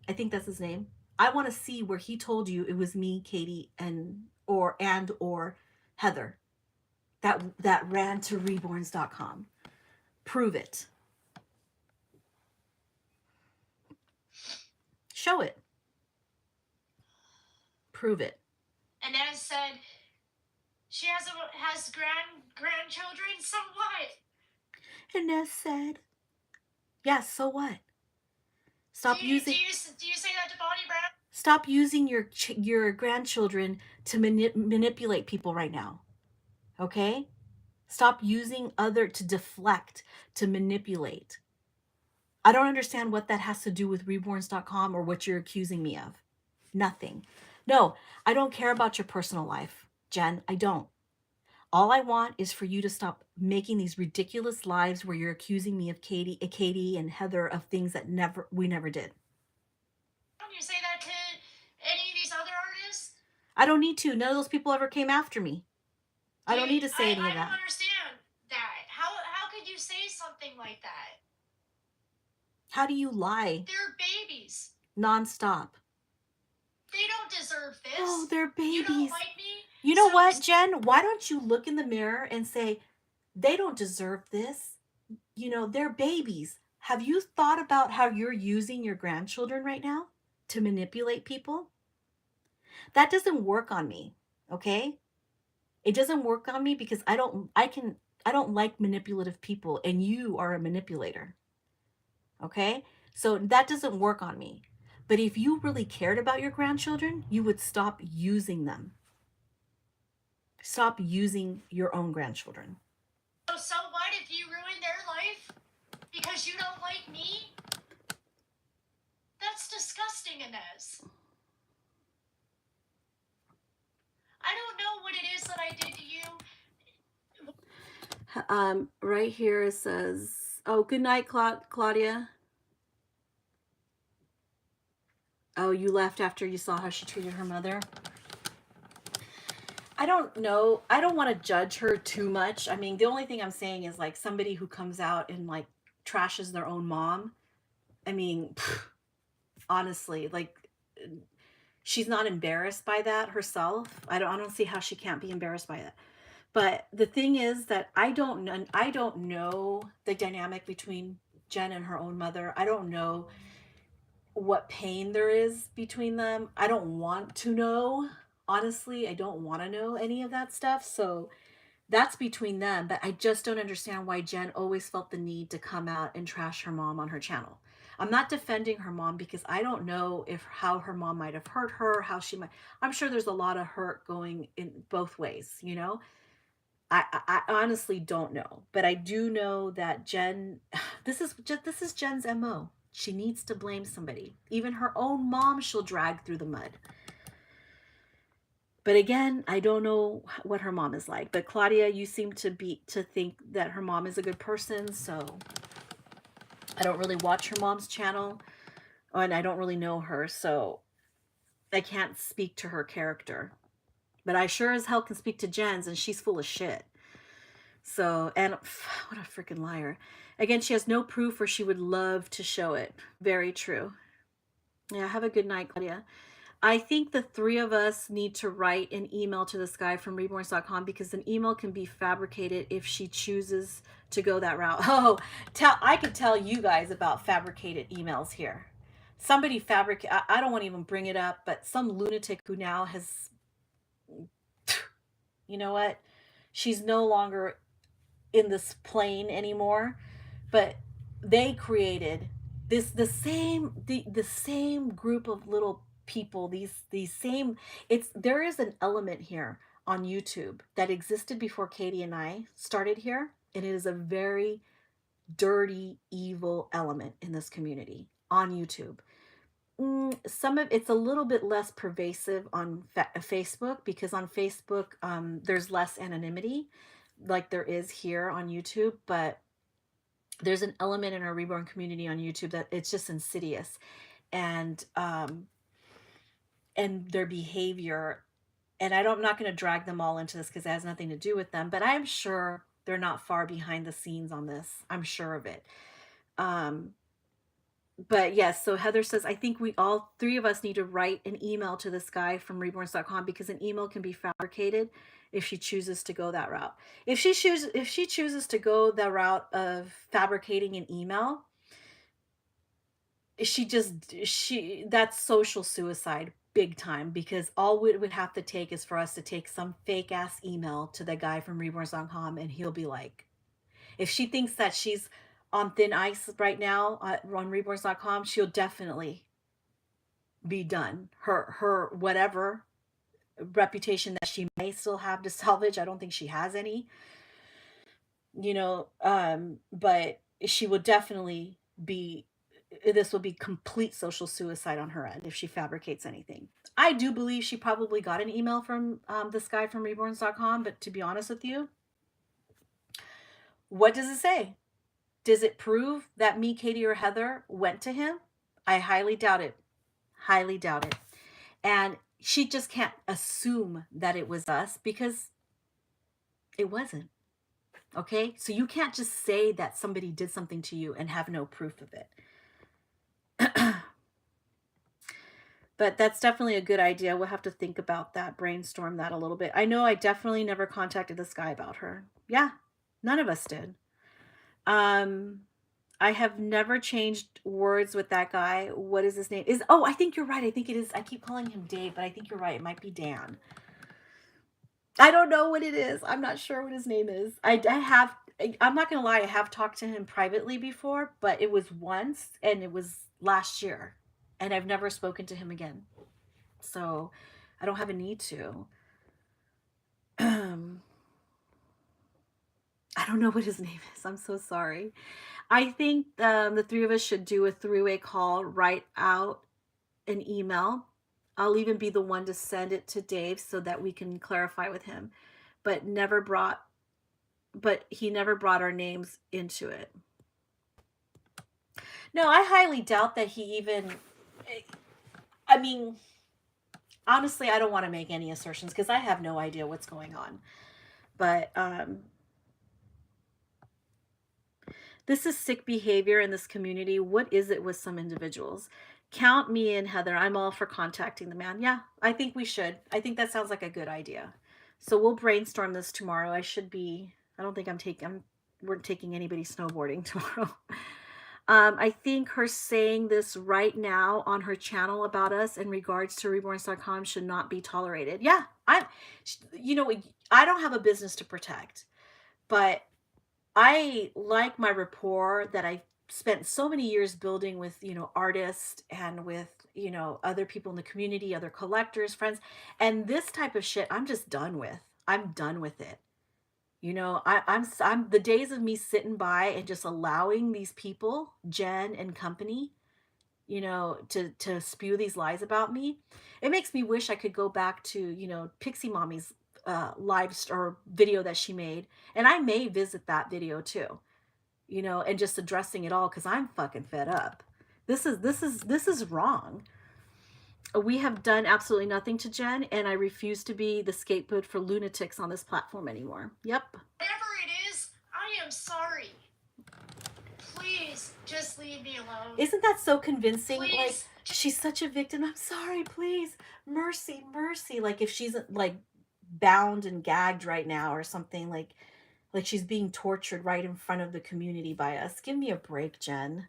I think that's his name. I want to see where he told you it was me, Katie, or Heather that ran to reborns.com. Prove it. Show it. Prove it. And as said, she has grandchildren, so what? And as said, yeah, so what? Stop using. Do you say that to Bonnie Brown? Stop using your grandchildren to manipulate people right now. Okay? Stop using to deflect, to manipulate. I don't understand what that has to do with reborns.com or what you're accusing me of. Nothing. No, I don't care about your personal life, Jen. I don't. All I want is for you to stop making these ridiculous lives where you're accusing me of Katie and Heather of things that we never did. Don't you say that to any of these other artists? I don't need to. None of those people ever came after me. I don't need to say any of that. I don't understand that. How could you say something like that? How do you lie? They're babies. Nonstop. They don't deserve this. Oh, they're babies. You don't like me? You know what, Jen? Why don't you look in the mirror and say, they don't deserve this? They're babies. Have you thought about how you're using your grandchildren right now to manipulate people? That doesn't work on me, okay? It doesn't work on me because I don't like manipulative people, and you are a manipulator. Okay? So that doesn't work on me. But if you really cared about your grandchildren, you would stop using them. Stop using your own grandchildren. So what if you ruin their life because you don't like me? That's disgusting, Inez. I don't know what it is that I did to you. Right here it says, oh, good night, Claudia. Oh, you left after you saw how she treated her mother? I don't know. I don't want to judge her too much. I mean, the only thing I'm saying is like somebody who comes out and like trashes their own mom. I mean, honestly, like She's not embarrassed by that herself. I don't see how she can't be embarrassed by that. But the thing is that I don't know the dynamic between Jen and her own mother. I don't know what pain there is between them. I don't want to know. Honestly, I don't want to know any of that stuff. So that's between them, but I just don't understand why Jen always felt the need to come out and trash her mom on her channel. I'm not defending her mom because I don't know if how her mom might have hurt her, how she might. I'm sure there's a lot of hurt going in both ways, you know. I honestly don't know, but I do know that Jen, this is Jen's MO. She needs to blame somebody. Even her own mom she'll drag through the mud. But again, I don't know what her mom is like. But Claudia, you seem to think that her mom is a good person, so I don't really watch her mom's channel, and I don't really know her, so I can't speak to her character. But I sure as hell can speak to Jen's, and she's full of shit. So, and what a freaking liar. Again, she has no proof, or she would love to show it. Very true. Yeah, have a good night, Claudia. I think the three of us need to write an email to this guy from reborns.com, because an email can be fabricated if she chooses to go that route. Oh, I could tell you guys about fabricated emails here. Somebody I don't want to even bring it up, but some lunatic who now has, you know what? She's no longer in this plane anymore, but they created the same group of little people, these same, there is an element here on YouTube that existed before Katie and I started here, and it is a very dirty, evil element in this community on YouTube. Some of it's a little bit less pervasive on Facebook, because on Facebook there's less anonymity like there is here on YouTube, but there's an element in our Reborn community on YouTube that it's just insidious, and their behavior. And I'm not going to drag them all into this because it has nothing to do with them, but I'm sure they're not far behind the scenes on this. I'm sure of it. But yes, so Heather says, I think we all three of us need to write an email to this guy from reborns.com, because an email can be fabricated if she chooses to go that route. If she chooses to go the route of fabricating an email, that's social suicide big time, because all it would have to take is for us to take some fake ass email to the guy from reborns.com, and he'll be like, if she thinks that she's on thin ice right now on reborns.com, she'll definitely be done. Her whatever reputation that she may still have to salvage, I don't think she has any, but she will definitely be, this will be complete social suicide on her end if she fabricates anything. I do believe she probably got an email from this guy from reborns.com, but to be honest with you, what does it say? Does it prove that me, Katie, or Heather went to him? I highly doubt it. Highly doubt it. And she just can't assume that it was us, because it wasn't. Okay? So you can't just say that somebody did something to you and have no proof of it. But that's definitely a good idea. We'll have to think about that, brainstorm that a little bit. I know I definitely never contacted this guy about her. Yeah, none of us did. I have never changed words with that guy. What is his name? I think you're right. I think it is. I keep calling him Dave, but I think you're right. It might be Dan. I don't know what it is. I'm not sure what his name is. I'm not going to lie. I have talked to him privately before, but it was once, and it was last year, and I've never spoken to him again. So I don't have a need to. I don't know what his name is. I'm so sorry. I think the three of us should do a three-way call, write out an email. I'll even be the one to send it to Dave so that we can clarify with him, but he never brought our names into it. No, I highly doubt that he even, I mean, honestly, I don't want to make any assertions because I have no idea what's going on. But this is sick behavior in this community. What is it with some individuals? Count me in, Heather. I'm all for contacting the man. Yeah, I think we should. I think that sounds like a good idea. So we'll brainstorm this tomorrow. I don't think we're taking anybody snowboarding tomorrow. I think her saying this right now on her channel about us in regards to reborns.com should not be tolerated. Yeah, you know, I don't have a business to protect, but I like my rapport that I spent so many years building with, artists and with, other people in the community, other collectors, friends. And this type of shit, I'm just done with. I'm done with it. I'm the days of me sitting by and just allowing these people, Jen and company, to spew these lies about me. It makes me wish I could go back to, Pixie Mommy's or video that she made, and I may visit that video too, and just addressing it all because I'm fucking fed up. This is wrong. We have done absolutely nothing to Jen, and I refuse to be the scapegoat for lunatics on this platform anymore. Yep. Whatever it is, I am sorry. Please, just leave me alone. Isn't that so convincing? Please. Like, she's such a victim. I'm sorry, please. Mercy, mercy. Like, if she's like bound and gagged right now or something, like she's being tortured right in front of the community by us. Give me a break, Jen.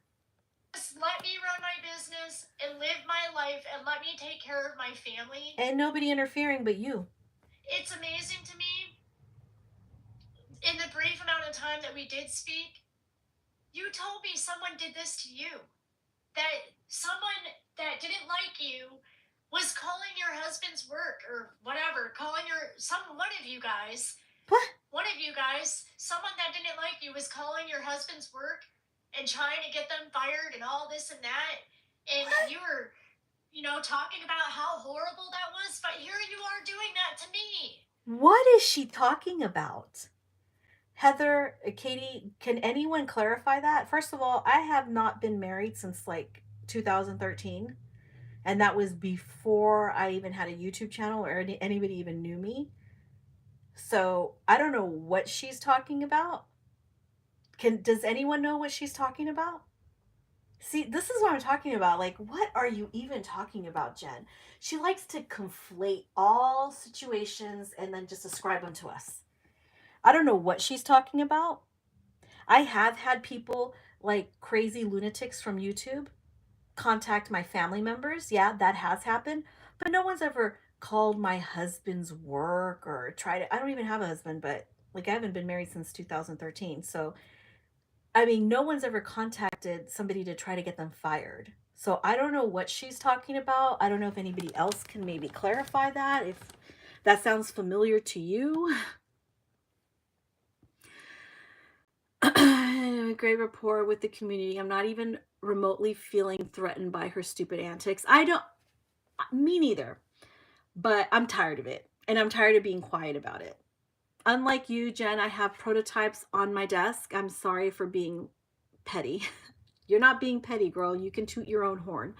Just let me run my business and live my life and let me take care of my family. And nobody interfering but you. It's amazing to me, in the brief amount of time that we did speak, you told me someone did this to you. That someone that didn't like you was calling your husband's work or whatever, one of you guys. What? One of you guys, someone that didn't like you was calling your husband's work and trying to get them fired and all this and that. And what? You were, talking about how horrible that was, but here you are doing that to me. What is she talking about? Heather, Katie, can anyone clarify that? First of all, I have not been married since like 2013. And that was before I even had a YouTube channel or anybody even knew me. So I don't know what she's talking about. Does anyone know what she's talking about? See, this is what I'm talking about. Like, what are you even talking about, Jen? She likes to conflate all situations and then just ascribe them to us. I don't know what she's talking about. I have had people like crazy lunatics from YouTube contact my family members. Yeah, that has happened. But no one's ever called my husband's work or tried to. I don't even have a husband, but like I haven't been married since 2013. So, I mean, no one's ever contacted somebody to try to get them fired. So I don't know what she's talking about. I don't know if anybody else can maybe clarify that, if that sounds familiar to you. Great rapport with the community. I'm not even remotely feeling threatened by her stupid antics. Me neither. But I'm tired of it. And I'm tired of being quiet about it. Unlike you, Jen, I have prototypes on my desk. I'm sorry for being petty. You're not being petty, girl. You can toot your own horn.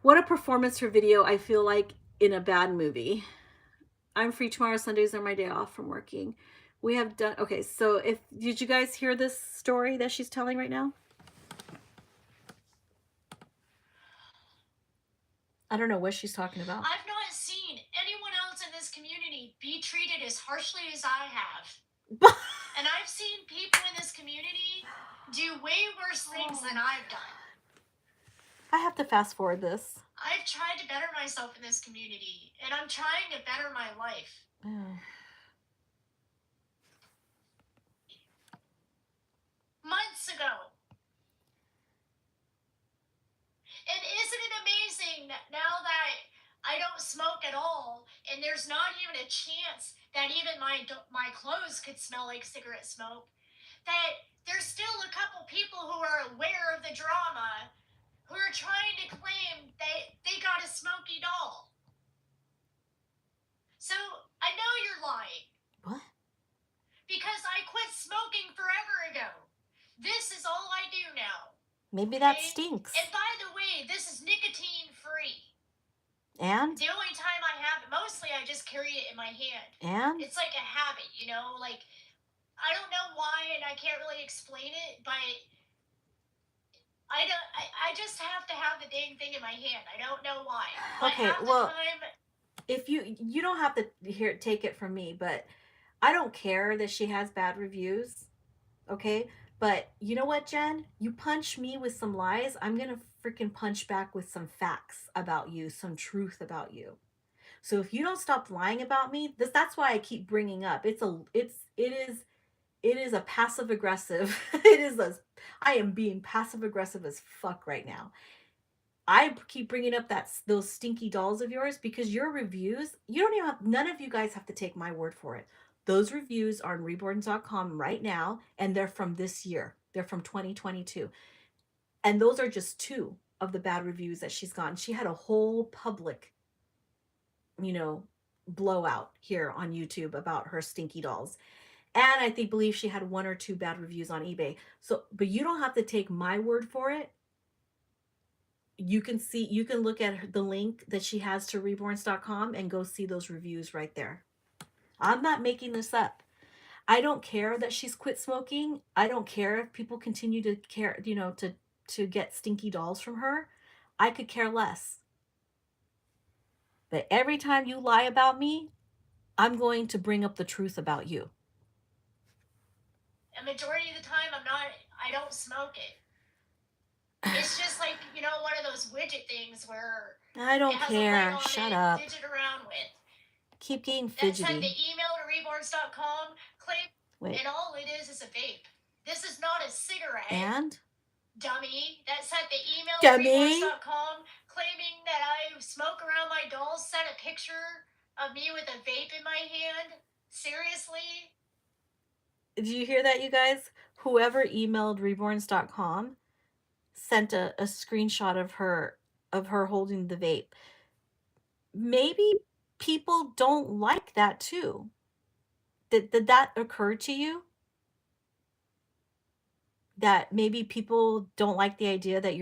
What a performance for video. I feel like in a bad movie. I'm free tomorrow. Sundays are my day off from working. We have done, okay, so did you guys hear this story that she's telling right now? I don't know what she's talking about. I've not seen anyone else in this community be treated as harshly as I have. And I've seen people in this community do way worse things than I've done. I have to fast forward this. I've tried to better myself in this community, and I'm trying to better my life. Months ago. And isn't it amazing that now that I don't smoke at all, and there's not even a chance that even my clothes could smell like cigarette smoke, that there's still a couple people who are aware of the drama, who are trying to claim that they got a smoky doll. So I know you're lying. What? Because I quit smoking forever ago. This is all I do now. Maybe that stinks. And by the way, this is nicotine free. And? The only time I have it, mostly I just carry it in my hand. And? It's like a habit, like, I don't know why, and I can't really explain it, but I don't. I just have to have the dang thing in my hand. I don't know why, but Okay, half the well, time, if you don't have to take it from me, but I don't care that she has bad reviews, okay? But you know what, Jen? You punch me with some lies, I'm gonna freaking punch back with some facts about you, some truth about you. So if you don't stop lying about me, that's why I keep bringing up. It is a passive aggressive. It is a I am being passive aggressive as fuck right now. I keep bringing up those stinky dolls of yours because your reviews, you don't even have, none of you guys have to take my word for it. Those reviews are on reborn.com right now, and they're from this year. They're from 2022. And those are just two of the bad reviews that she's gotten. She had a whole public, you know, blowout here on YouTube about her stinky dolls. And I think believe she had one or two bad reviews on eBay. So, but you don't have to take my word for it. You can look at the link that she has to reborns.com and go see those reviews right there. I'm not making this up. I don't care that she's quit smoking. I don't care if people continue to care, to get stinky dolls from her. I could care less. But every time you lie about me, I'm going to bring up the truth about you. a majority of the time, I don't smoke it. It's just like, one of those widget things where I it don't has a light care. on Shut it, up. fidget around with. Keep getting That sent the fidgety. email to reborns.com claim, Wait. and all it is a vape. This is not a cigarette. And? Dummy. That sent the email to Dummy. reborns.com claiming that I smoke around my dolls, sent a picture of me with a vape in my hand. Seriously? Did you hear that, you guys? Whoever emailed reborns.com sent a screenshot of her holding the vape. Maybe people don't like that too. Did that occur to you? That maybe people don't like the idea that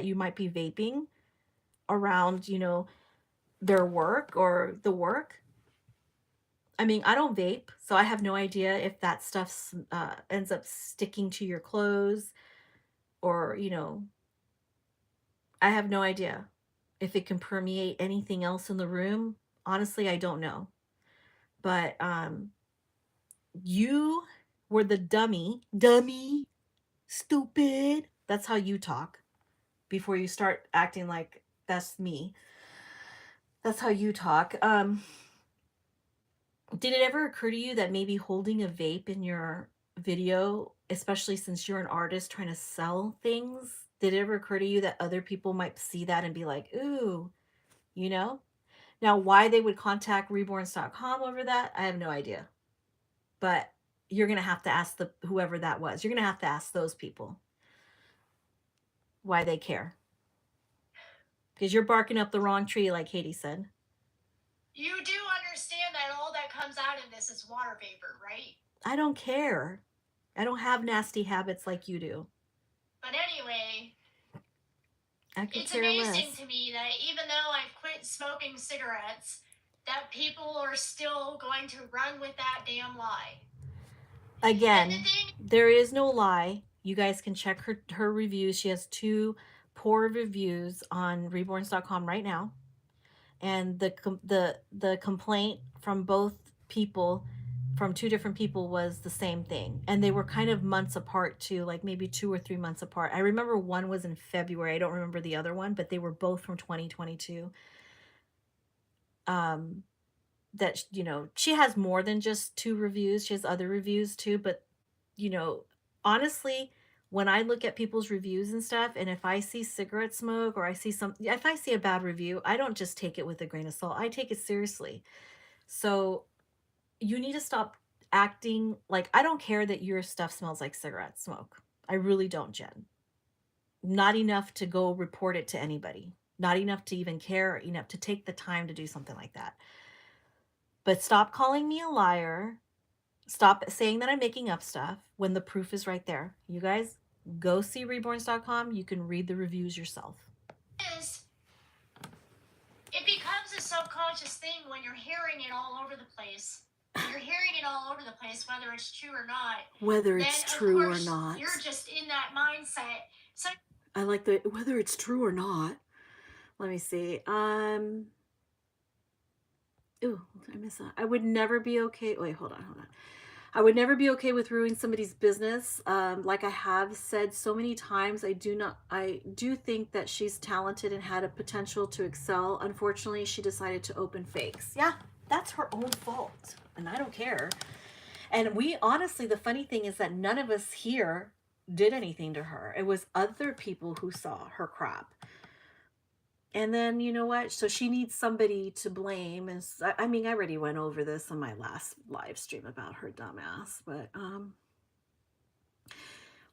you might be vaping around, their work or the work? I mean, I don't vape, so I have no idea if that stuff ends up sticking to your clothes or, I have no idea if it can permeate anything else in the room. Honestly, I don't know. But you were the dummy, stupid. That's how you talk before you start acting like that's me. That's how you talk. Did it ever occur to you that maybe holding a vape in your video, especially since you're an artist trying to sell things, did it ever occur to you that other people might see that and be like, ooh, you know? Now, why they would contact reborns.com over that, I have no idea. But you're going to have to ask whoever that was. You're going to have to ask those people why they care. Because you're barking up the wrong tree, like Katie said. You do understand that all that comes out of this is water vapor, right? I don't care. I don't have nasty habits like you do. But anyway, I could it's care amazing less. to me that even though I've quit smoking cigarettes, that people are still going to run with that damn lie. Again, there is no lie. You guys can check her reviews. She has 2 poor reviews on reborns.com right now. And the complaint from both people, from 2 different people, was the same thing. And they were kind of months apart too, like maybe 2 or 3 months apart. I remember one was in February. I don't remember the other one, but they were both from 2022. That she has more than just 2 reviews. She has other reviews too, but honestly, when I look at people's reviews and stuff, and if I see cigarette smoke or if I see a bad review, I don't just take it with a grain of salt. I take it seriously. So you need to stop acting like, I don't care that your stuff smells like cigarette smoke. I really don't, Jen. Not enough to go report it to anybody. Not enough to even care, enough to take the time to do something like that. But stop calling me a liar. Stop saying that I'm making up stuff when the proof is right there. You guys, go see reborns.com. You can read the reviews yourself. It becomes a subconscious thing when you're hearing it all over the place. You're hearing it all over the place, whether it's true or not. Whether it's true or not. You're just in that mindset. So I like the whether it's true or not. Let me see. Ooh, I miss that. I would never be okay. Wait, hold on. I would never be okay with ruining somebody's business. Like I have said so many times, I do think that she's talented and had a potential to excel. Unfortunately, she decided to open fakes. Yeah, that's her own fault. And I don't care. And we honestly, the funny thing is that none of us here did anything to her. It was other people who saw her crap. And then you know what? So she needs somebody to blame. And I mean, I already went over this on my last live stream about her dumbass, but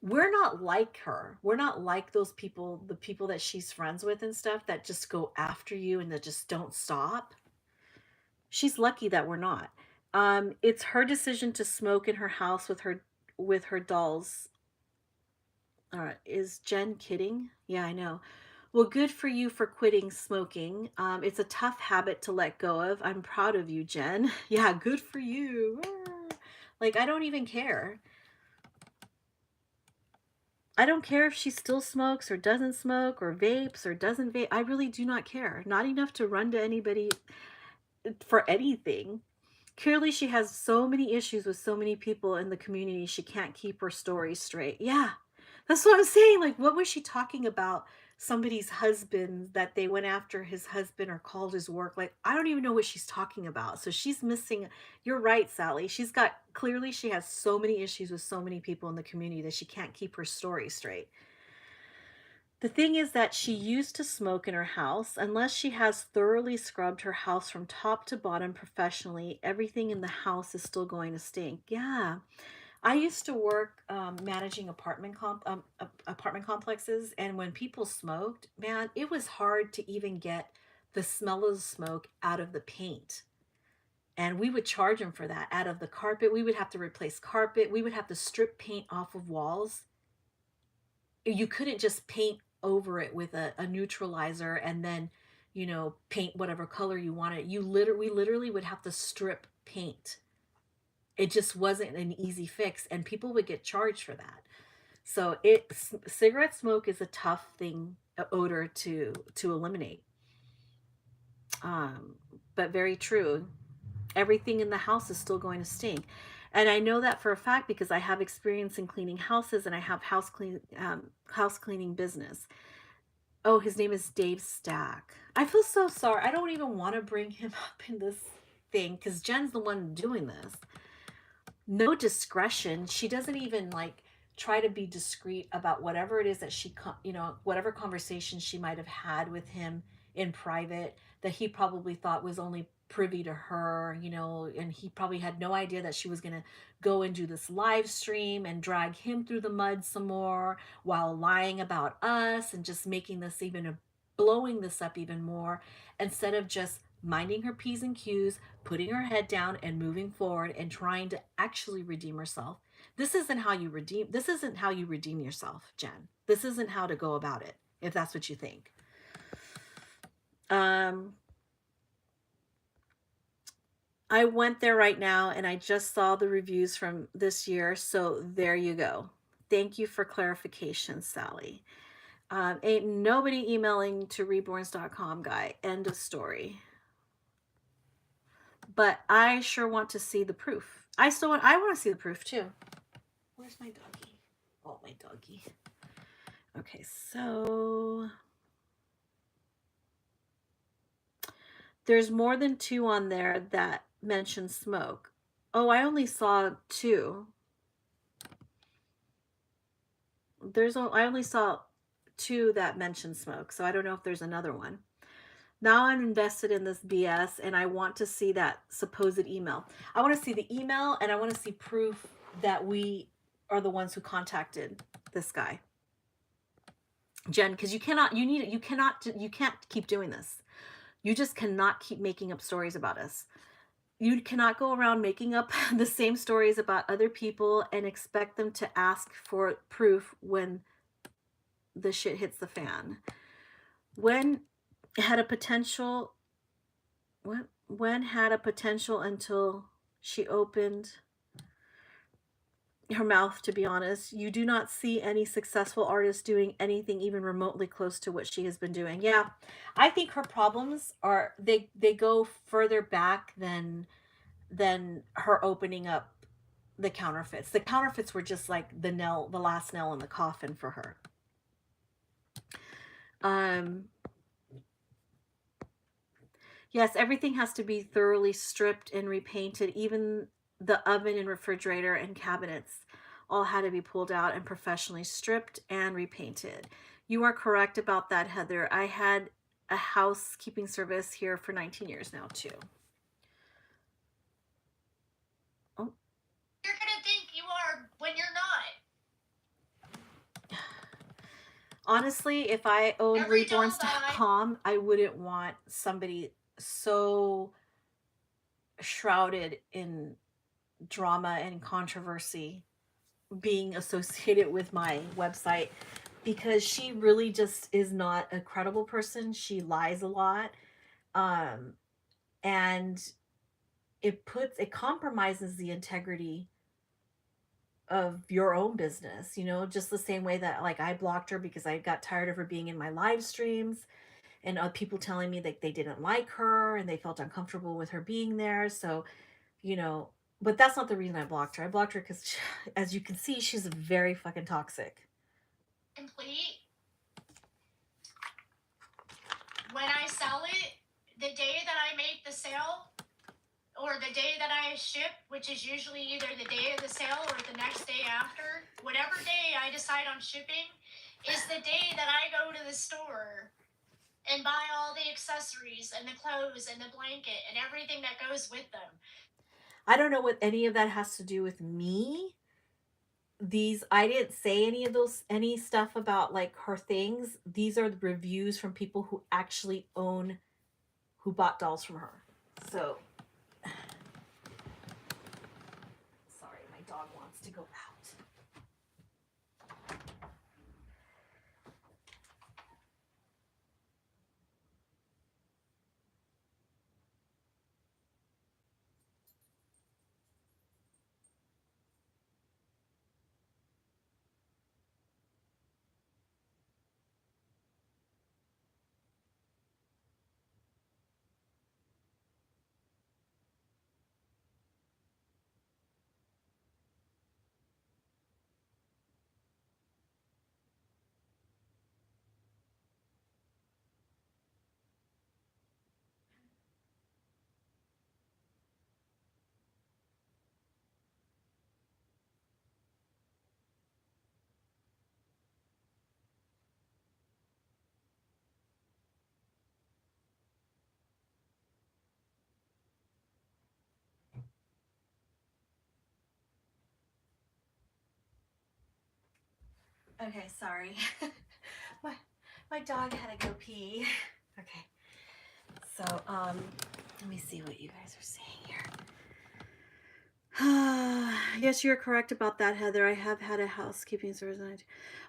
we're not like her. We're not like those people, the people that she's friends with and stuff that just go after you and that just don't stop. She's lucky that we're not. It's her decision to smoke in her house with her dolls. All right, is Jen kidding? Yeah, I know. Well, good for you for quitting smoking. It's a tough habit to let go of. I'm proud of you, Jen. Yeah, good for you. Ah. Like, I don't even care. I don't care if she still smokes or doesn't smoke or vapes or doesn't vape. I really do not care. Not enough to run to anybody for anything. Clearly, she has so many issues with so many people in the community, she can't keep her story straight. Yeah, that's what I'm saying. Like, what was she talking about? Somebody's husband, that they went after his husband or called his work. Like, I don't even know what she's talking about. So she's missing. You're right, Sally. She's got, clearly, she has so many issues with so many people in the community that she can't keep her story straight. The thing is that she used to smoke in her house. Unless she has thoroughly scrubbed her house from top to bottom professionally, everything in the house is still going to stink. Yeah. I used to work managing apartment complexes, and when people smoked, man, it was hard to even get the smell of the smoke out of the paint. And we would charge them for that. Out of the carpet, we would have to replace carpet. We would have to strip paint off of walls. You couldn't just paint over it with a neutralizer and then, paint whatever color you wanted. We literally would have to strip paint. It just wasn't an easy fix, and people would get charged for that. So cigarette smoke is a tough thing, odor to eliminate. Um, but very true. Everything in the house is still going to stink. And I know that for a fact because I have experience in cleaning houses, and I have house cleaning business. Oh, his name is Dave Stack. I feel so sorry. I don't even want to bring him up in this thing because Jen's the one doing this. No discretion. She doesn't even like try to be discreet about whatever it is that whatever conversation she might have had with him in private that he probably thought was only privy to her, and he probably had no idea that she was going to go and do this live stream and drag him through the mud some more while lying about us and just making this even blowing this up even more instead of just minding her P's and Q's, putting her head down and moving forward and trying to actually redeem herself. This isn't how you redeem yourself, Jen. This isn't how to go about it, if that's what you think. I went there right now and I just saw the reviews from this year, so there you go. Thank you for clarification, Sally. Ain't nobody emailing to reborns.com, guy. End of story. But I sure want to see the proof. I want to see the proof too. Where's my doggy? Oh, my doggy. Okay, so there's more than 2 on there that mention smoke. Oh, I only saw 2. I only saw 2 that mention smoke, so I don't know if there's another one. Now I'm invested in this BS and I want to see that supposed email. I want to see the email and I want to see proof that we are the ones who contacted this guy. Jen, because you can't keep doing this. You just cannot keep making up stories about us. You cannot go around making up the same stories about other people and expect them to ask for proof when the shit hits the fan. When had a potential until she opened. her mouth, to be honest. You do not see any successful artist doing anything even remotely close to what she has been doing. Yeah, I think her problems are they go further back than her opening up the counterfeits. The counterfeits were just like the last nail in the coffin for her. Um, yes, everything has to be thoroughly stripped and repainted. Even the oven and refrigerator and cabinets all had to be pulled out and professionally stripped and repainted. You are correct about that, Heather. I had a housekeeping service here for 19 years now, too. Oh, You're gonna think you are when you're not. honestly, if I owned Every doll that reborns.com, I wouldn't want somebody so shrouded in drama and controversy being associated with my website, because she really just is not a credible person. She lies a lot. Um, and it compromises the integrity of your own business, just the same way that like I blocked her because I got tired of her being in my live streams and people telling me that they didn't like her and they felt uncomfortable with her being there. So, you know, but that's not the reason I blocked her. I blocked her because, as you can see, she's very fucking toxic. complete, when I sell it, the day that I make the sale, or the day that I ship, which is usually either the day of the sale or the next day after, whatever day I decide I'm shipping, is the day that I go to the store and buy all the accessories and the clothes and the blanket and everything that goes with them. I don't know what any of that has to do with me. I didn't say any stuff about like her things. These are the reviews from people who actually who bought dolls from her. So, sorry, my dog wants to go out. Okay, sorry. my my dog had to go pee. Okay. So, let me see what you guys are saying here. Yes, you're correct about that, Heather. I have had a housekeeping service.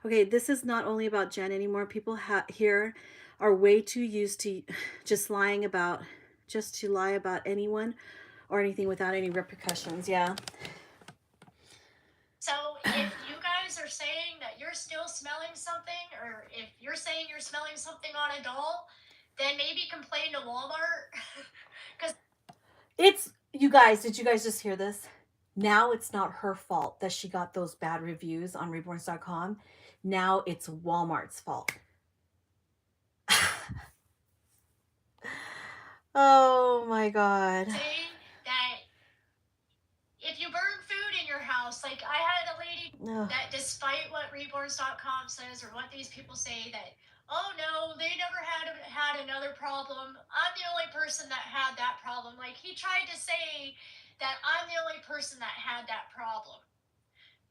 Okay, this is not only about Jen anymore. People here are way too used to just just to lie about anyone or anything without any repercussions. Yeah. So if you guys are saying that you're still smelling something, or if you're saying you're smelling something on a doll, then maybe complain to Walmart. Because You guys, did you guys just hear this? Now it's not her fault that she got those bad reviews on reborns.com. Now it's Walmart's fault. Oh my God. say that if you burn food in your house, like I had a lady Ugh. that, despite what Reborns.com says or what these people say, that, oh no, they never had another problem. I'm the only person that had that problem. Like he tried to say that I'm the only person that had that problem.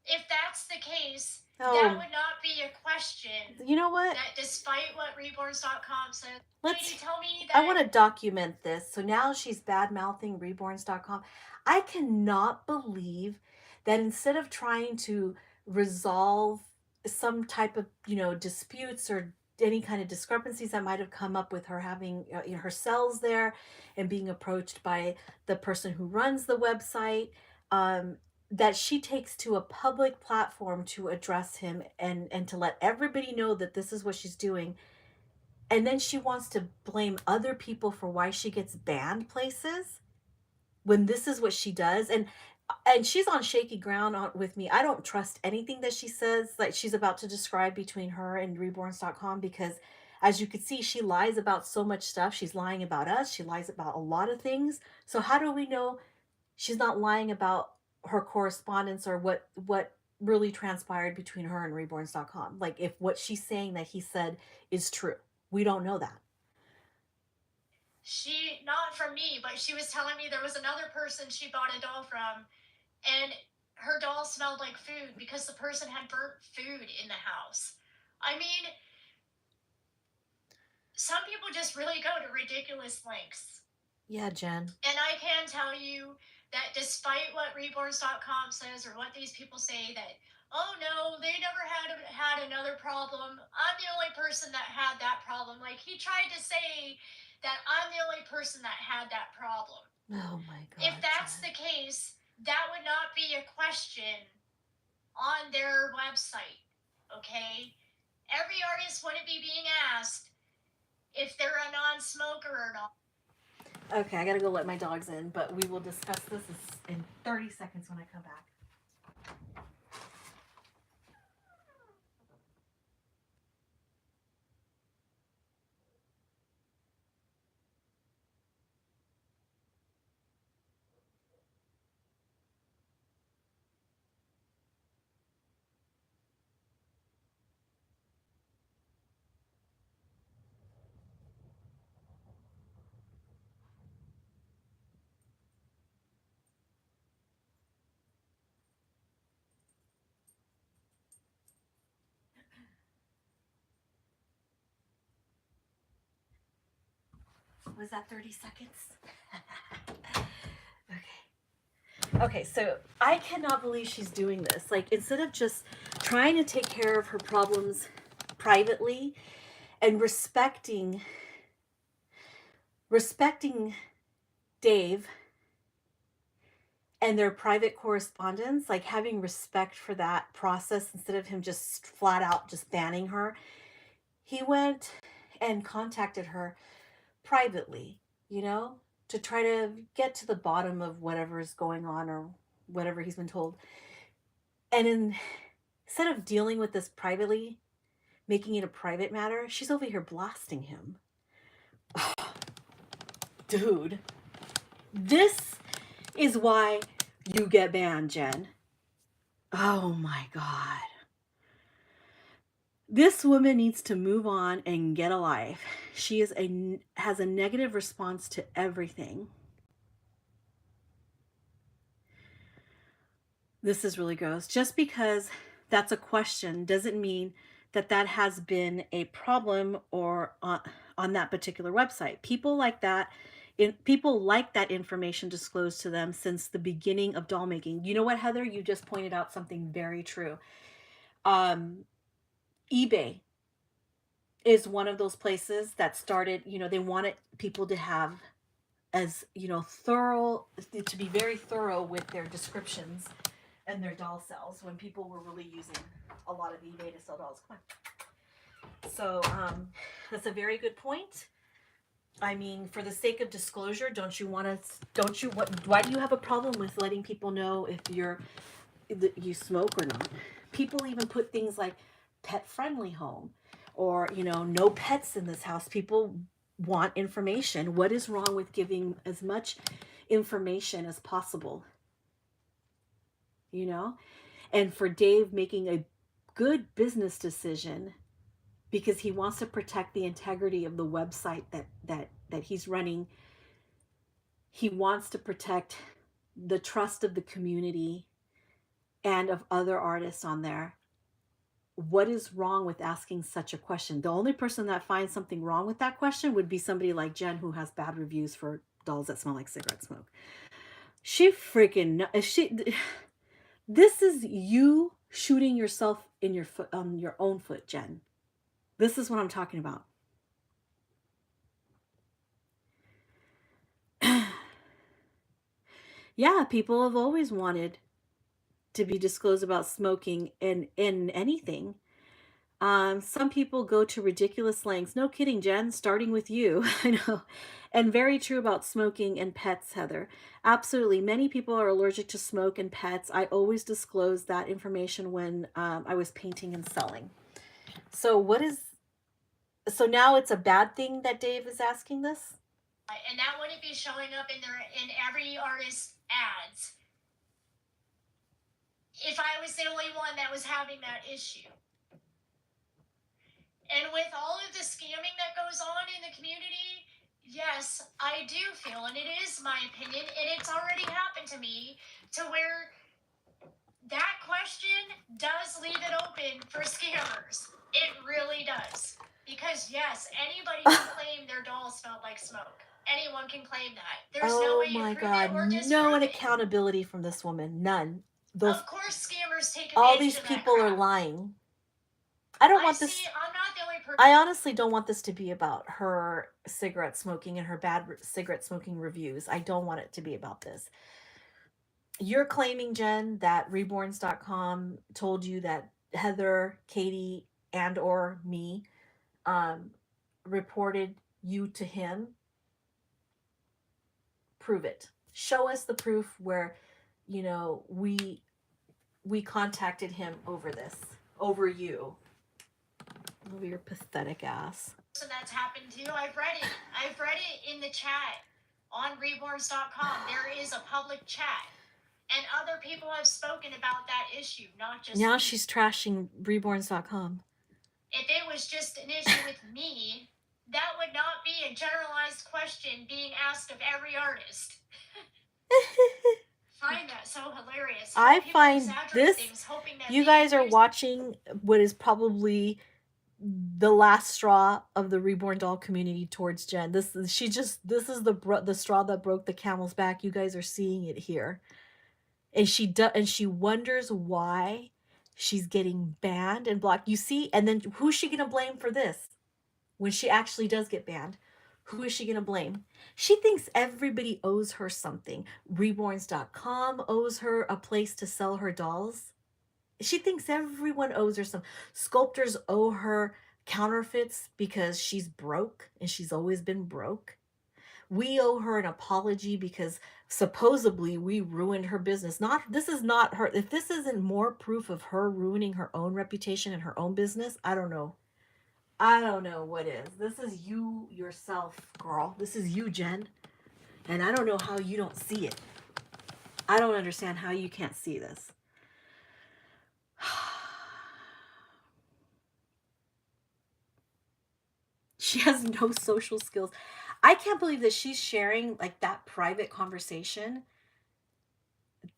If that's the case, that would not be a question. You know what? That despite what Reborns.com says, Let's. tell me that I want to document this. So now she's bad mouthing reborns.com. I cannot believe that instead of trying to resolve some type of, disputes or any kind of discrepancies that might have come up with her having her cells there and being approached by the person who runs the website, that she takes to a public platform to address him and to let everybody know that this is what she's doing, and then she wants to blame other people for why she gets banned places when this is what she does. And she's on shaky ground with me. I don't trust anything that she says, like she's about to describe between her and reborns.com, because as you can see, she lies about so much stuff. She's lying about us, she lies about a lot of things. So how do we know she's not lying about her correspondence, or what really transpired between her and reborns.com? Like, if what she's saying that he said is true, we don't know that. She, not from me, but she was telling me there was another person she bought a doll from, and her doll smelled like food because the person had burnt food in the house. I mean, some people just really go to ridiculous lengths. Yeah, Jen. And I can tell you that despite what reborns.com says, or what these people say, that, oh no, they never had another problem, I'm the only person that had that problem. Like, he tried to say that I'm the only person that had that problem. Oh my God. If that's Jen. the case, that would not be a question on their website, okay? Every artist wouldn't be being asked if they're a non-smoker or not. Okay, I gotta go let my dogs in, but we will discuss this in 30 seconds when I come back. Was that 30 seconds? Okay. Okay, so I cannot believe she's doing this. Like, instead of just trying to take care of her problems privately and respecting Dave and their private correspondence, like having respect for that process instead of him just flat out just banning her, he went and contacted her privately, to try to get to the bottom of whatever is going on, or whatever he's been told. And instead of dealing with this privately, making it a private matter, she's over here blasting him. Dude, this is why you get banned, Jen. Oh my God. This woman needs to move on and get a life. She has a negative response to everything. This is really gross. Just because that's a question doesn't mean that has been a problem or on that particular website. People like that information disclosed to them since the beginning of doll making. You know what, Heather? You just pointed out something very true. eBay is one of those places that started, they wanted people to have as, to be very thorough with their descriptions and their doll sales, when people were really using a lot of eBay to sell dolls. Come on. So that's a very good point. I mean, for the sake of disclosure, why do you have a problem with letting people know if you smoke or not? People even put things like pet friendly home, or no pets in this house. People want information. What is wrong with giving as much information as possible? And for Dave making a good business decision, because he wants to protect the integrity of the website that he's running. He wants to protect the trust of the community and of other artists on there. What is wrong with asking such a question? The only person that finds something wrong with that question would be somebody like Jen, who has bad reviews for dolls that smell like cigarette smoke. This is you shooting yourself in your foot, on your own foot, Jen. This is what I'm talking about. Yeah, people have always wanted to be disclosed about smoking in anything. Some people go to ridiculous lengths. No kidding, Jen, starting with you. I know. And very true about smoking and pets, Heather. Absolutely. Many people are allergic to smoke and pets. I always disclosed that information when I was painting and selling. So so now it's a bad thing that Dave is asking this? And that wouldn't be showing up in every artist's ads if I was the only one that was having that issue. And with all of the scamming that goes on in the community, yes, I do feel, and it is my opinion, and it's already happened to me, to where that question does leave it open for scammers. It really does. Because yes, anybody can claim their doll smelled like smoke. Anyone can claim that. There's no way Oh my to prove it or God. disprove No it. accountability from this woman. None. Those Of course, scammers take all advantage these of that people are crap. lying. I don't want See, this. I'm not the only person. I honestly don't want this to be about her cigarette smoking and her bad cigarette smoking reviews. I don't want it to be about this. You're claiming, Jen, that reborns.com told you that Heather, Katie, and or me reported you to him. Prove it. Show us the proof where, we contacted him over this, over you. Over your pathetic ass. So that's happened too. I've read it. I've read it in the chat on reborns.com. There is a public chat. And other people have spoken about that issue, not just now me. She's trashing reborns.com. If it was just an issue with me, that would not be a generalized question being asked of every artist. I find that so hilarious. I find this, you guys are watching what is probably the last straw of the Reborn doll community towards Jen. This is the straw that broke the camel's back. You guys are seeing it here. And she wonders why she's getting banned and blocked. You see, and then who's she gonna blame for this? When she actually does get banned, who is she gonna blame? She thinks everybody owes her something. Reborns.com owes her a place to sell her dolls. She thinks everyone owes her some. Sculptors owe her counterfeits because she's broke and she's always been broke. We owe her an apology because supposedly we ruined her business. This is not her. If this isn't more proof of her ruining her own reputation and her own business, I don't know. I don't know what is. This is you yourself, girl. This is you, Jen. And I don't know how you don't see it. I don't understand how you can't see this. She has no social skills. I can't believe that she's sharing like that private conversation,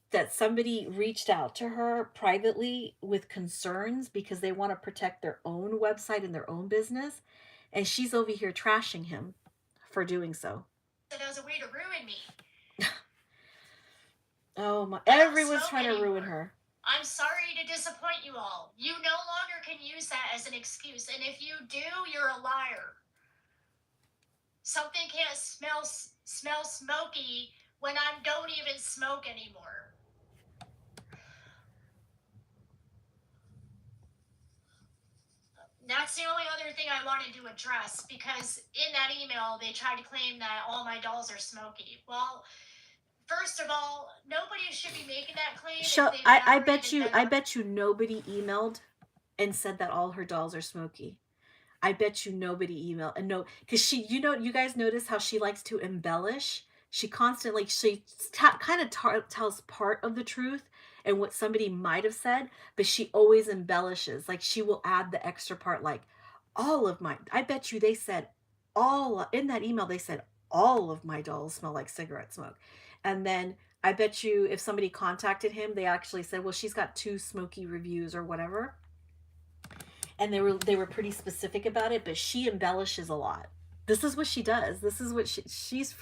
that somebody reached out to her privately with concerns because they want to protect their own website and their own business. And she's over here trashing him for doing so. That as a way to ruin me. Oh my, everyone's trying to ruin her. I'm sorry to disappoint you all. You no longer can use that as an excuse. And if you do, you're a liar. Something can't smell smoky when I don't even smoke anymore. That's the only other thing I wanted to address, because in that email, they tried to claim that all my dolls are smoky. Well, first of all, nobody should be making that claim. I bet you nobody emailed and said that all her dolls are smoky. I bet you nobody emailed. And no, because you guys notice how she likes to embellish. She constantly, kind of tells part of the truth and what somebody might have said, but she always embellishes. Like she will add the extra part, like I bet you they said in that email, they said all of my dolls smell like cigarette smoke. And then I bet you if somebody contacted him, they actually said, well, she's got 2 smoky reviews or whatever. And they were pretty specific about it, but she embellishes a lot. This is what she does. This is what she's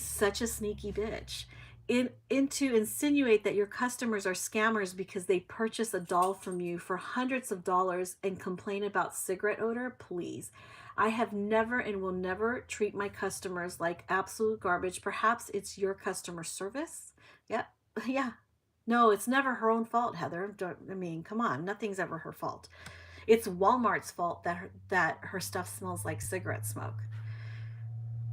such a sneaky bitch. To insinuate that your customers are scammers because they purchase a doll from you for hundreds of dollars and complain about cigarette odor, please. I have never and will never treat my customers like absolute garbage. Perhaps it's your customer service. Yep. Yeah. No, it's never her own fault, Heather. I mean, come on, nothing's ever her fault. It's Walmart's fault that her stuff smells like cigarette smoke.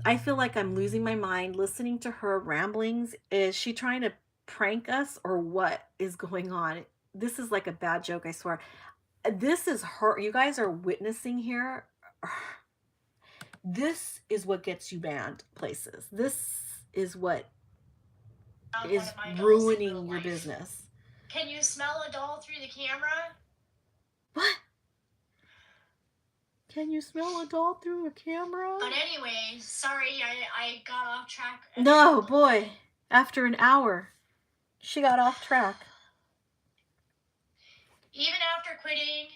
I feel like I'm losing my mind listening to her ramblings. Is she trying to prank us or what is going on? This is like a bad joke, I swear. This is her. You guys are witnessing here. This is what gets you banned places. This is what One is of my dolls in real ruining your life. business. Can you smell a doll through the camera? What? Can you smell a doll through a camera? But anyway, sorry, I got off track. No, boy. After an hour, she got off track. Even after quitting,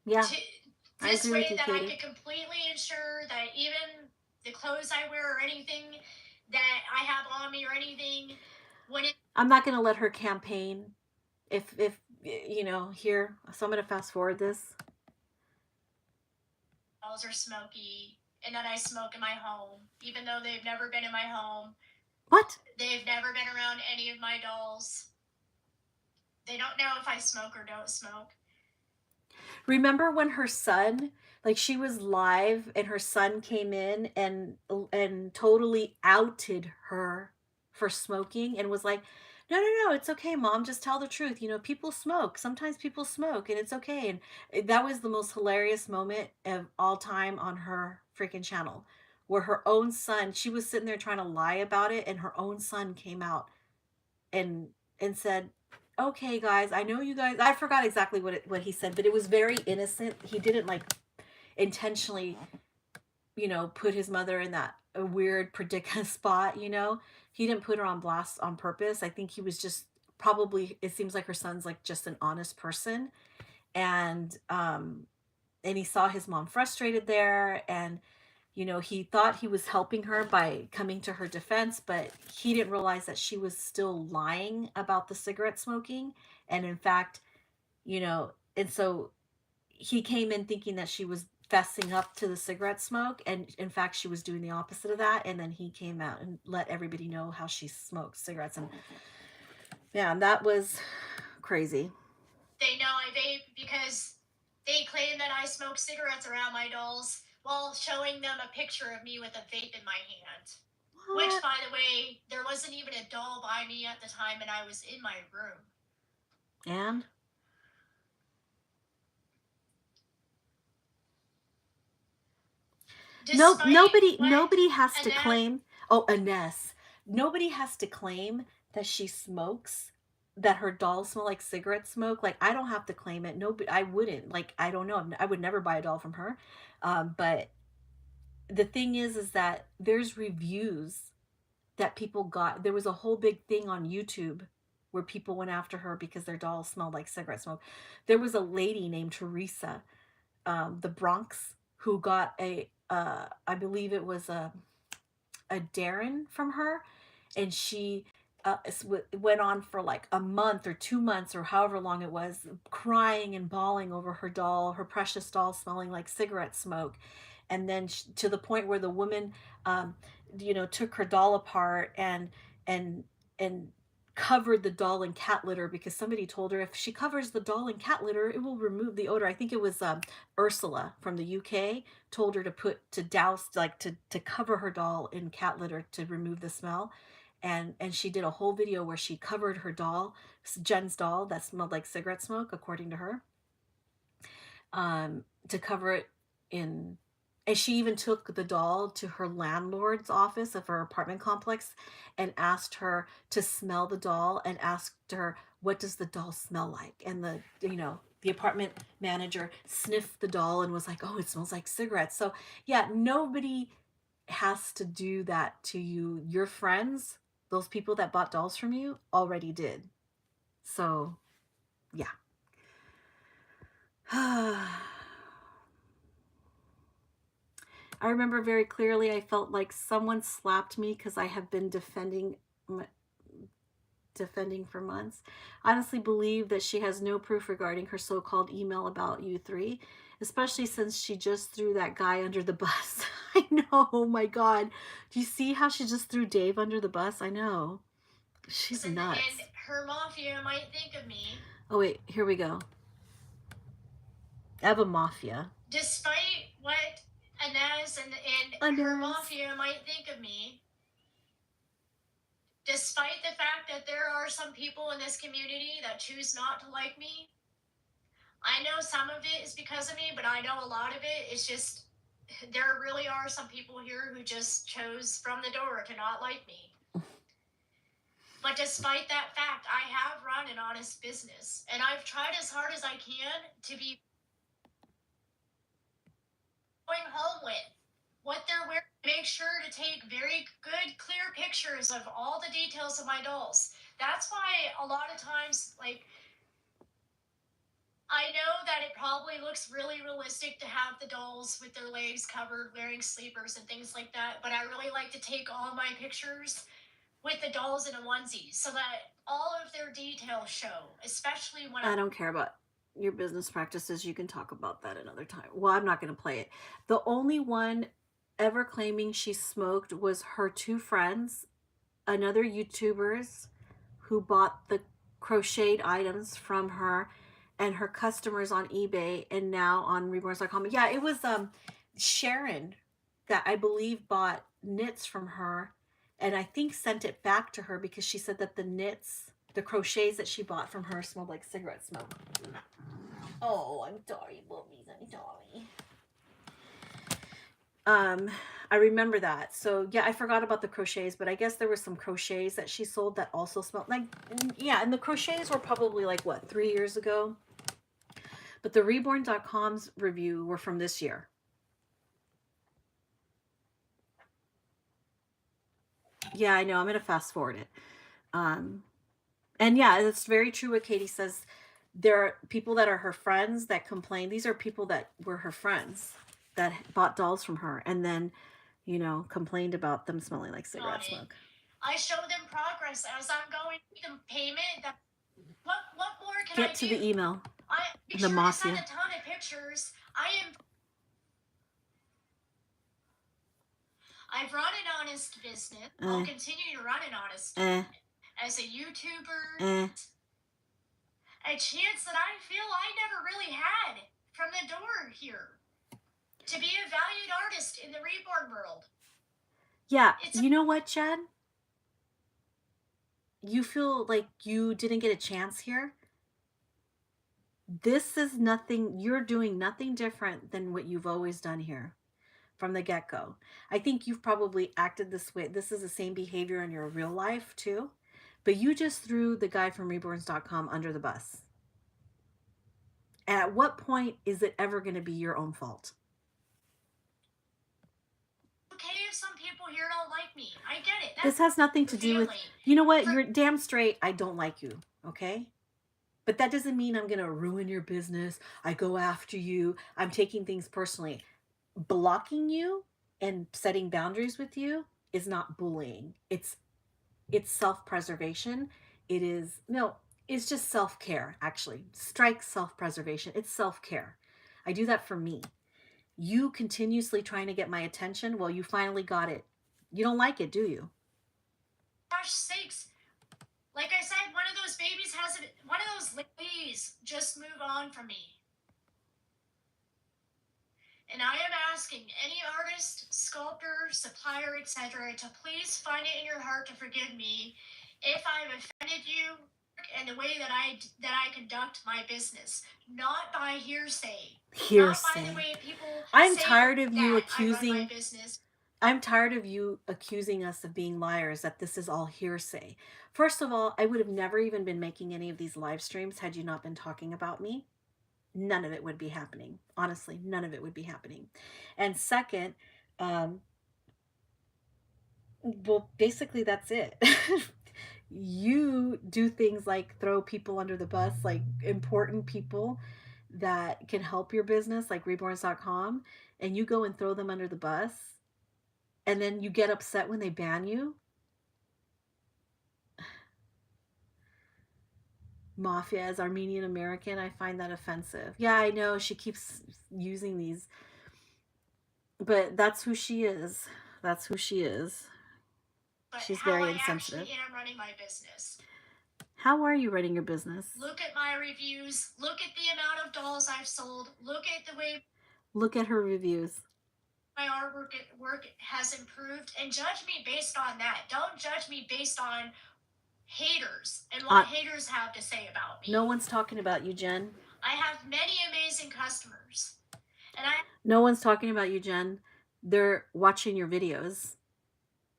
Yeah, I this agree with way you, that I Katie. could completely ensure that even the clothes I wear or anything that I have on me or anything, when it I'm not going to let her campaign if you know, here. So I'm going to fast forward this. dolls are smoky and that I smoke in my home, even though they've never been in my home. What? They've never been around any of my dolls. They don't know if I smoke or don't smoke. Remember when her son, like she was live and her son came in and totally outed her for smoking and was like, "No, no, no, it's okay, mom, just tell the truth. You know, people smoke. Sometimes people smoke and it's okay." And that was the most hilarious moment of all time on her freaking channel, where her own son, she was sitting there trying to lie about it and her own son came out and said, "Okay, guys, I know you guys." I forgot exactly what he said, but it was very innocent. He didn't like intentionally, you know, put his mother in that a weird predicament spot. You know, he didn't put her on blast on purpose. I think he was just probably. It seems like her son's like just an honest person, and he saw his mom frustrated there, and you know, he thought he was helping her by coming to her defense, but he didn't realize that she was still lying about the cigarette smoking. And in fact, you know, and so he came in thinking that she was fessing up to the cigarette smoke. And in fact, she was doing the opposite of that. And then he came out and let everybody know how she smoked cigarettes. And yeah, that was crazy. They know I vape because they claim that I smoke cigarettes around my dolls while showing them a picture of me with a vape in my hand. What? Which, by the way, there wasn't even a doll by me at the time, and I was in my room. And Despite nobody has to Annette, claim. Oh, Ines. Nobody has to claim that she smokes, that her dolls smell like cigarette smoke. Like I don't have to claim it. Nobody, I wouldn't. Like I don't know. I would never buy a doll from her. But the thing is that there's reviews that people got. There was a whole big thing on YouTube where people went after her because their dolls smelled like cigarette smoke. There was a lady named Teresa, the Bronx, who got I believe it was a Darren from her, and she went on for like a month or 2 months or however long it was, crying and bawling over her doll, her precious doll smelling like cigarette smoke. And then to the point where the woman, um, you know, took her doll apart and and covered the doll in cat litter because somebody told her if she covers the doll in cat litter, it will remove the odor. I think it was Ursula from the UK told her to douse, like to cover her doll in cat litter to remove the smell. And she did a whole video where she covered her doll, Jen's doll that smelled like cigarette smoke, according to her, to cover it in. And she even took the doll to her landlord's office of her apartment complex and asked her to smell the doll and asked her, "What does the doll smell like?" And the apartment manager sniffed the doll and was like, "Oh, it smells like cigarettes." So yeah, nobody has to do that to you. Your friends, those people that bought dolls from you, already did. So yeah. I remember very clearly I felt like someone slapped me because I have been defending for months. I honestly believe that she has no proof regarding her so-called email about you three, especially since she just threw that guy under the bus. I know. Oh my God. Do you see how she just threw Dave under the bus? I know. She's And nuts. her mafia might think of me. Oh, wait. Here we go. I have a mafia. Despite what Inez and her Inez. mafia might think of me, despite the fact that there are some people in this community that choose not to like me, I know some of it is because of me, but I know a lot of it is just there really are some people here who just chose from the door to not like me. But despite that fact, I have run an honest business, and I've tried as hard as I can to be going home with what they're wearing. Make sure to take very good, clear pictures of all the details of my dolls. That's why a lot of times, like, I know that it probably looks really realistic to have the dolls with their legs covered, wearing sleepers and things like that, but I really like to take all my pictures with the dolls in a onesie so that all of their details show, especially when I don't care about your business practices. You can talk about that another time. Well, I'm not going to play it. The only one ever claiming she smoked was her two friends, another YouTubers who bought the crocheted items from her and her customers on eBay and now on reborns.com. Yeah, it was Sharon that I believe bought knits from her and I think sent it back to her because she said that the knits, the crochets that she bought from her smelled like cigarette smoke. Oh, I'm sorry, boobies. I'm sorry. I remember that. So yeah, I forgot about the crochets, but I guess there were some crochets that she sold that also smelled like, yeah, and the crochets were probably like what, 3 years ago? But the Reborn.com's review were from this year. Yeah, I know. I'm gonna fast forward it. And yeah, it's very true what Katie says. There are people that are her friends that complain. These are people that were her friends that bought dolls from her and then, you know, complained about them smelling like cigarette smoke. I show them progress as I'm going through the payment. That what more can Get I to do? the email. I make The sure to send mafia. a ton of pictures. I've run an honest business. I'll continue to run an honest as a YouTuber. A chance that I feel I never really had from the door here to be a valued artist in the Reborn world. Yeah, you know what, Chad? You feel like you didn't get a chance here. This is nothing, you're doing nothing different than what you've always done here from the get-go. I think you've probably acted this way. This is the same behavior in your real life too. But you just threw the guy from reborns.com under the bus. At what point is it ever going to be your own fault? Okay, if some people here don't like me, I get it. This has nothing to do with, you know what? You're damn straight. I don't like you. Okay? But that doesn't mean I'm going to ruin your business. I go after you. I'm taking things personally. Blocking you and setting boundaries with you is not bullying. It's self-preservation. It is, no, it's just self-care, actually. Strike self-preservation. It's self-care. I do that for me. You continuously trying to get my attention. Well, you finally got it. You don't like it, do you? Gosh sakes. Like I said, one of those babies has it. One of those ladies just move on from me. And I am asking any artist, sculptor, supplier, etc. to please find it in your heart to forgive me if I've offended you in the way that I conduct my business, not by hearsay. Not by the way people I'm say tired of you that accusing I run my business. I'm tired of you accusing us of being liars, that this is all hearsay. First of all, I would have never even been making any of these live streams had you not been talking about me. None of it would be happening. Honestly, none of it would be happening. And second, well, basically that's it. You do things like throw people under the bus, like important people that can help your business, like reborns.com, and you go and throw them under the bus, and then you get upset when they ban you. Mafia as Armenian American, I find that offensive. Yeah, I know she keeps using these But that's who she is. That's who she is. But She's how very I insensitive. actually am running my business. How are you running your business? Look at my reviews. Look at the amount of dolls I've sold. Look at the way Look at her reviews. my artwork work has improved, and judge me based on that. Don't judge me based on haters and what haters have to say about me. No one's talking about you, Jen. I have many amazing customers. No one's talking about you, Jen. They're watching your videos.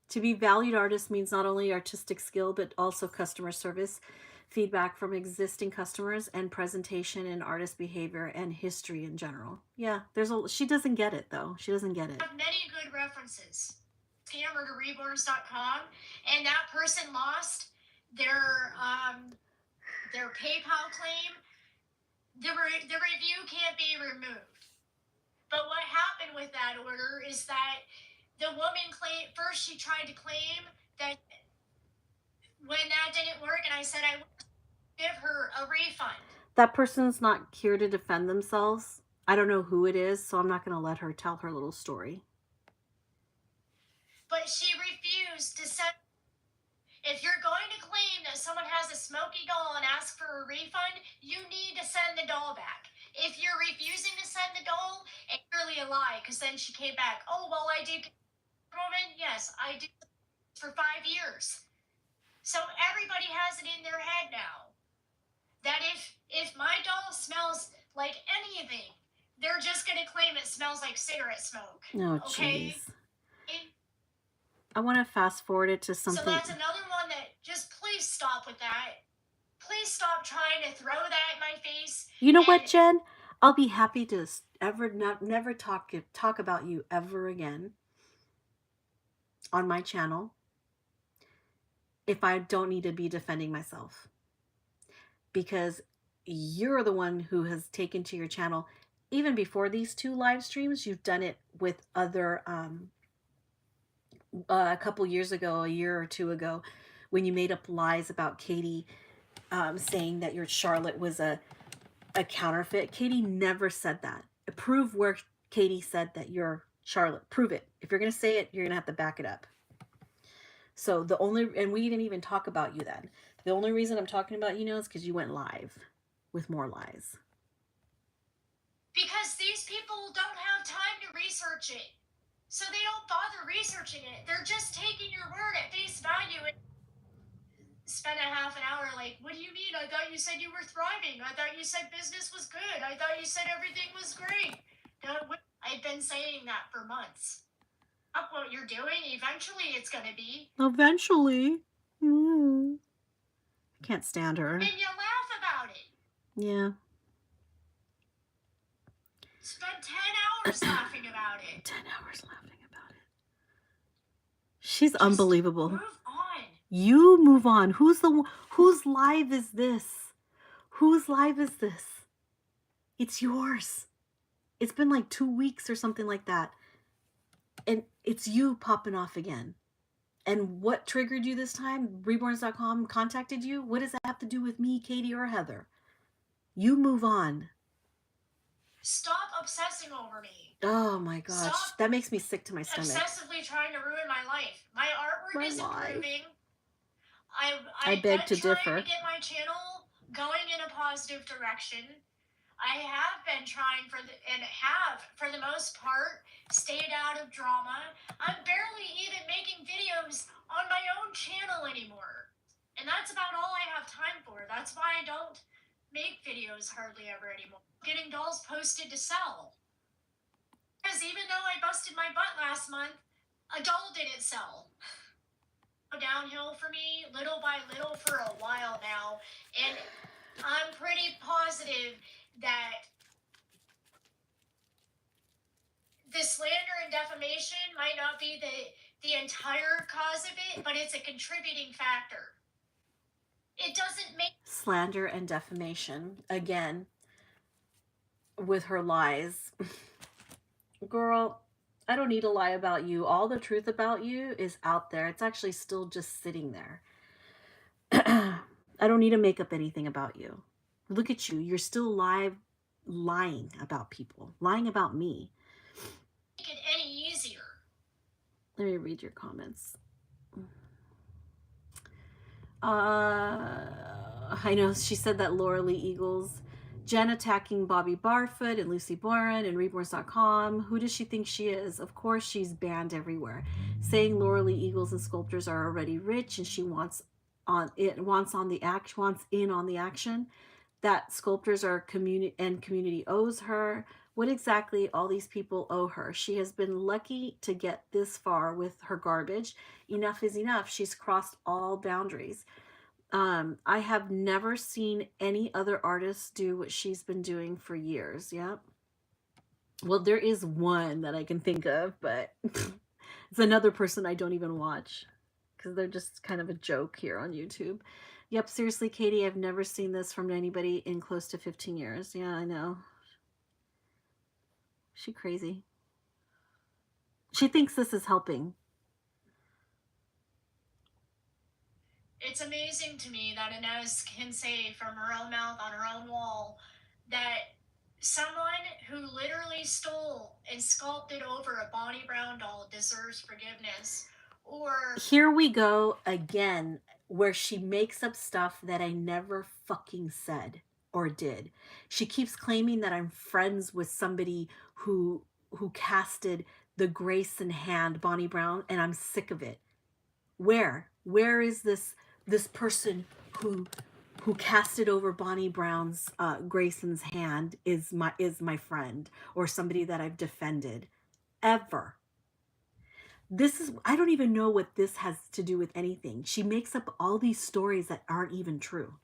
To be valued artist means not only artistic skill, but also customer service, feedback from existing customers, and presentation and artist behavior and history in general. Yeah, she doesn't get it though. She doesn't get it. I have many good references. Scammer to reborns.com, and that person lost their PayPal claim. The review can't be removed. But what happened with that order is that the woman first she tried to claim that when that didn't work, and I said I would give her a refund. That person's not here to defend themselves. I don't know who it is, so I'm not going to let her tell her little story. But she refused to send. If you're going to claim that someone has a smoky doll and ask for a refund, you need to send the doll back. If you're refusing to send the doll, it's really a lie, because then she came back. Oh, well, I did. Woman, yes, I did for 5 years. So everybody has it in their head now that if my doll smells like anything, they're just going to claim it smells like cigarette smoke. Oh, okay? Jeez. I want to fast forward it to something. So that's another one that just please stop with that. Please stop trying to throw that in my face. You know what, Jen? I'll be happy to never talk about you ever again on my channel if I don't need to be defending myself. Because you're the one who has taken to your channel, even before these 2 live streams, you've done it with other, a couple years ago, a year or 2 ago, when you made up lies about Katie, saying that your Charlotte was a counterfeit. Katie never said that. Prove where Katie said that you're Charlotte. Prove it. If you're going to say it, you're going to have to back it up. So and we didn't even talk about you then. The only reason I'm talking about you now is because you went live with more lies. Because these people don't have time to research it. So they don't bother researching it. They're just taking your word at face value and spend a half an hour like, what do you mean? I thought you said you were thriving. I thought you said business was good. I thought you said everything was great. I've been saying that for months. Up what you're doing, eventually it's going to be. Eventually. I can't stand her. And you laugh about it. Yeah. Spend 10 hours laughing about it. 10 hours laughing about it. She's just unbelievable. Move on. You move on. Whose live is this? Whose live is this? It's yours. It's been like 2 weeks or something like that. And it's you popping off again. And what triggered you this time? Reborns.com contacted you? What does that have to do with me, Katie, or Heather? You move on. Stop obsessing over me. Oh my gosh. That makes me sick to my stomach. Obsessively trying to ruin my life. My artwork is improving. I beg to differ. Trying to get my channel going in a positive direction. I have been trying for the most part, stayed out of drama. I'm barely even making videos on my own channel anymore. And that's about all I have time for. That's why I don't make videos hardly ever anymore. Getting dolls posted to sell. Because even though I busted my butt last month, a doll didn't sell. Downhill for me, little by little, for a while now. And I'm pretty positive that the slander and defamation might not be the entire cause of it, but it's a contributing factor. It doesn't make slander and defamation again with her lies. Girl, I don't need to lie about you. All the truth about you is out there. It's actually still just sitting there. I don't need to make up anything about you. Look at you. You're still lying about people, lying about me. It any Let me read your comments. I know she said that Laura Lee Eagles. Jen attacking Bobby Barfoot and Lucy Boren and Reborn.com. Who does she think she is? Of course, she's banned everywhere. Saying Laura Lee Eagles and sculptors are already rich and she wants in on the action. That sculptors are community owes her. What exactly all these people owe her? She has been lucky to get this far with her garbage. Enough is enough. She's crossed all boundaries. I have never seen any other artists do what she's been doing for years. Yeah. Well, there is one that I can think of, but it's another person I don't even watch because they're just kind of a joke here on YouTube. Yep, seriously, Katie, I've never seen this from anybody in close to 15 years. Yeah, I know. She crazy. She thinks this is helping. It's amazing to me that Inez can say from her own mouth on her own wall that someone who literally stole and sculpted over a Bonnie Brown doll deserves forgiveness. Or here we go again, where she makes up stuff that I never fucking said or did. She keeps claiming that I'm friends with somebody who casted the Grace in Hand Bonnie Brown, and I'm sick of it. Where is this person who casted over Bonnie Brown's Grayson's Hand is my friend or somebody that I've defended ever? This is, I don't even know what this has to do with anything. She makes up all these stories that aren't even true.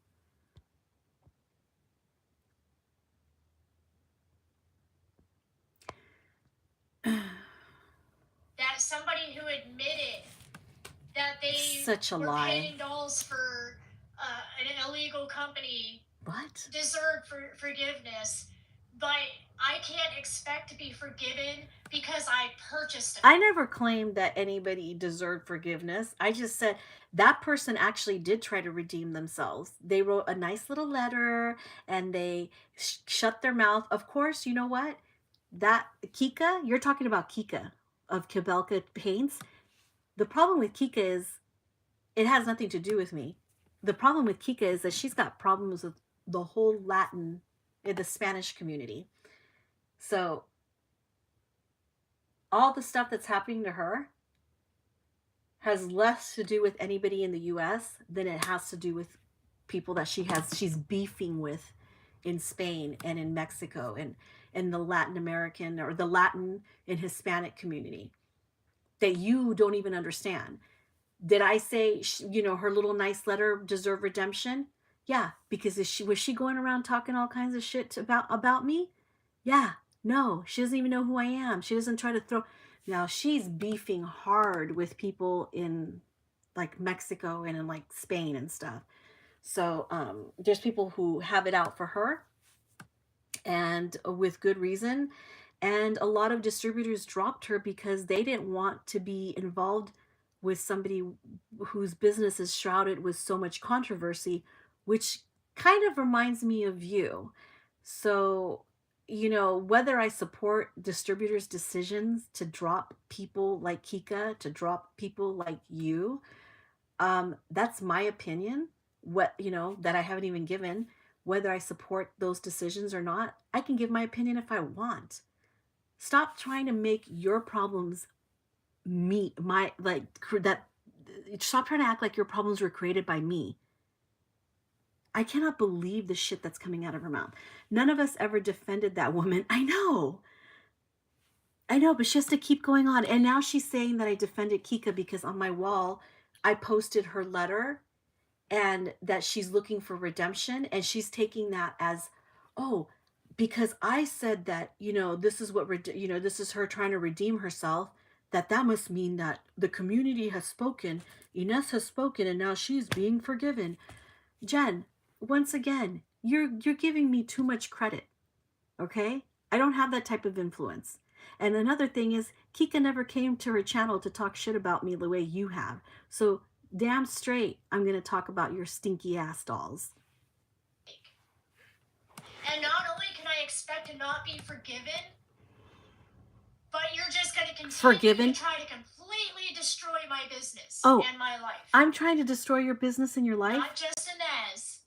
that somebody who admitted that they Such a were lie. paying dolls for an illegal company What? deserved forgiveness, but I can't expect to be forgiven because I purchased it. I never claimed that anybody deserved forgiveness. I just said that person actually did try to redeem themselves. They wrote a nice little letter and they shut their mouth. Of course, you know what? That Kika, you're talking about Kika of Kibelka Paints. The problem with Kika is it has nothing to do with me. The problem with Kika is that she's got problems with the whole Latin, the Spanish community. So all the stuff that's happening to her has less to do with anybody in the US than it has to do with people that she's beefing with in Spain and in Mexico and in the Latin American or the Latin and Hispanic community that you don't even understand. Did I say, her little nice letter deserved redemption? Yeah, because was she going around talking all kinds of shit about me? Yeah, no, she doesn't even know who I am. She doesn't try to throw. Now she's beefing hard with people in like Mexico and in like Spain and stuff. So there's people who have it out for her, and with good reason. And a lot of distributors dropped her because they didn't want to be involved with somebody whose business is shrouded with so much controversy, which kind of reminds me of you. So, whether I support distributors' decisions to drop people like Kika, to drop people like you, that's my opinion. That I haven't even given. Whether I support those decisions or not, I can give my opinion if I want. Stop trying to make your problems stop trying to act like your problems were created by me. I cannot believe the shit that's coming out of her mouth. None of us ever defended that woman. I know, but she has to keep going on. And now she's saying that I defended Kika because on my wall, I posted her letter and that she's looking for redemption. And she's taking that as, oh, because I said that, this is this is her trying to redeem herself, that must mean that the community has spoken, Ines has spoken, and now she's being forgiven. Jen, once again, you're giving me too much credit, okay? I don't have that type of influence. And another thing is, Kika never came to her channel to talk shit about me the way you have. So damn straight, I'm going to talk about your stinky ass dolls. And not only can I expect to not be forgiven, but you're just going to continue to try to completely destroy my business Oh, and my life. I'm trying to destroy your business and your life? Not just Inez.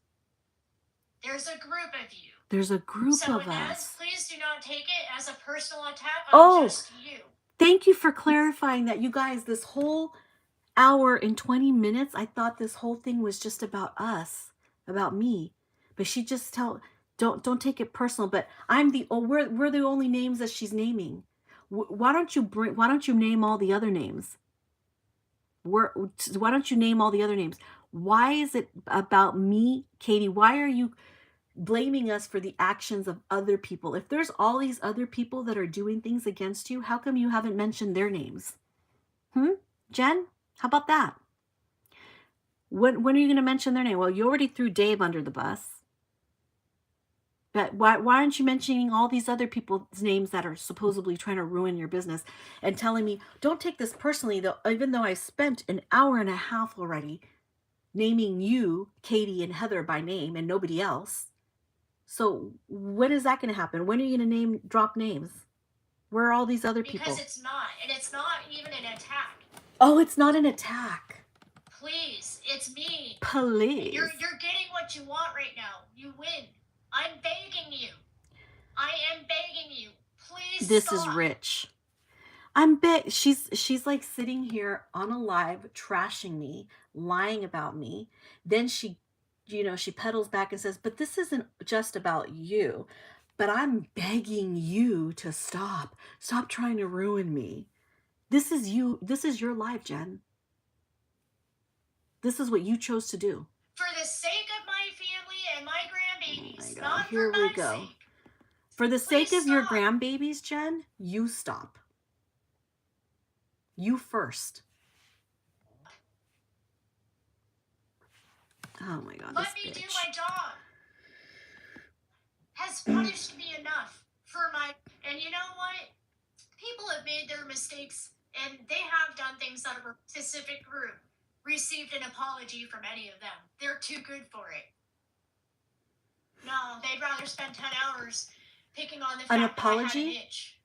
There's a group of you. There's a group So of Inez, us. please do not take it as a personal attack on Oh, just you. thank you for clarifying that. You guys, this whole hour and 20 minutes, I thought this whole thing was just about us, about me. But she just don't take it personal. But we're the only names that she's naming. Why don't you name all the other names? Why don't you name all the other names? Why is it about me, Katie? Why are you blaming us for the actions of other people? If there's all these other people that are doing things against you, how come you haven't mentioned their names? Jen, how about that? When are you going to mention their name? Well, you already threw Dave under the bus. But why aren't you mentioning all these other people's names that are supposedly trying to ruin your business and telling me, don't take this personally, though, even though I spent an hour and a half already naming you, Katie, and Heather by name and nobody else. So when is that going to happen? When are you going to drop names? Where are all these other people? Because it's not. And it's not even an attack. Oh, it's not an attack. Please, it's me. Please. You're getting what you want right now. You win. I'm begging you. I am begging you. Please This stop. is rich. She's like sitting here on a live trashing me, lying about me. Then she pedals back and says, but this isn't just about you. But I'm begging you to stop. Stop trying to ruin me. This is you. This is your life, Jen. This is what you chose to do. For the sake of my family and my grandbabies. Oh my God. Not Here for we my go. sake. For the sake of Please your stop. grandbabies, Jen, you stop. You first. Oh my God. Let me do my job. Has punished me enough for my. And you know what? People have made their mistakes and they have done things that a specific group received an apology from any of them. They're too good for it. No, they'd rather spend 10 hours picking on the fact An that I had apology? an itch.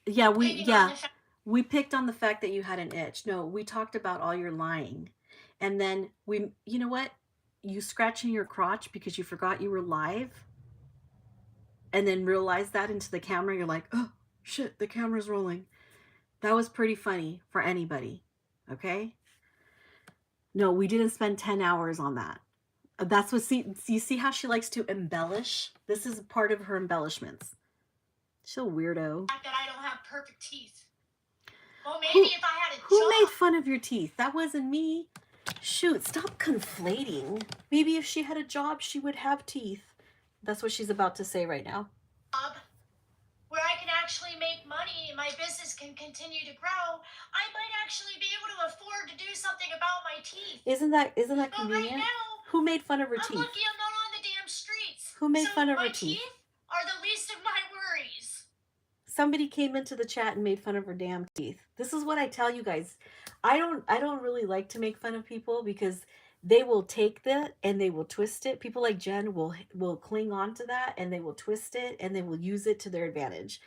Yeah, we picked on the fact that you had an itch. No, we talked about all your lying. And then you know what? You scratching your crotch because you forgot you were live and then realized that into the camera. You're like, oh, shit, the camera's rolling. That was pretty funny for anybody. Okay? No, we didn't spend 10 hours on that. That's what, you see how she likes to embellish? This is part of her embellishments. She's a weirdo. That I don't have perfect teeth. Well, maybe if I had a job. Who made fun of your teeth? That wasn't me. Shoot, stop conflating. Maybe if she had a job, she would have teeth. That's what she's about to say right now. Where I can actually make money and my business can continue to grow, I might actually be able to afford to do something about my teeth. Isn't that But convenient? right now, who made fun of her I'm teeth? lucky I'm not on the damn streets. Who made fun of her my teeth? Are the least of my worries. Somebody came into the chat and made fun of her damn teeth. This is what I tell you guys. I don't really like to make fun of people because they will take that and they will twist it. People like Jen will cling on to that and they will twist it and they will use it to their advantage.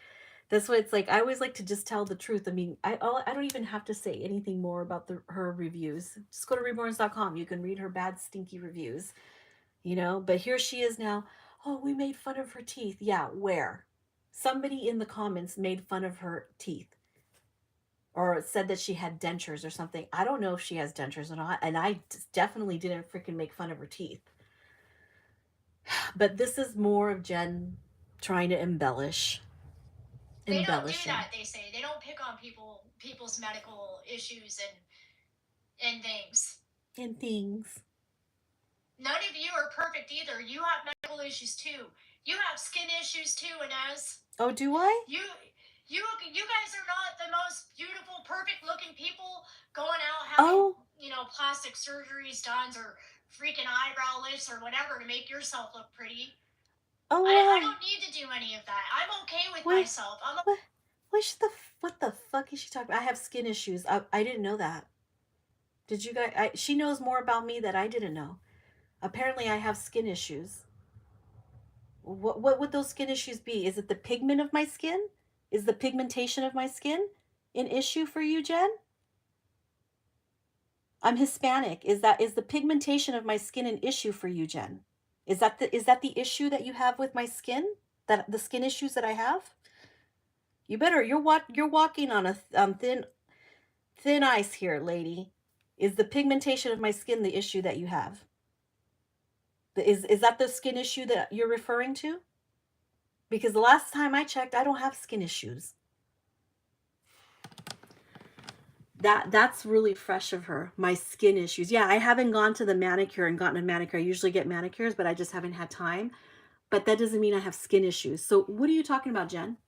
That's what it's like. I always like to just tell the truth. I mean, I don't even have to say anything more about her reviews. Just go to reborns.com. You can read her bad, stinky reviews. But here she is now. Oh, we made fun of her teeth. Yeah, where? Somebody in the comments made fun of her teeth. Or said that she had dentures or something. I don't know if she has dentures or not. And I definitely didn't freaking make fun of her teeth. But this is more of Jen trying to embellish. They don't do that, they say. They don't pick on people's medical issues and things. And things. None of you are perfect either. You have medical issues too. You have skin issues too, Inez. Oh, do I? You guys are not the most beautiful, perfect-looking people going out having, plastic surgeries done or freaking eyebrow lifts or whatever to make yourself look pretty. Oh, I don't need to do any of that. I'm okay with myself. What the fuck is she talking about? I have skin issues. I didn't know that. Did you guys? She knows more about me that I didn't know. Apparently, I have skin issues. What would those skin issues be? Is it the pigment of my skin? Is the pigmentation of my skin an issue for you, Jen? I'm Hispanic. Is the pigmentation of my skin an issue for you, Jen? Is that the issue that you have with my skin? That the skin issues that I have? You better you're walking on a thin ice here, lady. Is the pigmentation of my skin the issue that you have? Is that the skin issue that you're referring to? Because the last time I checked, I don't have skin issues. That's really fresh of her. My skin issues. Yeah, I haven't gone to the manicure and gotten a manicure. I usually get manicures, but I just haven't had time. But that doesn't mean I have skin issues. So what are you talking about, Jen?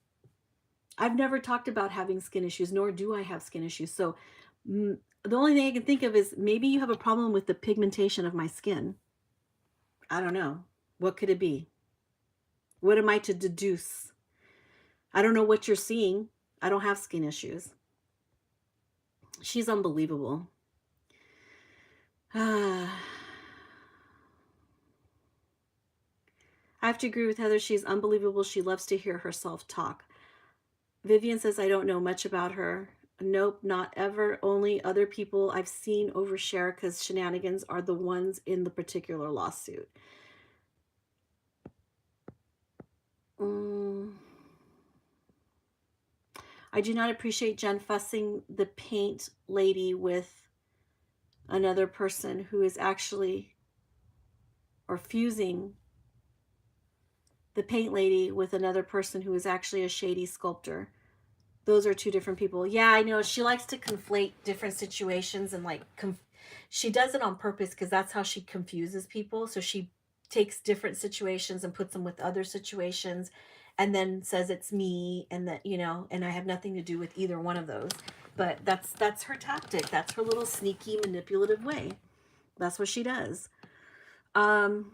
I've never talked about having skin issues, nor do I have skin issues. So the only thing I can think of is maybe you have a problem with the pigmentation of my skin. I don't know. What could it be? What am I to deduce? I don't know what you're seeing. I don't have skin issues. She's unbelievable. I have to agree with Heather. She's unbelievable. She loves to hear herself talk. Vivian says, I don't know much about her. Nope, not ever. Only other people I've seen overshare because shenanigans are the ones in the particular lawsuit. I do not appreciate Jen fussing the paint lady with another person who is actually, or fusing the paint lady with another person who is actually a shady sculptor. Those are two different people. Yeah, I know. She likes to conflate different situations and like, she does it on purpose because that's how she confuses people. So she takes different situations and puts them with other situations and then says it's me and that, you know, and I have nothing to do with either one of those. But that's her tactic. That's her little sneaky manipulative way. That's what she does. Kika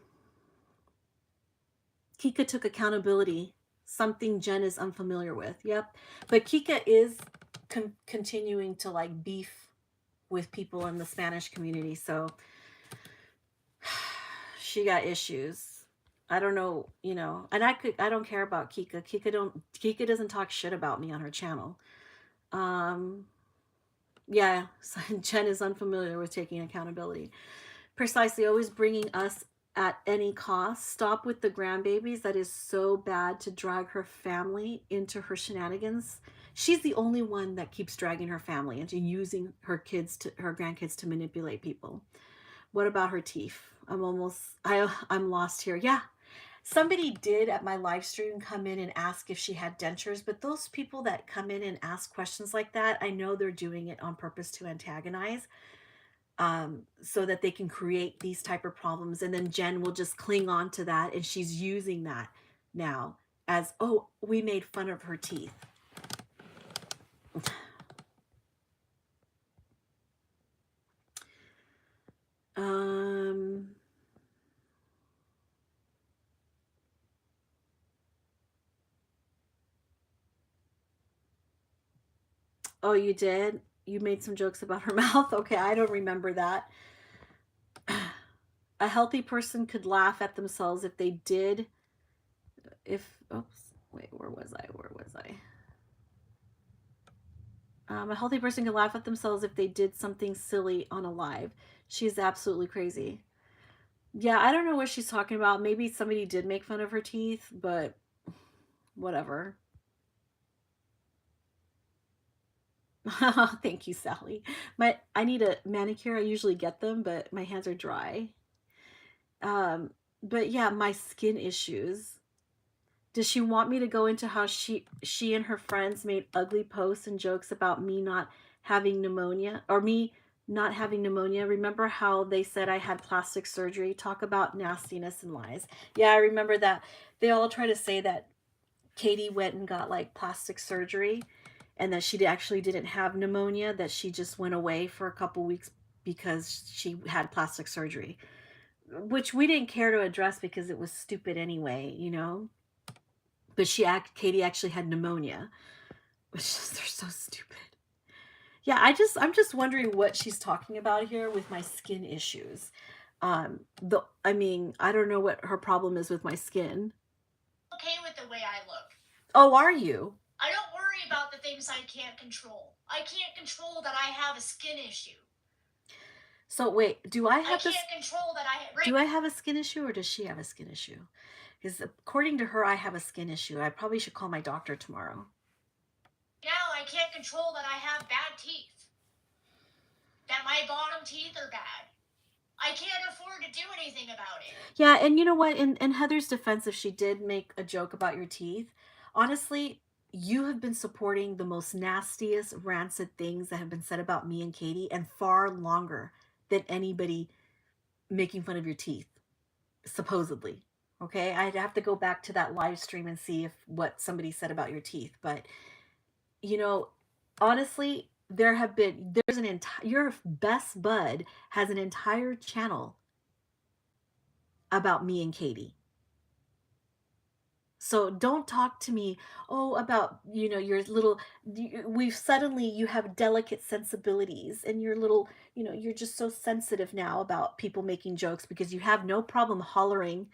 took accountability, something Jen is unfamiliar with. Yep. But Kika is continuing to like beef with people in the Spanish community. So she got issues. I don't know, you know, and I don't care about Kika. Kika doesn't talk shit about me on her channel. Yeah, so Jen is unfamiliar with taking accountability. Precisely, always bringing us at any cost. Stop with the grandbabies. That is so bad to drag her family into her shenanigans. She's the only one that keeps dragging her family into using her grandkids to manipulate people. What about her teeth? I'm lost here. Yeah. Somebody did at my live stream come in and ask if she had dentures, but those people that come in and ask questions like that, I know they're doing it on purpose to antagonize, so that they can create these type of problems. And then Jen will just cling on to that. And she's using that now as, oh, we made fun of her teeth. Oh, you did? You made some jokes about her mouth? Okay, I don't remember that. A healthy person could laugh at themselves if they did. Oops, wait, where was I? A healthy person could laugh at themselves if they did something silly on a live. She's absolutely crazy. Yeah, I don't know what she's talking about. Maybe somebody did make fun of her teeth, but whatever. Thank you, Sally. I need a manicure. I usually get them, but my hands are dry. But yeah, my skin issues. Does she want me to go into how she and her friends made ugly posts and jokes about me not having pneumonia, or me not having pneumonia? Remember how they said I had plastic surgery? Talk about nastiness and lies. Yeah, I remember that. They all try to say that Katie went and got like plastic surgery and that she actually didn't have pneumonia, that she just went away for a couple weeks because she had plastic surgery, which we didn't care to address because it was stupid anyway, you know. But Katie actually had pneumonia, which is, they're so stupid. Yeah, I'm just wondering what she's talking about here with my skin issues. I mean, I don't know what her problem is with my skin. Okay with the way I look. Oh, are you? I don't worry about the things I can't control. I can't control that I have a skin issue. So wait, I can't control that I do I have a skin issue or does she have a skin issue? Because according to her, I have a skin issue. I probably should call my doctor tomorrow. now I can't control that I have bad teeth. That my bottom teeth are bad. I can't afford to do anything about it. Yeah, and you know what? In Heather's defense, if she did make a joke about your teeth, honestly, you have been supporting the most nastiest, rancid things that have been said about me and Katie, and far longer than anybody making fun of your teeth, supposedly. Okay, I'd have to go back to that live stream and see if what somebody said about your teeth, but you know, honestly, there's an entire your best bud has an entire channel about me and Katie. So don't talk to me, oh, about, your little, we've suddenly, you have delicate sensibilities and your little, you're just so sensitive now about people making jokes because you have no problem hollering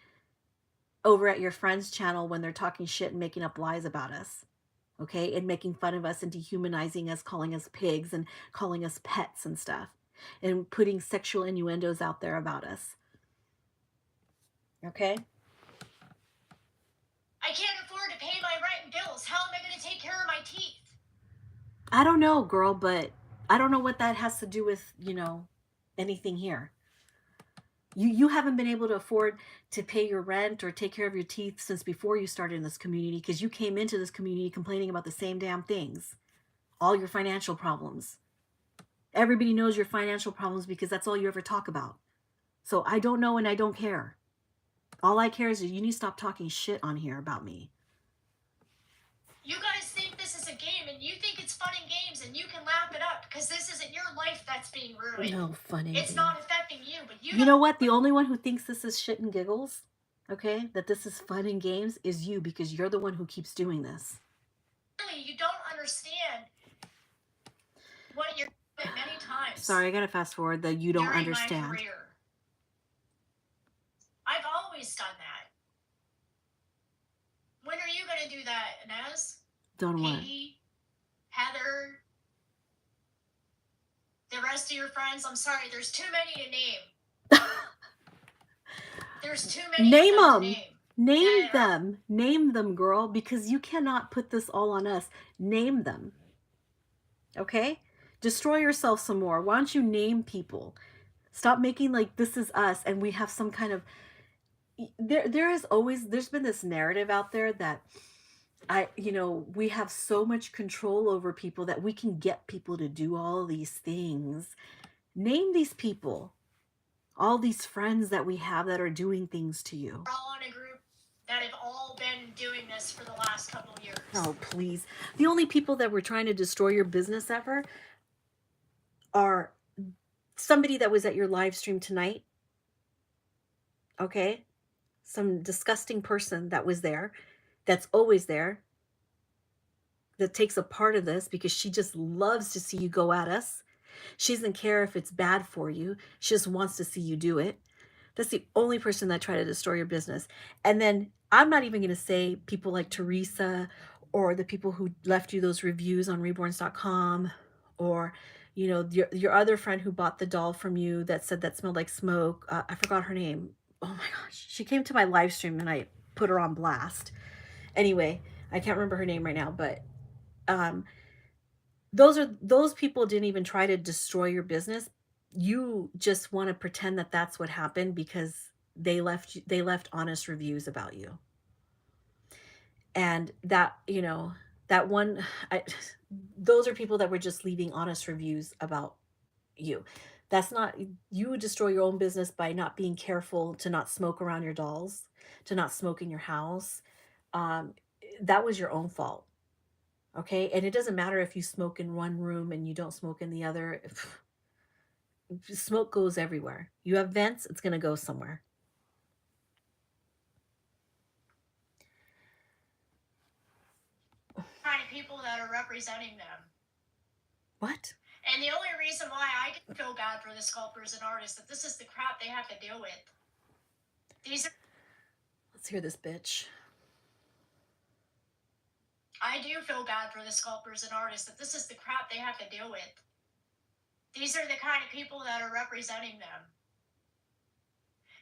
over at your friend's channel when they're talking shit and making up lies about us. Okay. And making fun of us and dehumanizing us, calling us pigs and calling us pets and stuff and putting sexual innuendos out there about us. Okay. I can't afford to pay my rent and bills. How am I going to take care of my teeth? I don't know, girl, but I don't know what that has to do with, anything here. You haven't been able to afford to pay your rent or take care of your teeth since before you started in this community because you came into this community complaining about the same damn things. All your financial problems. Everybody knows your financial problems because that's all you ever talk about. So I don't know and I don't care. All I care is that you need to stop talking shit on here about me. You guys think this is a game and you think it's fun and games and you can laugh it up because this isn't your life that's being ruined. No fun and It's games. not affecting you, but You know what? The only one who thinks this is shit and giggles, okay, that this is fun and games is you because you're the one who keeps doing this. Really, you don't understand what you're doing many times. Sorry, I gotta fast forward that you don't during understand. my career. I've always done that. When are you going to do that, Inez? Done what? Katie, Heather, the rest of your friends? I'm sorry, there's too many to name. There's too many Name of them them. to name. Name them. Name them, girl, because you cannot put this all on us. Name them. Okay? Destroy yourself some more. Why don't you name people? Stop making like this is us and we have some kind of there's been this narrative out there that we have so much control over people that we can get people to do all these things. Name these people. All these friends that we have that are doing things to you. We're all in a group that have all been doing this for the last couple of years. Oh, please. The only people that were trying to destroy your business ever are somebody that was at your live stream tonight. Okay? Some disgusting person that was there, that's always there, that takes a part of this because she just loves to see you go at us. She doesn't care if it's bad for you. She just wants to see you do it. That's the only person that tried to destroy your business. And then I'm not even going to say people like Teresa or the people who left you those reviews on reborns.com or, your other friend who bought the doll from you that said that smelled like smoke. I forgot her name. Oh my gosh. She came to my live stream and I put her on blast. Anyway, I can't remember her name right now, but those people didn't even try to destroy your business. You just want to pretend that that's what happened because they left honest reviews about you. And that, that one, those are people that were just leaving honest reviews about you. That's not, you destroy your own business by not being careful to not smoke around your dolls, to not smoke in your house. That was your own fault. Okay. And it doesn't matter if you smoke in one room and you don't smoke in the other. Smoke goes everywhere. You have vents, it's going to go somewhere. Kind of people that are representing them. What? And the only reason why I can feel bad for the sculptors and artists that this is the crap they have to deal with. Let's hear this bitch. I do feel bad for the sculptors and artists that this is the crap they have to deal with. These are the kind of people that are representing them.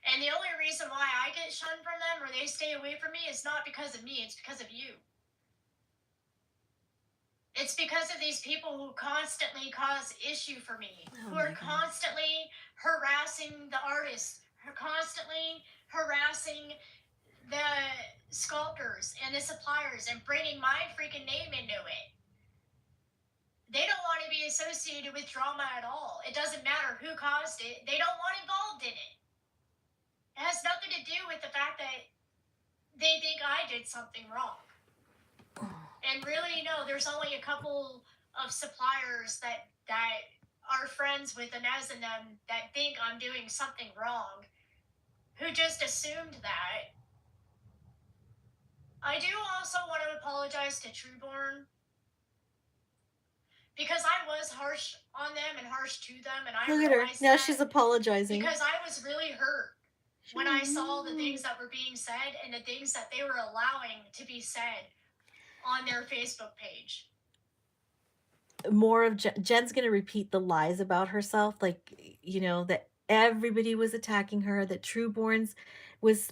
And the only reason why I get shunned from them or they stay away from me is not because of me, it's because of you. It's because of these people who constantly cause issue for me, Oh who my are God. constantly harassing the artists, who are constantly harassing the sculptors and the suppliers and bringing my freaking name into it. They don't want to be associated with drama at all. It doesn't matter who caused it. They don't want involved in it. It has nothing to do with the fact that they think I did something wrong. And really, no, there's only a couple of suppliers that are friends with Inez and them that think I'm doing something wrong, who just assumed that. I do also want to apologize to Reborn because I was harsh on them and harsh to them, and I Look at her. realized Now that she's apologizing. because I was really hurt when I saw the things that were being said and the things that they were allowing to be said on their Facebook page. More of Jen's going to repeat the lies about herself, like, you know, that everybody was attacking her, that Trueborns was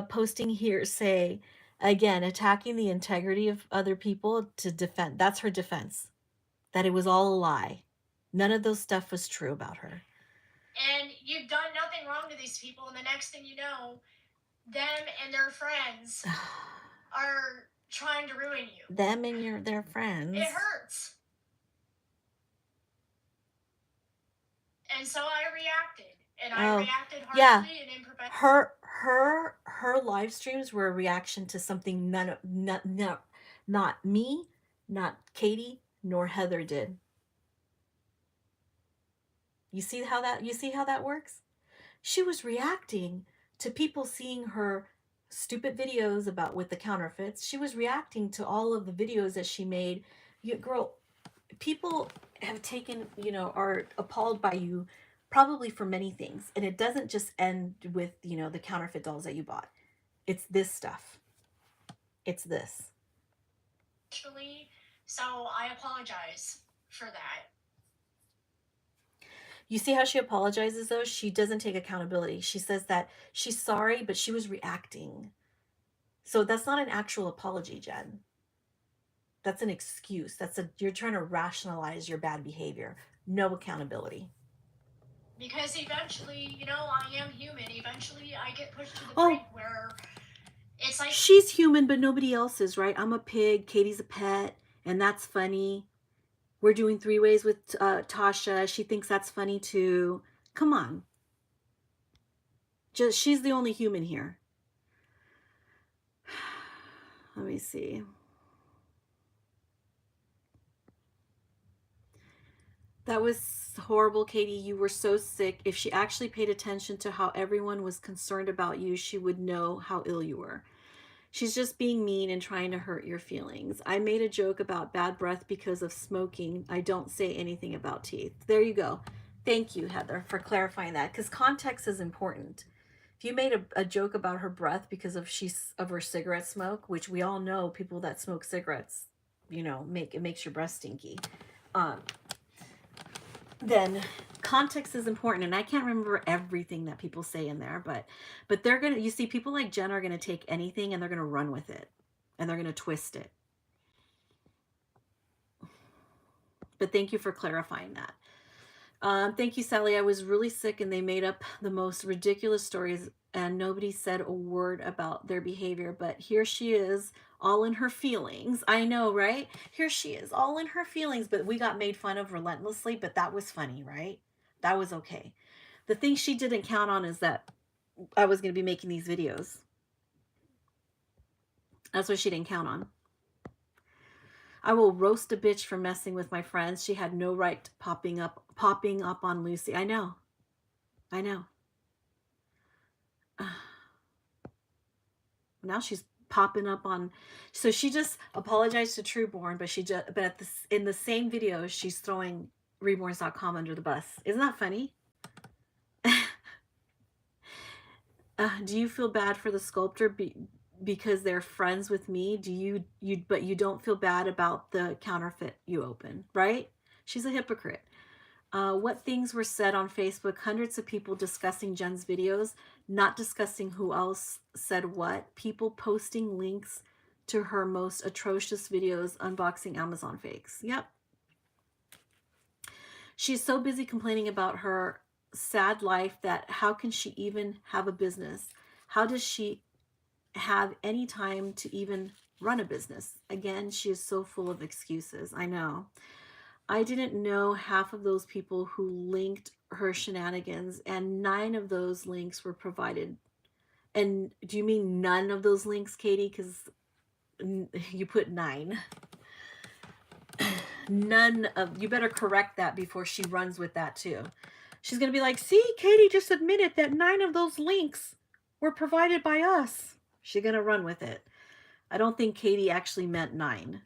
posting hearsay, again, attacking the integrity of other people to defend. That's her defense, that it was all a lie. None of those stuff was true about her. And you've done nothing wrong to these people, and the next thing you know, them and their friends are trying to ruin you. Them and their friends. It hurts. And so I reacted. And I reacted harshly and improfessionally. Her live streams were a reaction to something not me, not Katie, nor Heather did. You see how that works? She was reacting to people seeing her stupid videos about with the counterfeits. She was reacting to all of the videos that she made. Girl, people have taken, are appalled by you probably for many things. And it doesn't just end with, the counterfeit dolls that you bought. It's this stuff. It's this. So I apologize for that. You see how she apologizes, though? She doesn't take accountability. She says that she's sorry, but she was reacting. So that's not an actual apology, Jen. That's an excuse. You're trying to rationalize your bad behavior. No accountability. Because eventually, I am human. Eventually, I get pushed to the brink where it's like... She's human, but nobody else is, right? I'm a pig. Katie's a pet, and that's funny. We're doing 3-ways with Tasha. She thinks that's funny, too. Come on. She's the only human here. Let me see. That was horrible, Katie. You were so sick. If she actually paid attention to how everyone was concerned about you, she would know how ill you were. She's just being mean and trying to hurt your feelings. I made a joke about bad breath because of smoking. I don't say anything about teeth. There you go. Thank you, Heather, for clarifying that, because context is important. If you made a joke about her breath because of her cigarette smoke, which we all know people that smoke cigarettes, it makes your breath stinky. Then context is important, and I can't remember everything that people say in there, but they're gonna, you see, people like Jen are gonna take anything and they're gonna run with it, and they're gonna twist it. But thank you for clarifying that. Thank you, Sally. I was really sick and they made up the most ridiculous stories and nobody said a word about their behavior, but here she is, all in her feelings. I know, right? Here she is, all in her feelings, but we got made fun of relentlessly, but that was funny, right? That was okay. The thing she didn't count on is that I was going to be making these videos. That's what she didn't count on. I will roast a bitch for messing with my friends. She had no right popping up on Lucy. I know. Now she's popping up on. So she just apologized to Trueborn, but in the same video, she's throwing Reborns.com under the bus. Isn't that funny? Do you feel bad for the sculptor because they're friends with me? But you don't feel bad about the counterfeit you open, right? She's a hypocrite. What things were said on Facebook? Hundreds of people discussing Jen's videos, not discussing who else said what. People posting links to her most atrocious videos unboxing Amazon fakes. Yep. She's so busy complaining about her sad life that how can she even have a business? How does she have any time to even run a business? Again, she is so full of excuses. I know. I didn't know half of those people who linked her shenanigans, and 9 of those links were provided. And do you mean none of those links, Katie? Because you put 9. None of, you better correct that before she runs with that too. She's going to be like, see, Katie just admitted that 9 of those links were provided by us. She's going to run with it. I don't think Katie actually meant 9.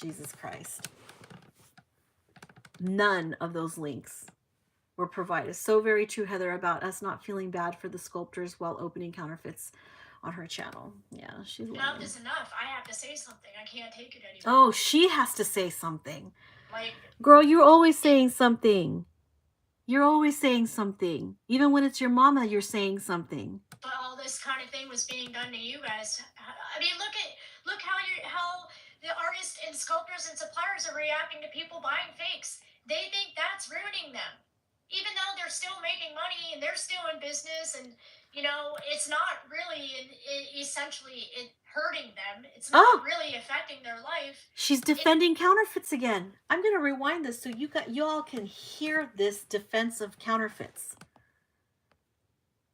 Jesus Christ. None of those links were provided. So very true, Heather, about us not feeling bad for the sculptors while opening counterfeits on her channel. Yeah, she's enough is enough. I have to say something. I can't take it anymore. Oh, she has to say something. Like, girl, you're always saying something. You're always saying something. Even when it's your mama, you're saying something. But all this kind of thing was being done to you guys. I mean, look how the artists and sculptors and suppliers are reacting to people buying fakes. They think that's ruining them, even though they're still making money and they're still in business, and it's not really essentially hurting them. It's not really affecting their life. She's defending counterfeits again. I'm going to rewind this so you all can hear this defense of counterfeits.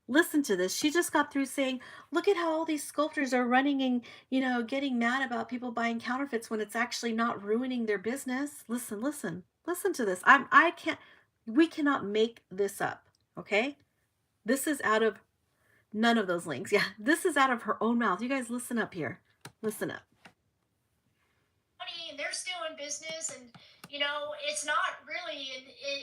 Listen to this. She just got through saying, look at how all these sculptors are running and, getting mad about people buying counterfeits when it's actually not ruining their business. Listen to this. We cannot make this up. Okay. This is out of none of those links. Yeah. This is out of her own mouth. You guys listen up here. Listen up. And they're still in business, and it's not really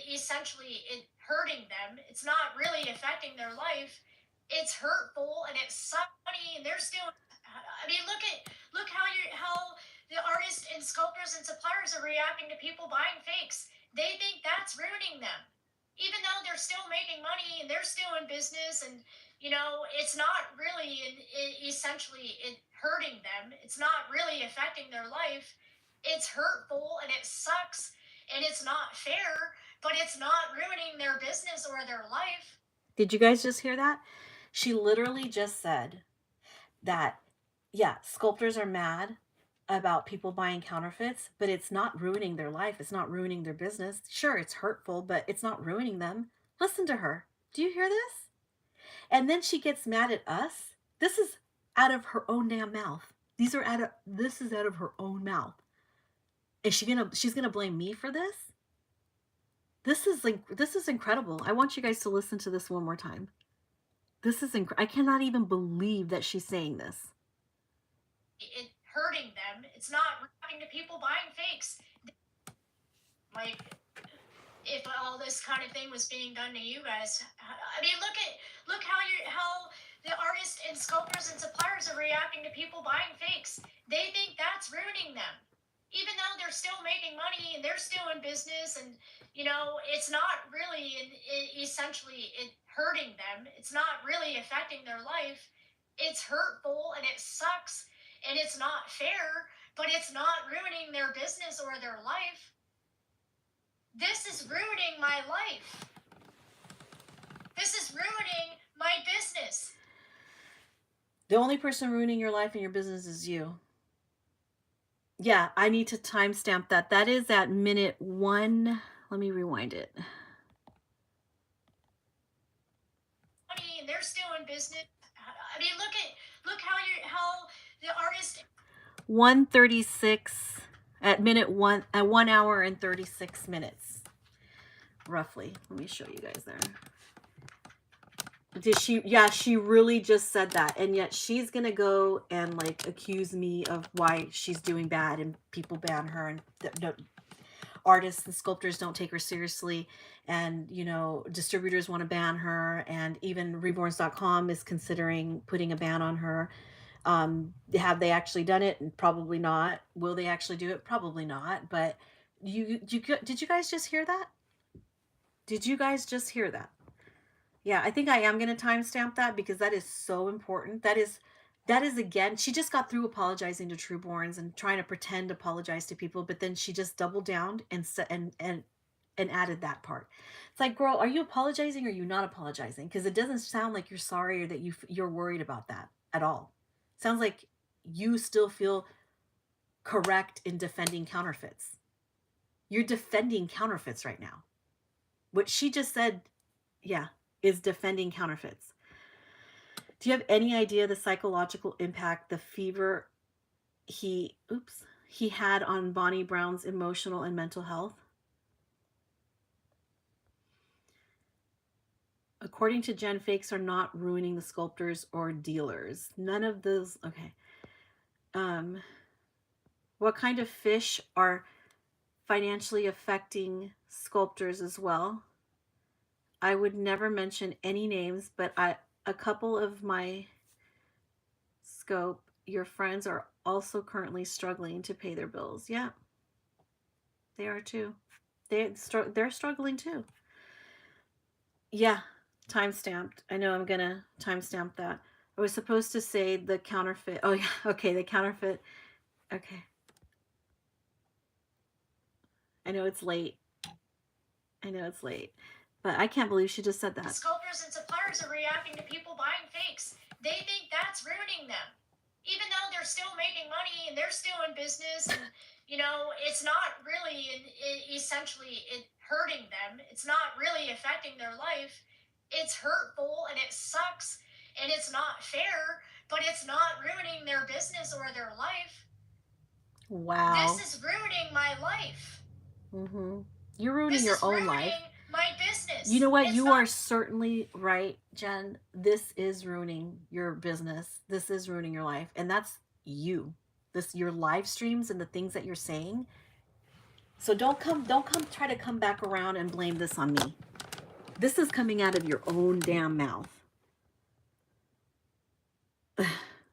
essentially hurting them. It's not really affecting their life. It's hurtful and it's sunny, and they're still. I mean, look how the artists and sculptors and suppliers are reacting to people buying fakes. They think that's ruining them, even though they're still making money and they're still in business, and it's not really essentially hurting them. It's not really affecting their life. It's hurtful and it sucks and it's not fair, but it's not ruining their business or their life. Did you guys just hear that? She literally just said that, yeah, sculptors are mad about people buying counterfeits, but it's not ruining their life. It's not ruining their business. Sure, it's hurtful, but it's not ruining them. Listen to her. Do you hear this? And then she gets mad at us. This is out of her own damn mouth. This is out of her own mouth. She's gonna blame me for this? This is incredible. I want you guys to listen to this one more time. I cannot even believe that she's saying this. It's hurting them. It's not hurting to people buying fakes. Like, if all this kind of thing was being done to you guys, I mean, look how the artists and sculptors and suppliers are reacting to people buying fakes. They think that's ruining them, even though they're still making money and they're still in business, and it's not really essentially hurting them. It's not really affecting their life. It's hurtful and it sucks and it's not fair, but it's not ruining their business or their life. This is ruining my life. This is ruining my business. The only person ruining your life and your business is you. Yeah, I need to timestamp that. That is at minute 1. Let me rewind it. And they're still in business. I mean, look how the artist. 1:36 at minute 1 at 1 hour and 36 minutes, roughly. Let me show you guys there. Did she? Yeah, she really just said that, and yet she's gonna go and accuse me of why she's doing bad and people ban her and artists and sculptors don't take her seriously, and distributors want to ban her, and even Reborns.com is considering putting a ban on her. Have they actually done it? Probably not. Will they actually do it? Probably not. But did you guys just hear that? Did you guys just hear that? Yeah, I think I am going to timestamp that because that is so important. That is again, she just got through apologizing to Trueborns and trying to pretend apologize to people, but then she just doubled down and and added that part. It's like, girl, are you apologizing or are you not apologizing? Because it doesn't sound like you're sorry or that you're worried about that at all. Sounds like you still feel correct in defending counterfeits. You're defending counterfeits right now. What she just said, yeah, is defending counterfeits. Do you have any idea the psychological impact the fever he had on Bonnie Brown's emotional and mental health? According to Jen, fakes are not ruining the sculptors or dealers. None of those. Okay. Um, what kind of fish are financially affecting sculptors as well? I would never mention any names, but a couple of my scope, your friends are also currently struggling to pay their bills. Yeah, they are too. They're struggling too. Yeah, time stamped. I know I'm gonna timestamp that. I was supposed to say the counterfeit. Oh yeah, okay, the counterfeit. Okay. I know it's late. I know it's late. But I can't believe she just said that. Sculptors and suppliers are reacting to people buying fakes. They think that's ruining them. Even though they're still making money and they're still in business, and it's not really essentially hurting them. It's not really affecting their life. It's hurtful and it sucks and it's not fair, but it's not ruining their business or their life. Wow. This is ruining my life. Mm-hmm. You're ruining This your is own ruining life. my business. You know what? It's You not- are certainly right, Jen. This is ruining your business. This is ruining your life. And that's you. Your live streams and the things that you're saying. So don't come try to come back around and blame this on me. This is coming out of your own damn mouth.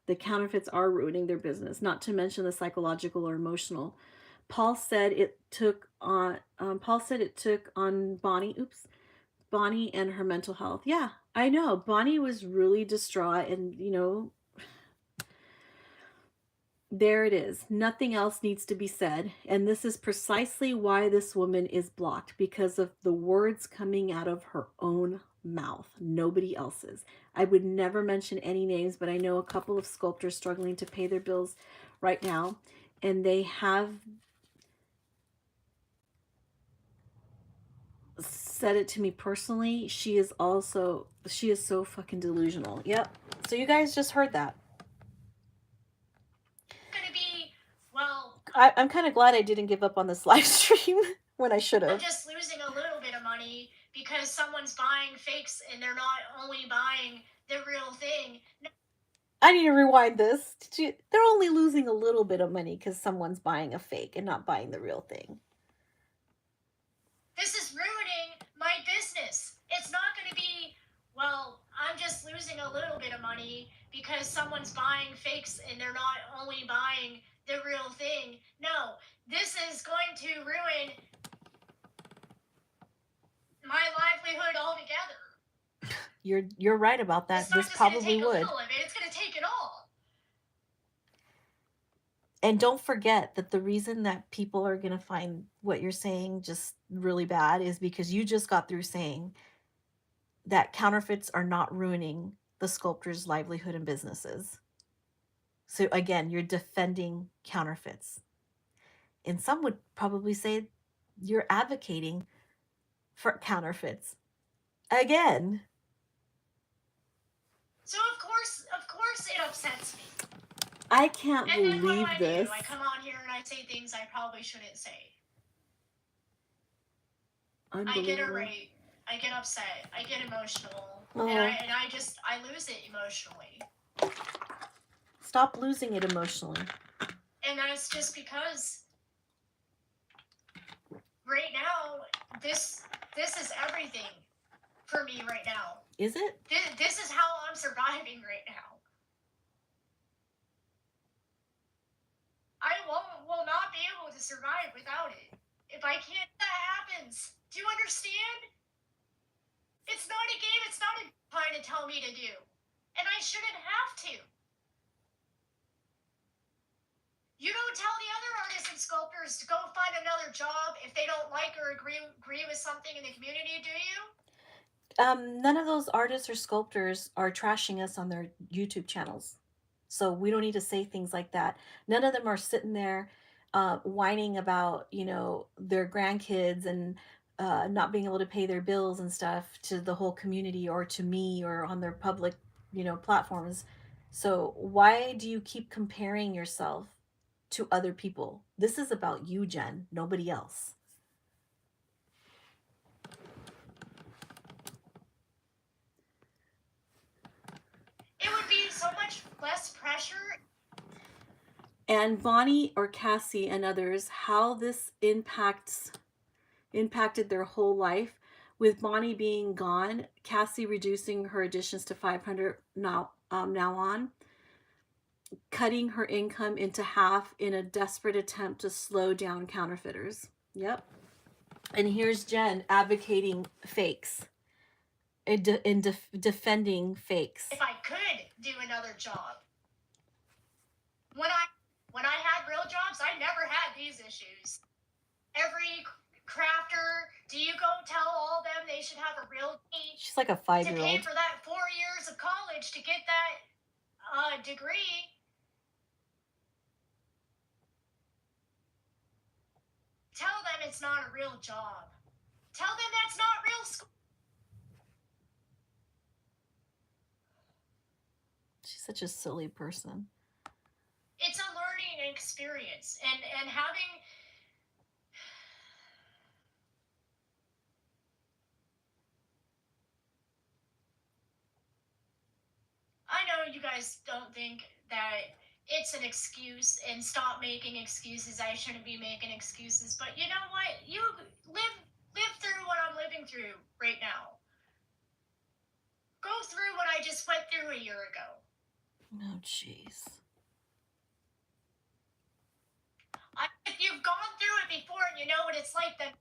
The counterfeits are ruining their business, not to mention the psychological or emotional. Paul said it took on Bonnie and her mental health. Yeah, I know. Bonnie was really distraught and, there it is. Nothing else needs to be said. And this is precisely why this woman is blocked, because of the words coming out of her own mouth, nobody else's. I would never mention any names, but I know a couple of sculptors struggling to pay their bills right now, and they have said it to me personally. She is so fucking delusional. Yep. So you guys just heard that. Gonna be, well, I'm kind of glad I didn't give up on this live stream when I should I'm have. just losing a little bit of money because someone's buying fakes and they're not only buying the real thing. I need to rewind this. They're only losing a little bit of money because someone's buying a fake and not buying the real thing. This is ruining my business. It's not going to be, well, I'm just losing a little bit of money because someone's buying fakes and they're not only buying the real thing. No, this is going to ruin my livelihood altogether. You're right about that. It's not This just probably gonna take would. a little of it, it's going to take it all. And don't forget that the reason that people are going to find what you're saying just really bad is because you just got through saying that counterfeits are not ruining the sculptor's livelihood and businesses. So again, you're defending counterfeits. And some would probably say you're advocating for counterfeits. Again. So of course it upsets me. I can't And then believe what this. do? I come on here and I say things I probably shouldn't say. I get irate. I get upset. I get emotional. And I lose it emotionally. Stop losing it emotionally. And that's just because right now this is everything for me right now. Is it? This is how I'm surviving right now. I will not be able to survive without it. If I can't, that happens. Do you understand? It's not a game. It's not a trying to tell me to do. And I shouldn't have to. You don't tell the other artists and sculptors to go find another job if they don't like or agree with something in the community, do you? None of those artists or sculptors are trashing us on their YouTube channels. So we don't need to say things like that. None of them are sitting there whining about, their grandkids and not being able to pay their bills and stuff to the whole community or to me or on their public, platforms. So why do you keep comparing yourself to other people? This is about you, Jen, nobody else. It would be so much less pressure. And Bonnie or Cassie and others, how this impacted their whole life. With Bonnie being gone, Cassie reducing her editions to 500 now on, cutting her income into half in a desperate attempt to slow down counterfeiters. Yep. And here's Jen advocating fakes and defending fakes. If I could do another job, when I had real jobs, I never had these issues. Every crafter, do you go tell all them they should have a real teach? She's like a To pay 5-year-old. for that 4 years of college to get that degree. Tell them it's not a real job. Tell them that's not real school. She's such a silly person. It's a learning experience, and having. I know you guys don't think that it's an excuse, and stop making excuses. I shouldn't be making excuses, but you know what? You live through what I'm living through right now. Go through what I just went through a year ago. Oh, jeez. If you've gone through it before and you know what it's like, then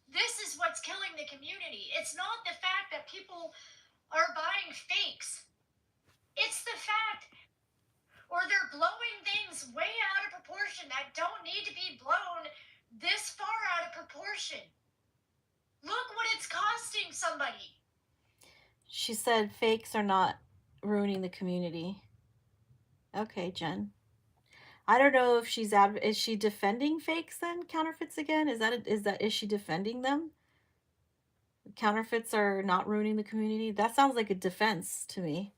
this is what's killing the community. It's not the fact that people are buying fakes. It's the fact, or they're blowing things way out of proportion that don't need to be blown this far out of proportion. Look what it's costing somebody. She said fakes are not ruining the community. Okay, Jen. I don't know if is she defending fakes then, counterfeits again? Is she defending them? Counterfeits are not ruining the community? That sounds like a defense to me.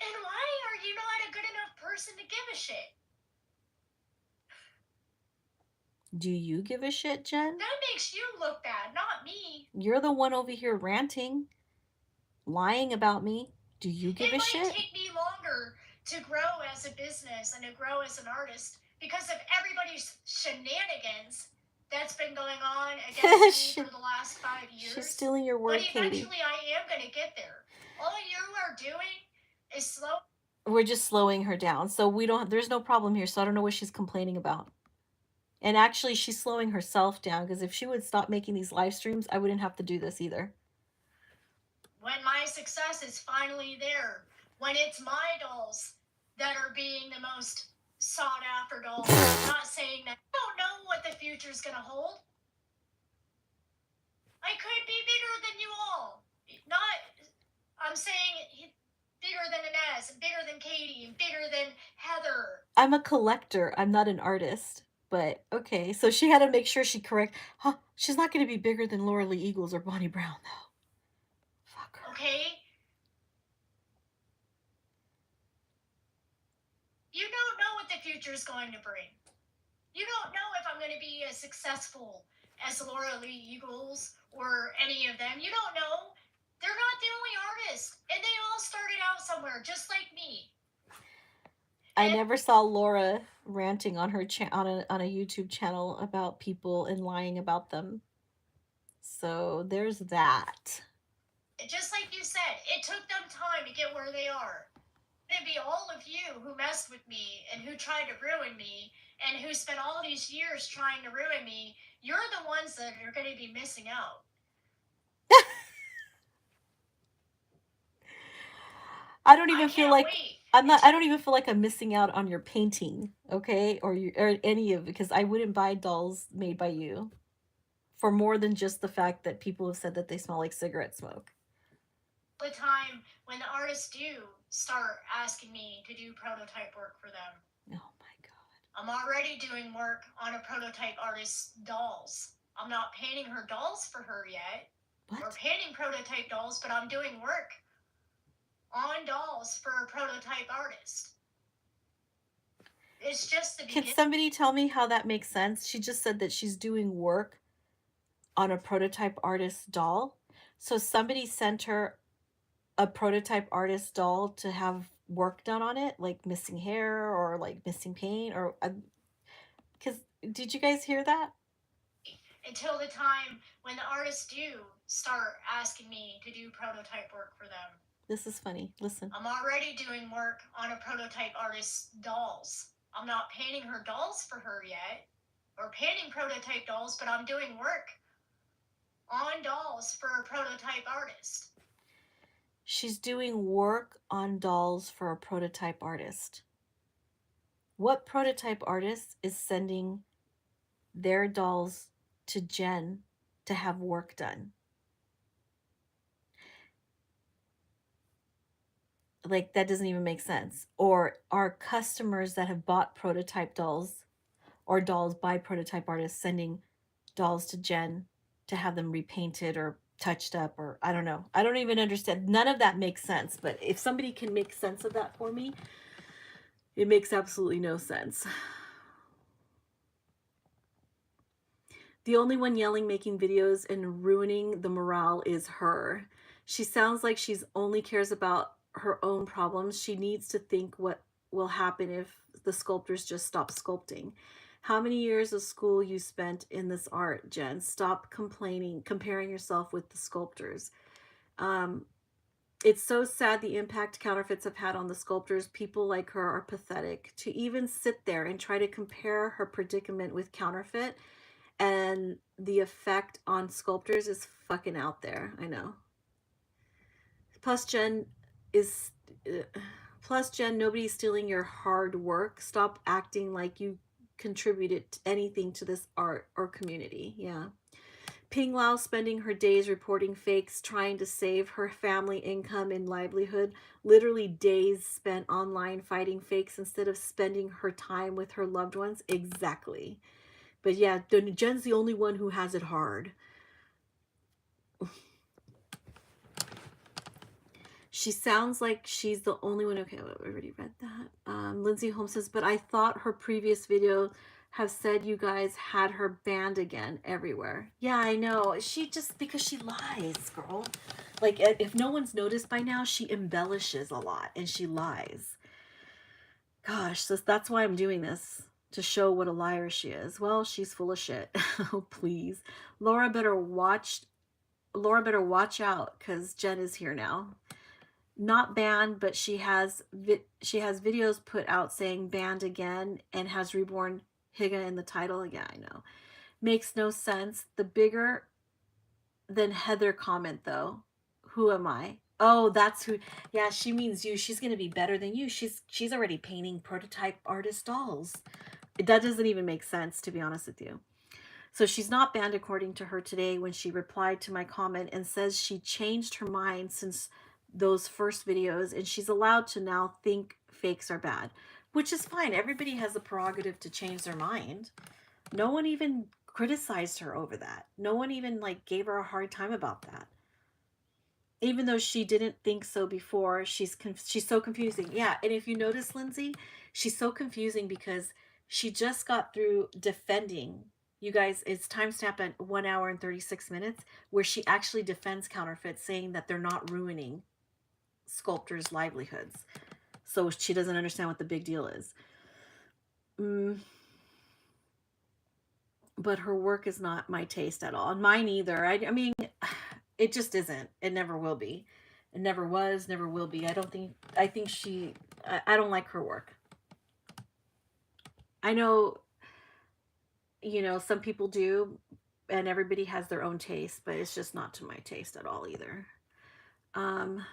And why are you not a good enough person to give a shit? Do you give a shit, Jen? That makes you look bad, not me. You're the one over here ranting, lying about me. Do you give a shit? It might take me longer to grow as a business and to grow as an artist because of everybody's shenanigans that's been going on against me for the last 5 years. She's stealing your word, but eventually Katie. I am going to get there. All you are doing is slow. We're just slowing her down. So there's no problem here. So I don't know what she's complaining about. And actually, she's slowing herself down, because if she would stop making these live streams, I wouldn't have to do this either. When my success is finally there, when it's my dolls that are being the most sought after dolls, I'm not saying that I don't know what the future's going to hold. I could be bigger than you all. I'm saying bigger than Inez, and bigger than Katie, and bigger than Heather. I'm a collector. I'm not an artist. But okay, so she had to make sure she correct. Huh? She's not going to be bigger than Laura Lee Eagles or Bonnie Brown, though. Fuck her. Okay. You don't know what the future is going to bring. You don't know if I'm going to be as successful as Laura Lee Eagles or any of them. You don't know. They're not the only artists, and they all started out somewhere, just like me. I never saw Laura ranting on her on a YouTube channel about people and lying about them. So there's that. Just like you said, it took them time to get where they are. It'd be all of you who messed with me and who tried to ruin me and who spent all these years trying to ruin me, you're the ones that are going to be missing out. I don't even I feel can't like wait. I don't even feel like I'm missing out on your painting, okay? Or any of, because I wouldn't buy dolls made by you for more than just the fact that people have said that they smell like cigarette smoke. The time when the artists do start asking me to do prototype work for them. Oh my god. I'm already doing work on a prototype artist's dolls. I'm not painting her dolls for her yet. What? We're painting prototype dolls, but I'm doing work on dolls for a prototype artist. It's just the beginning. Can somebody tell me how that makes sense? She just said that she's doing work on a prototype artist doll. So somebody sent her a prototype artist doll to have work done on it, like missing hair or like missing paint, or because did you guys hear that? Until the time when the artists do start asking me to do prototype work for them. This is funny. Listen. I'm already doing work on a prototype artist's dolls. I'm not painting her dolls for her yet, or painting prototype dolls, but I'm doing work on dolls for a prototype artist. She's doing work on dolls for a prototype artist. What prototype artist is sending their dolls to Jen to have work done? Like, that doesn't even make sense. Or are customers that have bought prototype dolls or dolls by prototype artists sending dolls to Jen to have them repainted or touched up, or I don't know. I don't even understand. None of that makes sense. But if somebody can make sense of that for me, it makes absolutely no sense. The only one yelling, making videos, and ruining the morale is her. She sounds like she's only cares about her own problems. She needs to think what will happen if the sculptors just stop sculpting. How many years of school you spent in this art, Jen? Stop complaining, comparing yourself with the sculptors. It's so sad the impact counterfeits have had on the sculptors. People like her are pathetic. To even sit there and try to compare her predicament with counterfeit and the effect on sculptors is fucking out there. I know. Plus, Jen is. Plus, Jen, nobody's stealing your hard work. Stop acting like you contributed anything to this art or community. Yeah. Ping Lao spending her days reporting fakes, trying to save her family income and livelihood. Literally days spent online fighting fakes instead of spending her time with her loved ones. Exactly. But yeah, Jen's the only one who has it hard. She sounds like she's the only one. Okay, I already read that. Lindsay Holmes says, but I thought her previous video have said you guys had her banned again everywhere. Yeah, I know. She just, because she lies, girl. Like, if no one's noticed by now, she embellishes a lot and she lies. Gosh, so that's why I'm doing this, to show what a liar she is. Well, she's full of shit. Oh, please. Laura better watch out, because Jen is here now. Not banned, but she has videos put out saying banned again and has Reborn Higa in the title. Yeah, I know. Makes no sense. The bigger than Heather comment, though. Who am I? Oh, that's who. Yeah, she means you. She's going to be better than you. She's already painting prototype artist dolls. That doesn't even make sense, to be honest with you. So she's not banned according to her today when she replied to my comment and says she changed her mind since those first videos and she's allowed to now think fakes are bad, which is fine. Everybody has the prerogative to change their mind. No one even criticized her over that. No one even like gave her a hard time about that. Even though she didn't think so before, she's so confusing. Yeah, and if you notice, Lindsay, she's so confusing because she just got through defending. You guys, it's timestamp at 1 hour and 36 minutes, where she actually defends counterfeits, saying that they're not ruining sculptors' livelihoods. So she doesn't understand what the big deal is. But her work is not my taste at all, and mine either. I mean, it just isn't. It never will be. It never was, never will be. I think I don't like her work. I know You know, some people do, and everybody has their own taste, but it's just not to my taste at all either. Um,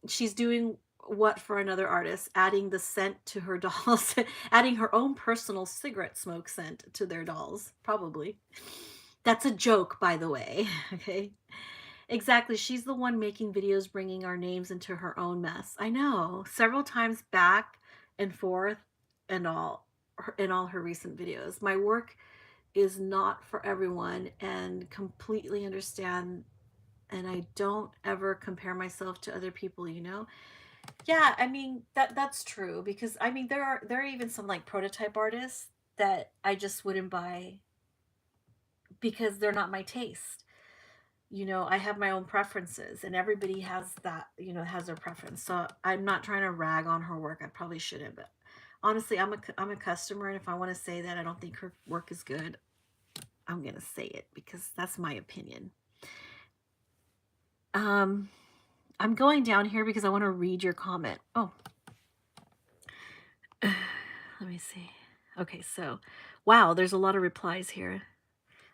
she's doing what for another artist, adding the scent to her dolls, adding her own personal cigarette smoke scent to their dolls, probably. That's a joke, by the way. Okay. Exactly. She's the one making videos, bringing our names into her own mess. I know. Several times back and forth and all in all her recent videos. My work is not for everyone and completely understand, and I don't ever compare myself to other people, you know? Yeah, I mean that's true because I mean there are even some like prototype artists that I just wouldn't buy because they're not my taste. You know, I have my own preferences and everybody has that, you know, has their preference. So I'm not trying to rag on her work. I probably shouldn't, but honestly, I'm a customer, and if I want to say that I don't think her work is good, I'm going to say it because that's my opinion. Um I'm going down here because I want to read your comment. Oh, let me see. Okay, so wow, there's a lot of replies here.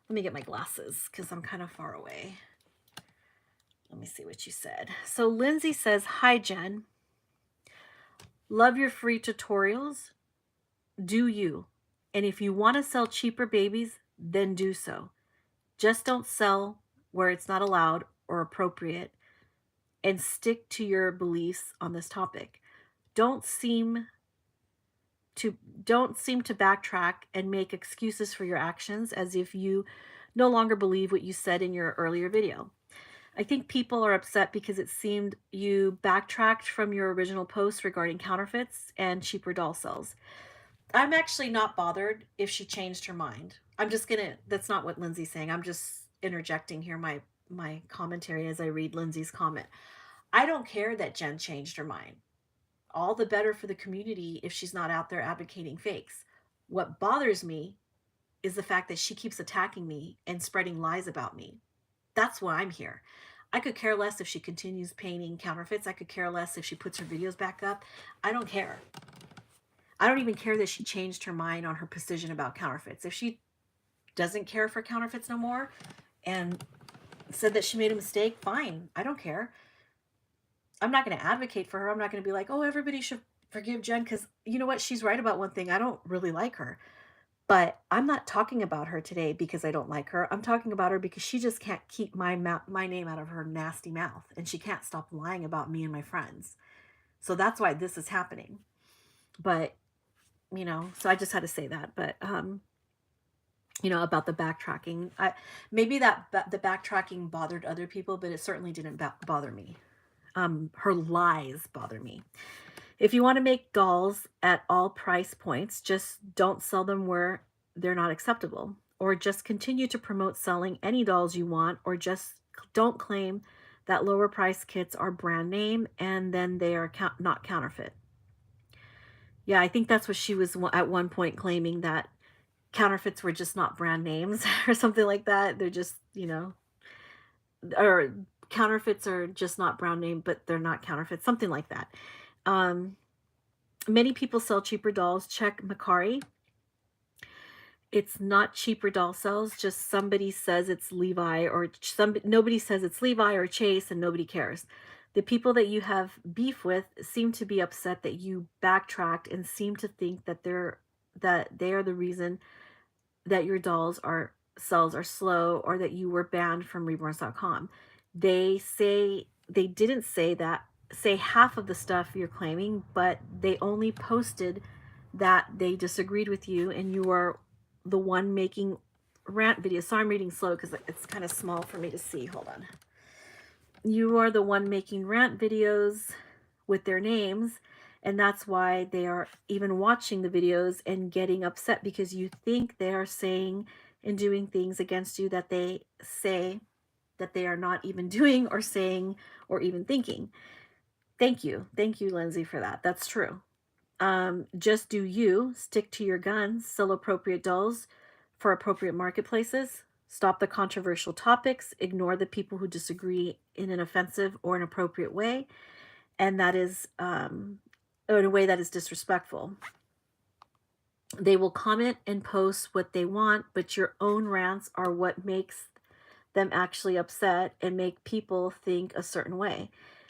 Let me get my glasses because I'm kind of far away. Let me see what you said. So Lindsay says, "Hi Jen. Love your free tutorials. Do you? And if you want to sell cheaper babies, then do so. Just don't sell where it's not allowed or appropriate, and stick to your beliefs on this topic. Don't seem to don't seem to backtrack and make excuses for your actions as if you no longer believe what you said in your earlier video. I think people are upset because it seemed you backtracked from your original post regarding counterfeits and cheaper doll sales. I'm actually not bothered if she changed her mind. I'm just gonna That's not what Lindsay's saying. I'm just interjecting here my commentary as I read Lindsay's comment. I don't care that Jen changed her mind. All the better for the community if she's not out there advocating fakes. What bothers me is the fact that she keeps attacking me and spreading lies about me. That's why I'm here. I could care less if she continues painting counterfeits. I could care less if she puts her videos back up. I don't care. I don't even care that she changed her mind on her position about counterfeits. If she doesn't care for counterfeits no more and said that she made a mistake, fine. I don't care. I'm not going to advocate for her. I'm not going to be like, oh, everybody should forgive Jen because you know what? She's right about one thing. I don't really like her. But I'm not talking about her today because I don't like her. I'm talking about her because she just can't keep my name out of her nasty mouth. And she can't stop lying about me and my friends. So that's why this is happening. But, you know, so I just had to say that. But, you know, about the backtracking. Maybe the backtracking bothered other people, but it certainly didn't bother me. Her lies bother me. If you want to make dolls at all price points, just don't sell them where they're not acceptable, or just continue to promote selling any dolls you want, or just don't claim that lower price kits are brand name and then they are not counterfeit. Yeah, I think that's what she was at one point claiming, that counterfeits were just not brand names or something like that. They're just, you know, or counterfeits are just not brand name, but they're not counterfeits, something like that. Um, Many people sell cheaper dolls. Check Macari. It's not cheaper doll sales. Just somebody says it's Levi, or nobody says it's Levi or Chase, and nobody cares. The people that you have beef with seem to be upset that you backtracked and seem to think that they are the reason that your dolls are sales are slow, or that you were banned from reborns.com. They didn't say half of the stuff you're claiming, but they only posted that they disagreed with you, and you are the one making rant videos. So I'm reading slow because it's kind of small for me to see. Hold on. You are the one making rant videos with their names, and that's why they are even watching the videos and getting upset, because you think they are saying and doing things against you that they say that they are not even doing or saying or even thinking. Thank you. Thank you, Lindsay, for that. That's true. Just do you. Stick to your guns. Sell appropriate dolls for appropriate marketplaces. Stop the controversial topics. Ignore the people who disagree in an offensive or inappropriate way. And that is in a way that is disrespectful. They will comment and post what they want, but your own rants are what makes them actually upset and make people think a certain way.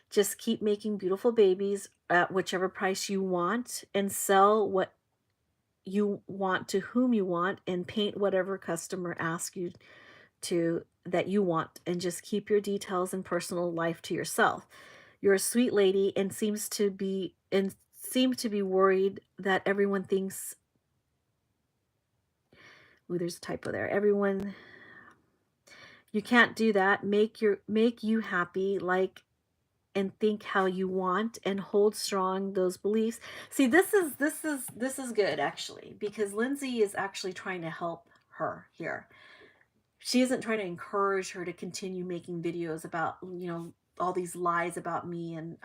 Just keep making beautiful babies at whichever price you want and sell what you want to whom you want and paint whatever customer asks you to that you want, and just keep your details and personal life to yourself. You're a sweet lady and seem to be worried that everyone thinks, ooh, there's a typo there. Everyone, you can't do that. Make you happy, like, and think how you want and hold strong those beliefs. See, this is good actually, because Lindsay is actually trying to help her here. She isn't trying to encourage her to continue making videos about, all these lies about me and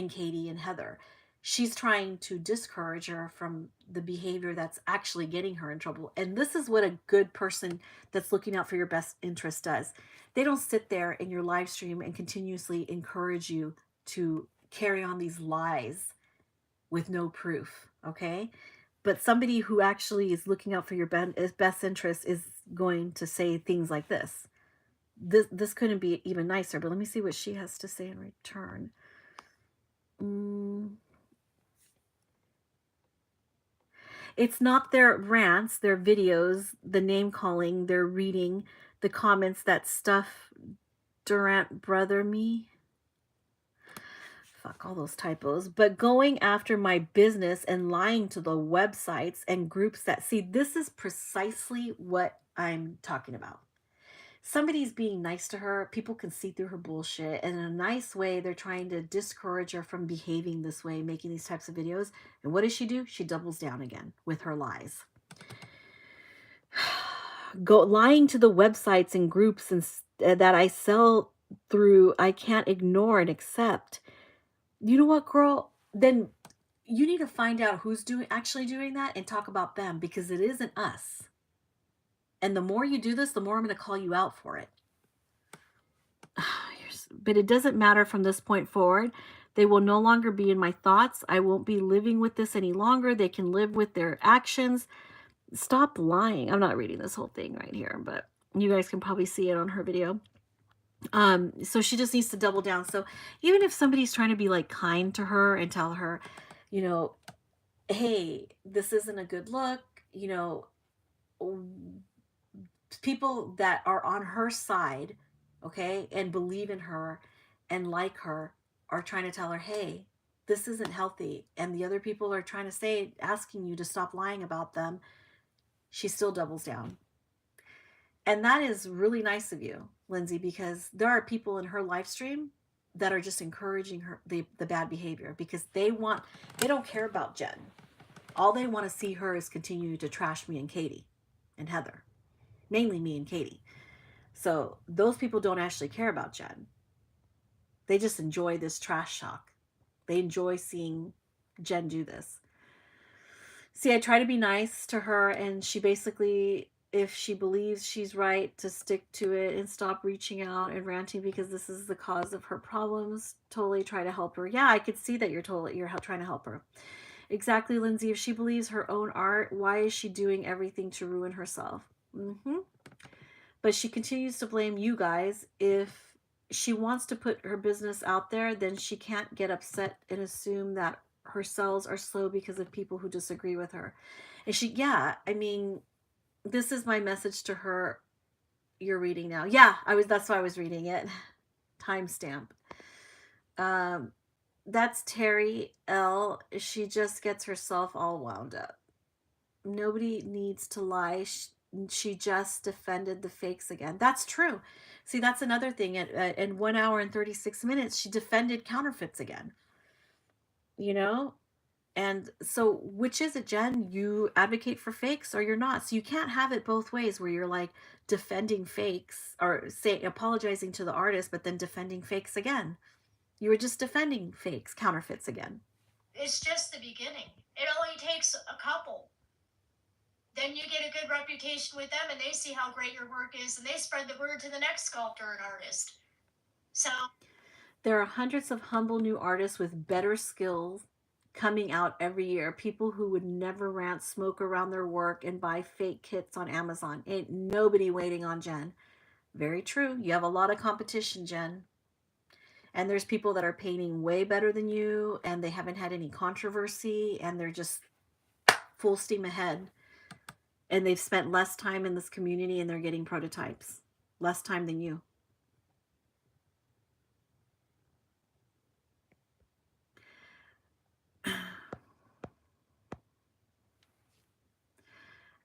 Katie and Heather. She's trying to discourage her from the behavior that's actually getting her in trouble. And this is what a good person that's looking out for your best interest does. They don't sit there in your live stream and continuously encourage you to carry on these lies with no proof, okay? But somebody who actually is looking out for your best interest is going to say things like this. This couldn't be even nicer, but let me see what she has to say in return. It's not their rants, their videos, the name calling, their reading, the comments that stuff Durant brother me. Fuck all those typos. But going after my business and lying to the websites and groups that see, this is precisely what I'm talking about. Somebody's being nice to her. People can see through her bullshit. And in a nice way, they're trying to discourage her from behaving this way, making these types of videos. And what does she do? She doubles down again with her lies. Go lying to the websites and groups that I sell through, I can't ignore and accept. You know what, girl? Then you need to find out who's actually doing that and talk about them, because it isn't us. And the more you do this, the more I'm going to call you out for it. But it doesn't matter from this point forward. They will no longer be in my thoughts. I won't be living with this any longer. They can live with their actions. Stop lying. I'm not reading this whole thing right here, but you guys can probably see it on her video. So she just needs to double down. So even if somebody's trying to be like kind to her and tell her, hey, this isn't a good look, people that are on her side, okay, and believe in her and like her, are trying to tell her, hey, this isn't healthy, and the other people are trying to say, asking you to stop lying about them, she still doubles down. And that is really nice of you, Lindsay, because there are people in her live stream that are just encouraging her the bad behavior, because they don't care about Jen. All they want to see her is continue to trash me and Katie and Heather, mainly me and Katie. So those people don't actually care about Jen. They just enjoy this trash talk. They enjoy seeing Jen do this. See, I try to be nice to her, and she basically, if she believes she's right, to stick to it and stop reaching out and ranting because this is the cause of her problems. Totally try to help her. Yeah, I could see that you're trying to help her. Exactly, Lindsay. If she believes her own art, why is she doing everything to ruin herself? But she continues to blame you guys. If she wants to put her business out there, then she can't get upset and assume that her sales are slow because of people who disagree with her. And this is my message to her. You're reading now. Yeah, that's why I was reading it. Timestamp. That's Terry L. She just gets herself all wound up. Nobody needs to lie. She just defended the fakes again. That's true. See, that's another thing. In 1 hour and 36 minutes, she defended counterfeits again. And so, which is it, Jen? You advocate for fakes or you're not? So you can't have it both ways, where you're like defending fakes or apologizing to the artist, but then defending fakes again. You were just defending fakes, counterfeits again. It's just the beginning. It only takes a couple. Then you get a good reputation with them, and they see how great your work is, and they spread the word to the next sculptor and artist. So there are hundreds of humble new artists with better skills coming out every year. People who would never rant smoke around their work and buy fake kits on Amazon. Ain't nobody waiting on Jen. Very true. You have a lot of competition, Jen. And there's people that are painting way better than you, and they haven't had any controversy, and they're just full steam ahead. And they've spent less time in this community, and they're getting prototypes. Less time than you.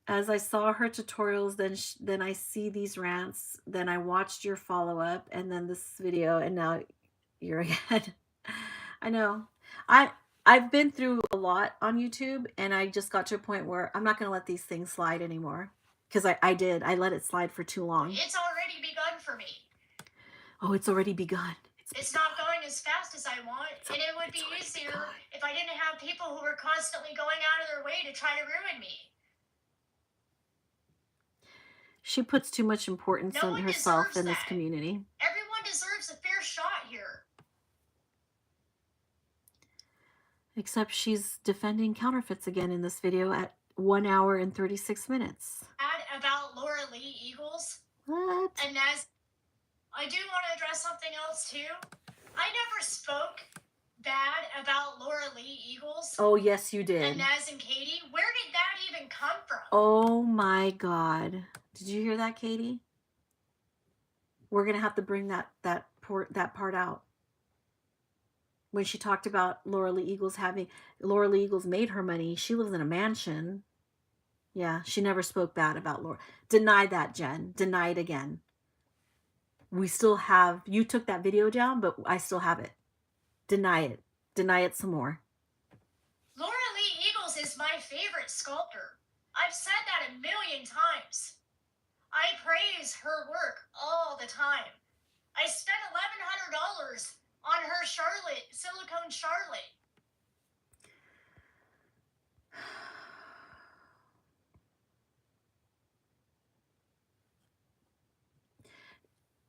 As I saw her tutorials, then I see these rants, then I watched your follow-up, and then this video, and now you're again. I know. I've been through a lot on YouTube, and I just got to a point where I'm not going to let these things slide anymore. Because I did. I let it slide for too long. It's already begun for me. Oh, it's already begun. It's not going as fast as I want, and it would be easier if I didn't have people who were constantly going out of their way to try to ruin me. She puts too much importance on herself in this community. Everyone deserves a fair shot here. Except she's defending counterfeits again in this video at 1 hour and 36 minutes. About Laura Lee Eagles. What? And as I do want to address something else too. I never spoke bad about Laura Lee Eagles. Oh, yes, you did. And Naz and Katie. Where did that even come from? Oh my God. Did you hear that, Katie? We're going to have to bring that part out. When she talked about Laura Lee Eagles made her money. She lives in a mansion. Yeah, she never spoke bad about Laura. Deny that, Jen. Deny it again. We still have, you took that video down, but I still have it. Deny it. Deny it some more. Laura Lee Eagles is my favorite sculptor. I've said that a million times. I praise her work all the time. I spent $1,100 on her Charlotte, silicone Charlotte.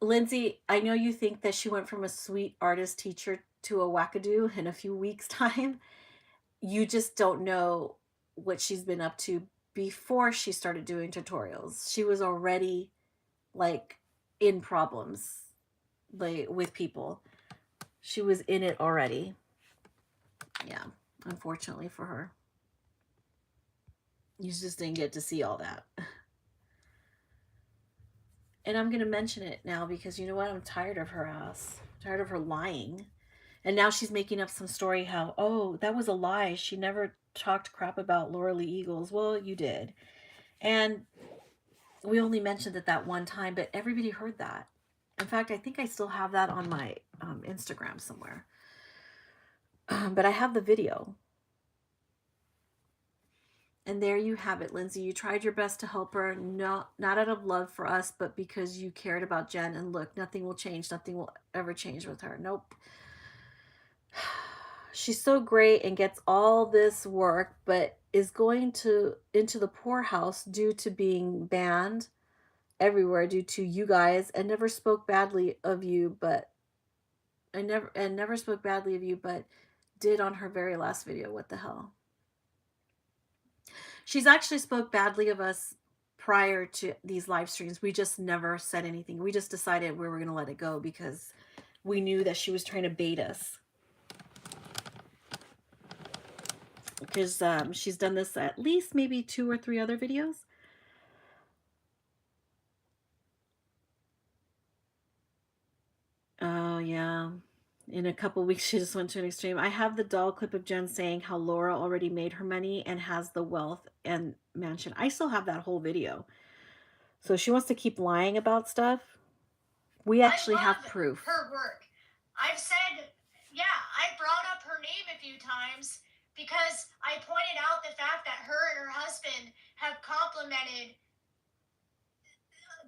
Lindsay, I know you think that she went from a sweet artist teacher to a wackadoo in a few weeks' time. You just don't know what she's been up to before she started doing tutorials. She was already like in problems like with people. She was in it already. Yeah, unfortunately for her. You just didn't get to see all that. And I'm going to mention it now because you know what? I'm tired of her ass. I'm tired of her lying. And now she's making up some story how, oh, that was a lie. She never talked crap about Laura Lee Eagles. Well, you did. And we only mentioned it that one time, but everybody heard that. In fact, I think I still have that on my Instagram somewhere. But I have the video. And there you have it, Lindsay. You tried your best to help her, not out of love for us, but because you cared about Jen. And look, nothing will change. Nothing will ever change with her. Nope. She's so great and gets all this work, but is going into the poorhouse due to being banned everywhere due to you guys, and never spoke badly of you, but never spoke badly of you, but did on her very last video. What the hell? She's actually spoke badly of us prior to these live streams. We just never said anything. We just decided we were going to let it go because we knew that she was trying to bait us. Because she's done this at least maybe 2 or 3 other videos. Oh, yeah. In a couple weeks, she just went to an extreme. I have the doll clip of Jen saying how Laura already made her money and has the wealth and mansion. I still have that whole video. So she wants to keep lying about stuff. We actually have proof. Her work. I've said, yeah, I brought up her name a few times because I pointed out the fact that her and her husband have complimented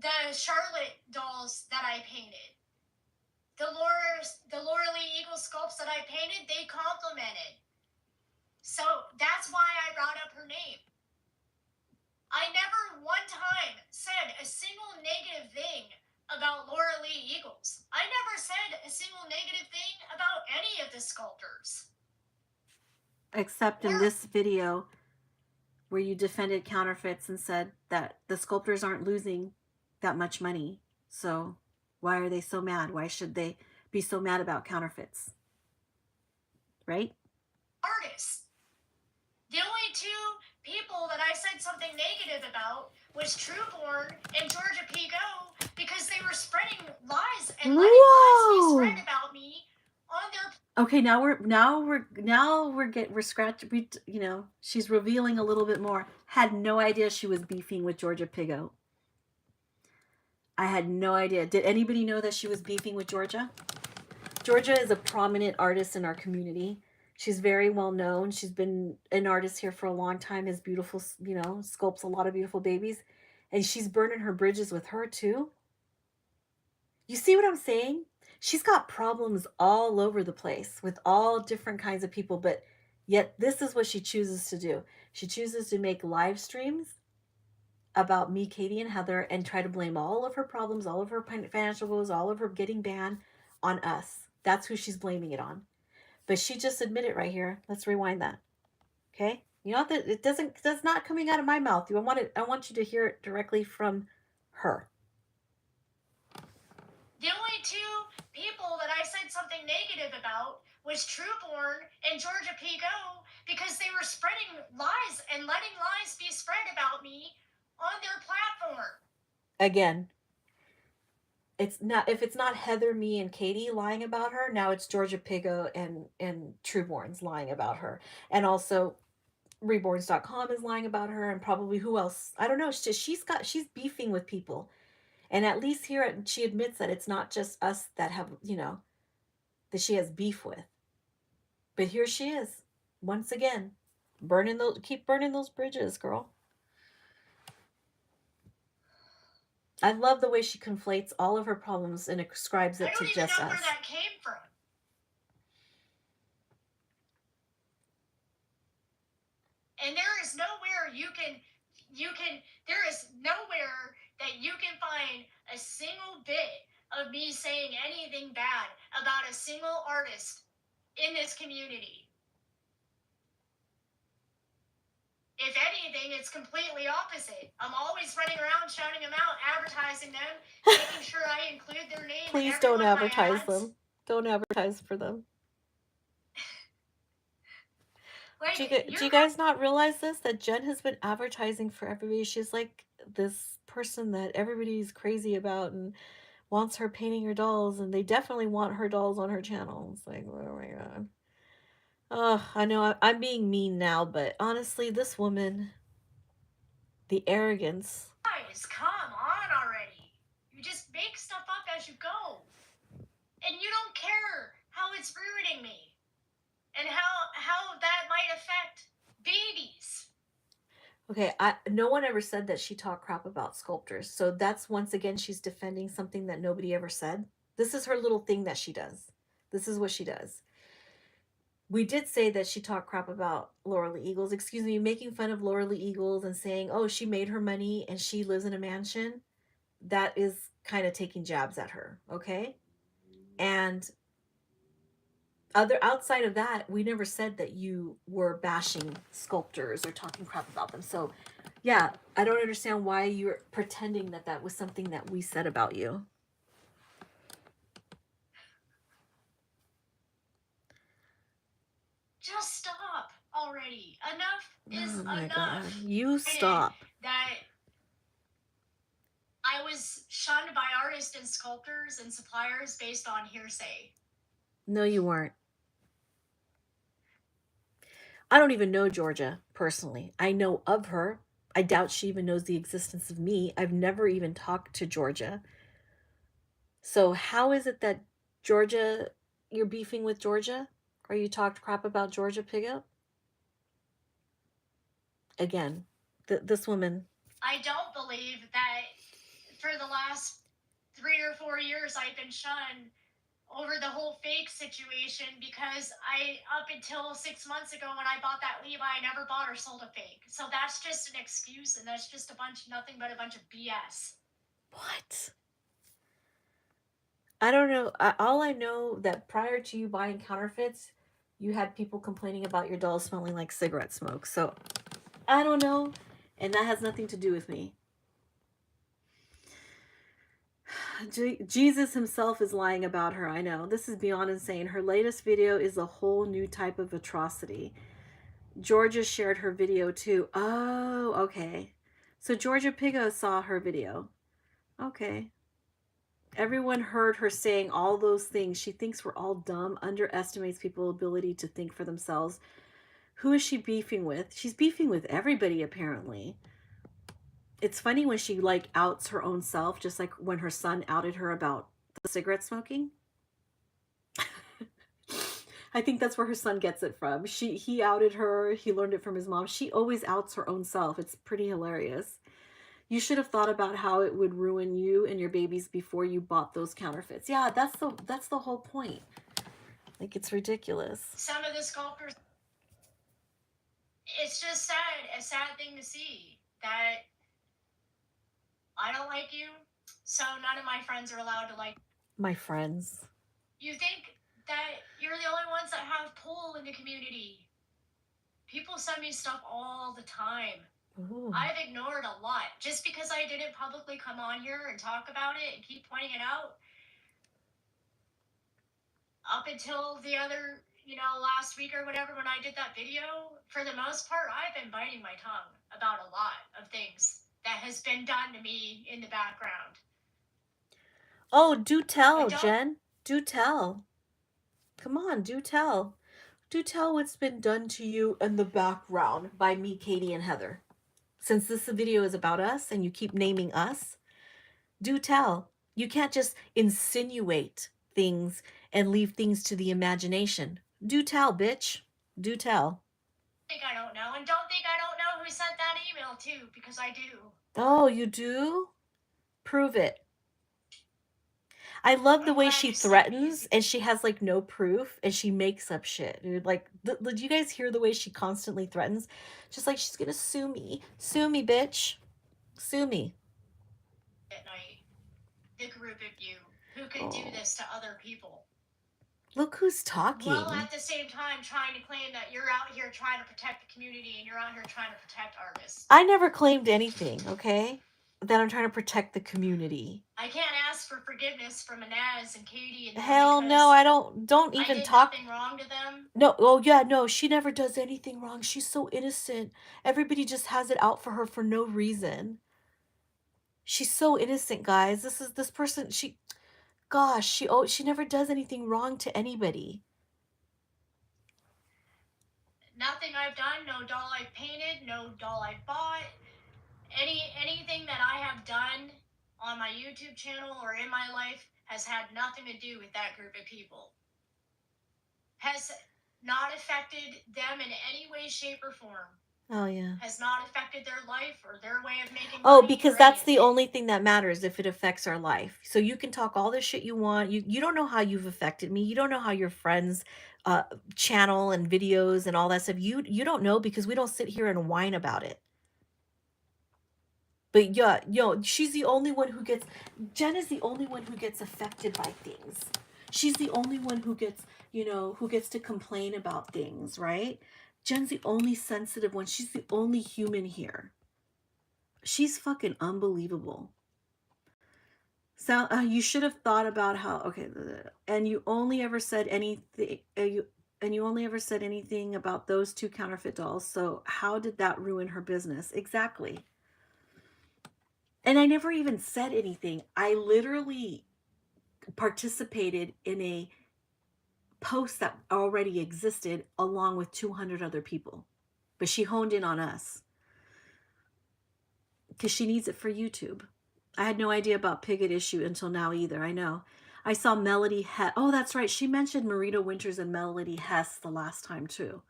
the Charlotte dolls that I painted. The Laura Lee Eagle sculpts that I painted, they complimented. So that's why I brought up her name. I never one time said a single negative thing about Laura Lee Eagles. I never said a single negative thing about any of the sculptors. except in this video where you defended counterfeits and said that the sculptors aren't losing that much money. So why are they so mad? Why should they be so mad about counterfeits? Right? Artists. The only two people that I said something negative about was Reborn and Georgia Pico because they were spreading lies and letting lies be spread about me on their. Okay, we're scratching. She's revealing a little bit more. Had no idea she was beefing with Georgia Pigo. I had no idea. Did anybody know that she was beefing with Georgia? Georgia is a prominent artist in our community. She's very well known. She's been an artist here for a long time. Has beautiful, sculpts a lot of beautiful babies. And she's burning her bridges with her too. You see what I'm saying? She's got problems all over the place with all different kinds of people, but yet this is what she chooses to do. She chooses to make live streams about me, Katie, and Heather and try to blame all of her problems, all of her financial woes, all of her getting banned on us. That's who she's blaming it on. But she just admitted right here. Let's rewind that. Okay? You know that that's not coming out of my mouth. I want you to hear it directly from her. The only two people that I said something negative about was Reborn and Georgia Pico because they were spreading lies and letting lies be spread about me on their platform. Again, it's not, if it's not Heather, me, and Katie lying about her, now it's Georgia Pigo and Trueborn's lying about her. And also Reborns.com is lying about her, and probably who else? I don't know. She's beefing with people. And at least here she admits that it's not just us that have, that she has beef with. But here she is, once again, keep burning those bridges, girl. I love the way she conflates all of her problems and ascribes it to just us. I don't even know where that came from. And there is nowhere there is nowhere that you can find a single bit of me saying anything bad about a single artist in this community. If anything, it's completely opposite. I'm always running around shouting them out, advertising them, making sure I include their name. Please don't advertise them. Don't advertise for them. Do you guys not realize this? That Jen has been advertising for everybody. She's like this person that everybody's crazy about and wants her painting her dolls, and they definitely want her dolls on her channel. It's like, oh my god. I know I'm being mean now, but honestly, this woman, the arrogance. Guys, come on already. You just make stuff up as you go. And you don't care how it's ruining me. And how that might affect babies. Okay, no one ever said that she talked crap about sculptors. So that's, once again, she's defending something that nobody ever said. This is her little thing that she does. This is what she does. We did say that she talked crap about Laura Lee Eagles. Excuse me, making fun of Laura Lee Eagles and saying, oh, she made her money and she lives in a mansion. That is kind of taking jabs at her, okay? And outside of that, we never said that you were bashing sculptors or talking crap about them. So yeah, I don't understand why you're pretending that that was something that we said about you. Just stop already. Enough is enough. God. You stop. That I was shunned by artists and sculptors and suppliers based on hearsay. No, you weren't. I don't even know Georgia personally. I know of her. I doubt she even knows the existence of me. I've never even talked to Georgia. So how is it that Georgia, you're beefing with Georgia? Or you talked crap about Georgia Pigo? Again, this woman. I don't believe that for the last 3 or 4 years I've been shunned over the whole fake situation because up until 6 months ago when I bought that Levi, I never bought or sold a fake. So that's just an excuse, and that's just nothing but a bunch of BS. What? I don't know. All I know that prior to you buying counterfeits, You had people complaining about your doll smelling like cigarette smoke. So I don't know. And that has nothing to do with me. Jesus himself is lying about her. I know. This is beyond insane. Her latest video is a whole new type of atrocity. Georgia shared her video too. Oh, okay. So Georgia Pigo saw her video. Okay. Everyone heard her saying all those things. She thinks we're all dumb, underestimates people's ability to think for themselves. Who is she beefing with? She's beefing with everybody, apparently. It's funny when she like outs her own self, just like when her son outed her about the cigarette smoking. I think that's where her son gets it from. He outed her. He learned it from his mom. She always outs her own self. It's pretty hilarious. You should have thought about how it would ruin you and your babies before you bought those counterfeits. Yeah, that's the whole point. Like, it's ridiculous. Some of the sculptors, it's just sad, a sad thing to see that I don't like you, so none of my friends are allowed to like my friends. You think that you're the only ones that have pull in the community. People send me stuff all the time. Ooh. I've ignored a lot just because I didn't publicly come on here and talk about it and keep pointing it out. Up until the other, last week or whatever when I did that video, for the most part, I've been biting my tongue about a lot of things that has been done to me in the background. Oh, do tell, Jen. Do tell. Come on, do tell. Do tell what's been done to you in the background by me, Katie, and Heather. Since this video is about us and you keep naming us, do tell. You can't just insinuate things and leave things to the imagination. Do tell, bitch. Do tell. Think I don't know, and don't think I don't know who sent that email too, because I do. Oh, you do? Prove it. I love the way she threatens and she has like no proof and she makes up shit, dude. Like, did you guys hear the way she constantly threatens? Just like, she's gonna sue me. Sue me, bitch. Sue me. At night, the group of you who could do this to other people. Look who's talking. Well, at the same time, trying to claim that you're out here trying to protect the community and you're out here trying to protect artists. I never claimed anything, okay? That I'm trying to protect the community. I can't ask for forgiveness from Inez and Katie and hell no, I don't even talk. Nothing wrong to them. No, oh yeah, no, she never does anything wrong. She's so innocent. Everybody just has it out for her for no reason. She's so innocent, guys. This person, gosh, she never does anything wrong to anybody. Nothing I've done, no doll I've painted, no doll I've bought. Anything that I have done on my YouTube channel or in my life has had nothing to do with that group of people. Has not affected them in any way, shape, or form. Oh, yeah. Has not affected their life or their way of making money. Oh, because that's the only thing that matters if it affects our life. So you can talk all the shit you want. You don't know how you've affected me. You don't know how your friends' channel and videos and all that stuff. You don't know because we don't sit here and whine about it. But yeah, she's the only one who gets, Jen is the only one who gets affected by things. She's the only one who gets, who gets to complain about things, right? Jen's the only sensitive one. She's the only human here. She's fucking unbelievable. So you should have thought about how, okay, and you only ever said anything, you only ever said anything about those two counterfeit dolls. So how did that ruin her business? Exactly. And I never even said anything. I literally participated in a post that already existed along with 200 other people. But she honed in on us because she needs it for YouTube. I had no idea about Piglet issue until now either. I know. I saw Melody Hess. Oh, that's right. She mentioned Marita Winters and Melody Hess the last time too.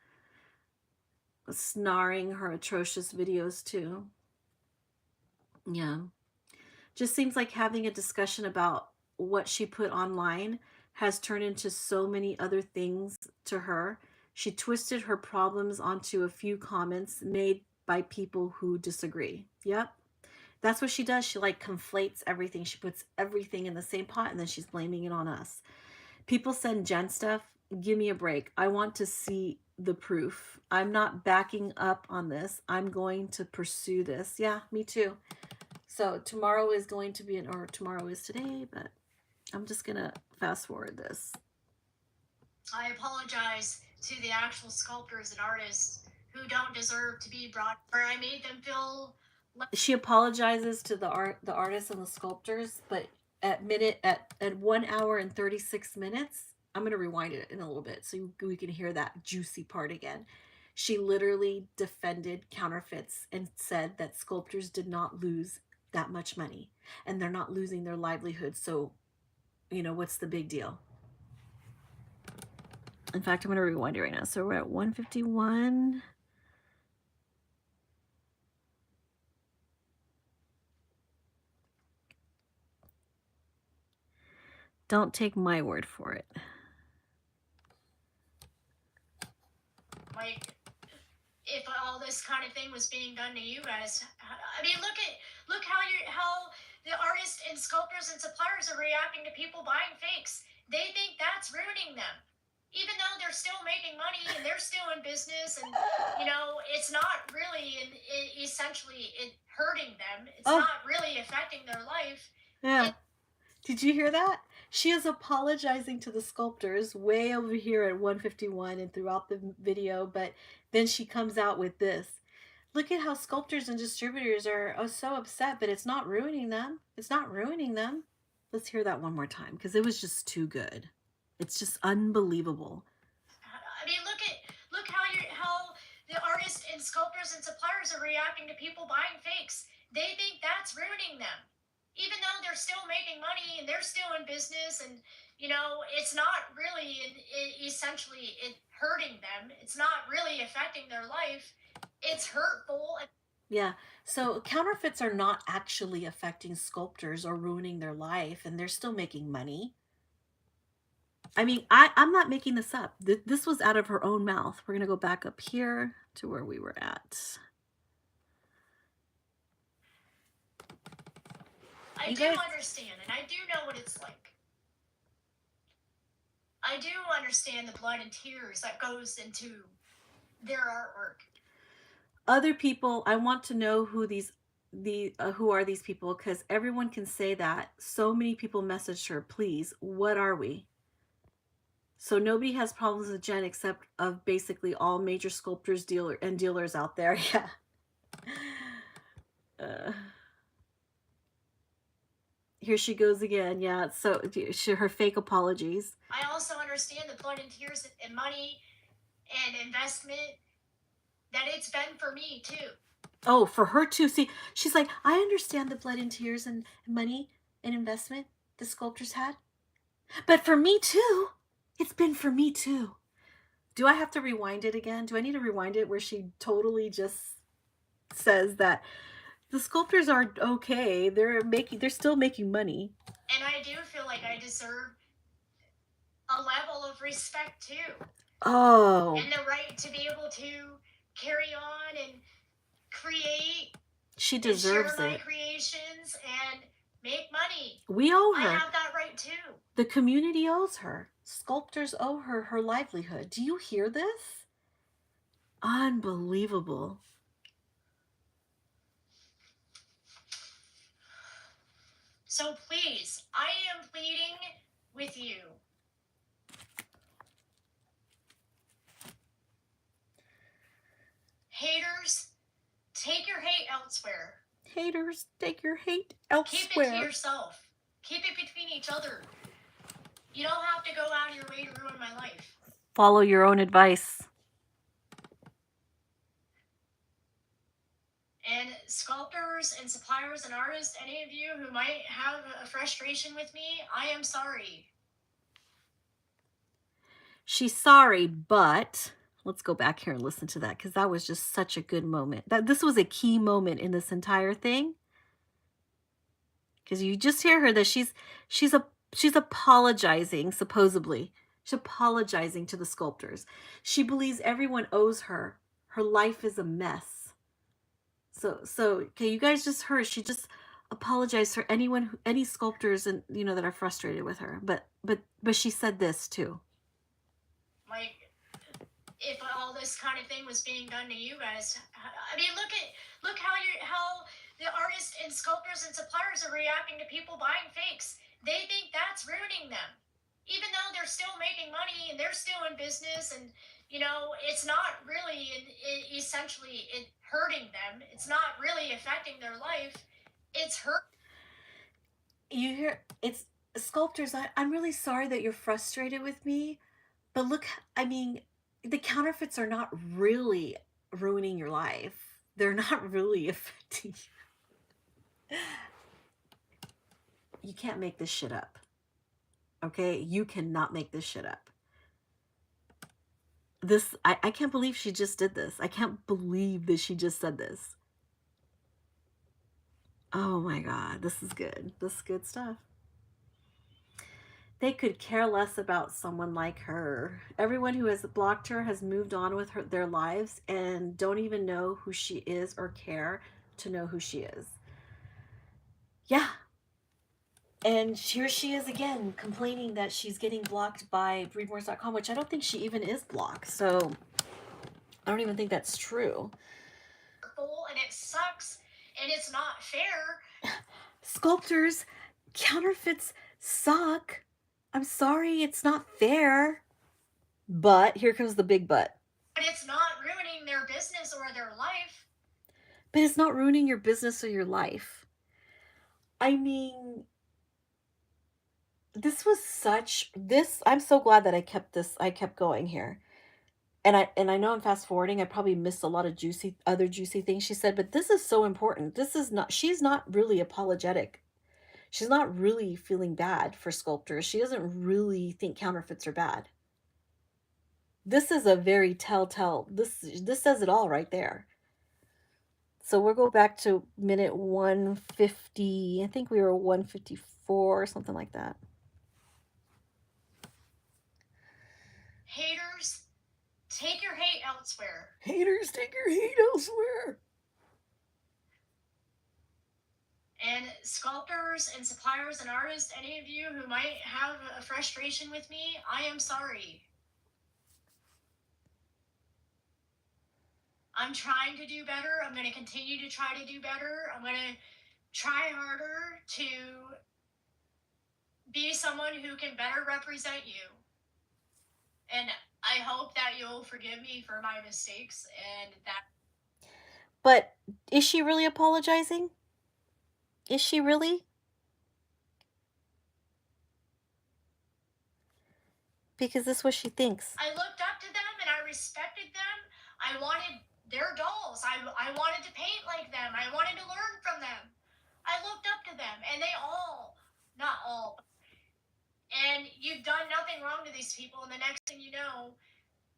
Snarring her atrocious videos too. Yeah. Just seems like having a discussion about what she put online has turned into so many other things to her. She twisted her problems onto a few comments made by people who disagree. Yep. That's what she does. She like conflates everything. She puts everything in the same pot and then she's blaming it on us. People send Jen stuff. Give me a break. I want to see the proof. I'm not backing up on this. I'm going to pursue this. Yeah, me too. So tomorrow is going to be or tomorrow is today, but I'm just going to fast forward this. I apologize to the actual sculptors and artists who don't deserve to be brought where I made them feel she apologizes to the artists and the sculptors, but at 1 hour and 36 minutes, I'm going to rewind it in a little bit so we can hear that juicy part again. She literally defended counterfeits and said that sculptors did not lose that much money and they're not losing their livelihood. So, what's the big deal? In fact, I'm going to rewind it right now. So we're at 151. Don't take my word for it. Like, if all this kind of thing was being done to you guys, I mean, look how the artists and sculptors and suppliers are reacting to people buying fakes. They think that's ruining them, even though they're still making money and they're still in business, and it's not really essentially hurting them. It's not really affecting their life. Yeah. Did you hear that? She is apologizing to the sculptors way over here at 151 and throughout the video, but then she comes out with this. Look at how sculptors and distributors are so upset, but it's not ruining them. It's not ruining them. Let's hear that one more time because it was just too good. It's just unbelievable. I mean, look how the artists and sculptors and suppliers are reacting to people buying fakes. They think that's ruining them, even though they're still making money and they're still in business, and it's not really essentially hurting them. It's not really affecting their life. It's hurtful. Yeah. So counterfeits are not actually affecting sculptors or ruining their life, and they're still making money. I mean, I'm not making this up. This was out of her own mouth. We're going to go back up here to where we were at. I do understand, and I do know what it's like. I do understand the blood and tears that goes into their artwork. Other people, I want to know who who are these people, because everyone can say that. So many people messaged her, please, what are we? So nobody has problems with Jen except of basically all major sculptors, dealers out there. Yeah. Here she goes again. Yeah. So her fake apologies. I also understand the blood and tears and money and investment that it's been for me too. Oh, for her too. See, she's like, I understand the blood and tears and money and investment the sculptors had, but for me too. It's been for me too. Do I have to rewind it again? Do I need to rewind it where she totally just says that the sculptors are okay. They're still making money. And I do feel like I deserve a level of respect too. Oh. And the right to be able to carry on and create. She deserves and share my creations and make money. We owe her. I have that right too. The community owes her. Sculptors owe her her livelihood. Do you hear this? Unbelievable. So please, I am pleading with you. Haters, take your hate elsewhere. Haters, take your hate elsewhere. Keep it to yourself. Keep it between each other. You don't have to go out of your way to ruin my life. Follow your own advice. And sculptors and suppliers and artists, any of you who might have a frustration with me, I am sorry. She's sorry, but let's go back here and listen to that because that was just such a good moment. This was a key moment in this entire thing. Because you just hear her that she's apologizing, supposedly. She's apologizing to the sculptors. She believes everyone owes her. Her life is a mess. So okay, you guys just heard she just apologized for any sculptors and that are frustrated with her. But she said this too. Like, if all this kind of thing was being done to you guys, I mean, look how the artists and sculptors and suppliers are reacting to people buying fakes. They think that's ruining them, even though they're still making money and they're still in business, and it's not really essentially it hurting them. It's not really affecting their life. It's hurt. You hear it's sculptors. I'm really sorry that you're frustrated with me, but look, I mean, the counterfeits are not really ruining your life. They're not really affecting you. You can't make this shit up. Okay? You cannot make this shit up. I can't believe she just did this. I can't believe that she just said this. Oh my God, this is good. This is good stuff. They could care less about someone like her. Everyone who has blocked her has moved on with their lives and don't even know who she is or care to know who she is. Yeah. And here she is again complaining that she's getting blocked by Reborn.com, which I don't think she even is blocked. So I don't even think that's true. And it sucks and it's not fair. Sculptors, counterfeits suck. I'm sorry, it's not fair. But here comes the big but. But it's not ruining their business or their life. But it's not ruining your business or your life. I mean, I'm so glad that I kept going here. And I know I'm fast forwarding. I probably missed a lot of other juicy things she said, but this is so important. She's not really apologetic. She's not really feeling bad for sculptors. She doesn't really think counterfeits are bad. This is a very telltale. This says it all right there. So we'll go back to minute 150. I think we were 154 or something like that. Haters, take your hate elsewhere. Haters, take your hate elsewhere. And sculptors and suppliers and artists, any of you who might have a frustration with me, I am sorry. I'm trying to do better. I'm going to continue to try to do better. I'm going to try harder to be someone who can better represent you. And I hope that you'll forgive me for my mistakes and that. But is she really apologizing? Is she really? Because this is what she thinks. I looked up to them and I respected them. I wanted their dolls. I wanted to paint like them. I wanted to learn from them. I looked up to them, and they all, not all, and you've done nothing wrong to these people, and the next thing you know,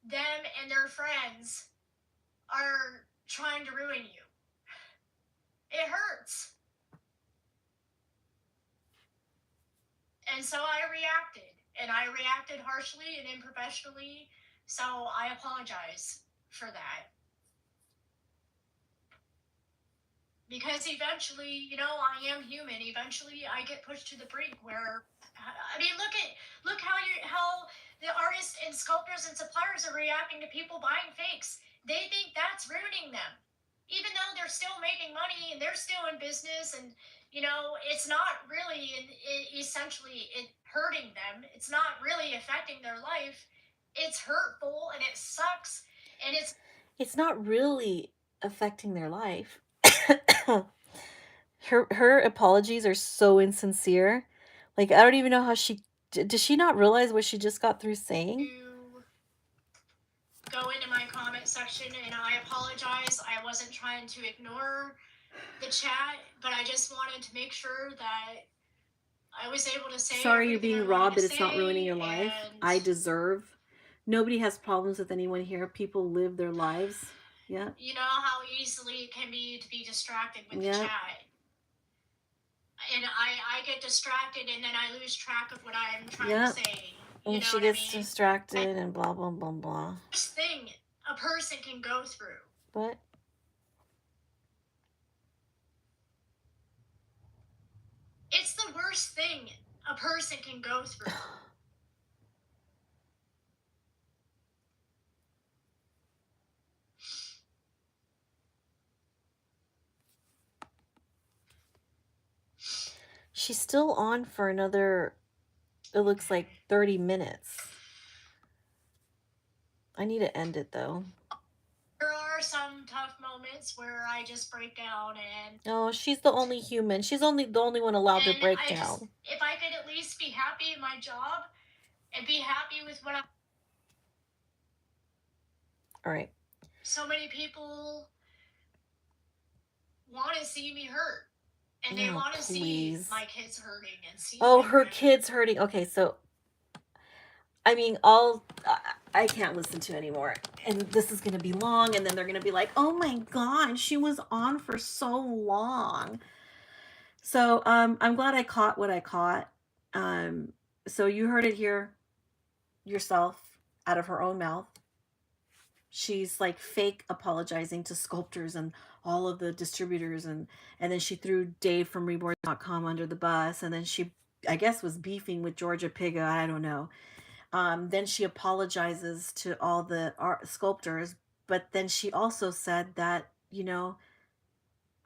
them and their friends are trying to ruin you. It hurts. And so I reacted, and I reacted harshly and unprofessionally, so I apologize for that. Because eventually, I am human. Eventually, I get pushed to the brink where, I mean, look how the artists and sculptors and suppliers are reacting to people buying fakes. They think that's ruining them, even though they're still making money and they're still in business, and it's not really essentially it hurting them. It's not really affecting their life. It's hurtful and it sucks, and it's not really affecting their life. her apologies are so insincere. Like, I don't even know how does she not realize what she just got through saying? Go into my comment section, and I apologize. I wasn't trying to ignore the chat, but I just wanted to make sure that I was able to say. Sorry you're being robbed, but it's not ruining your life. I deserve. Nobody has problems with anyone here. People live their lives. Yeah. You know how easily it can be to be distracted with the chat. And I get distracted, and then I lose track of what I'm trying to say. And she gets distracted and blah, blah, blah, blah. Worst thing a person can go through. What? It's the worst thing a person can go through. she's still on for another, it looks like 30 minutes. I need to end it though. There are some tough moments where I just break down, Oh, she's the only human. She's only the only one allowed to break I just, down. if I could at least be happy in my job and be happy with what I. All right. So many people want to see me hurt, and they Oh, want to see please. my kids hurting and see Oh, my her grandkids. kid's hurting. Okay, so I mean, I can't listen to anymore. And this is going to be long, and then they're going to be like, "Oh my god, she was on for so long." So, I'm glad I caught what I caught. Um, so you heard it here yourself out of her own mouth. She's like fake apologizing to sculptors and all of the distributors, and then she threw Dave from Reborn.com under the bus, and then she, I guess, was beefing with Georgia Piga. I don't know. Then she apologizes to all the art sculptors, but then she also said that,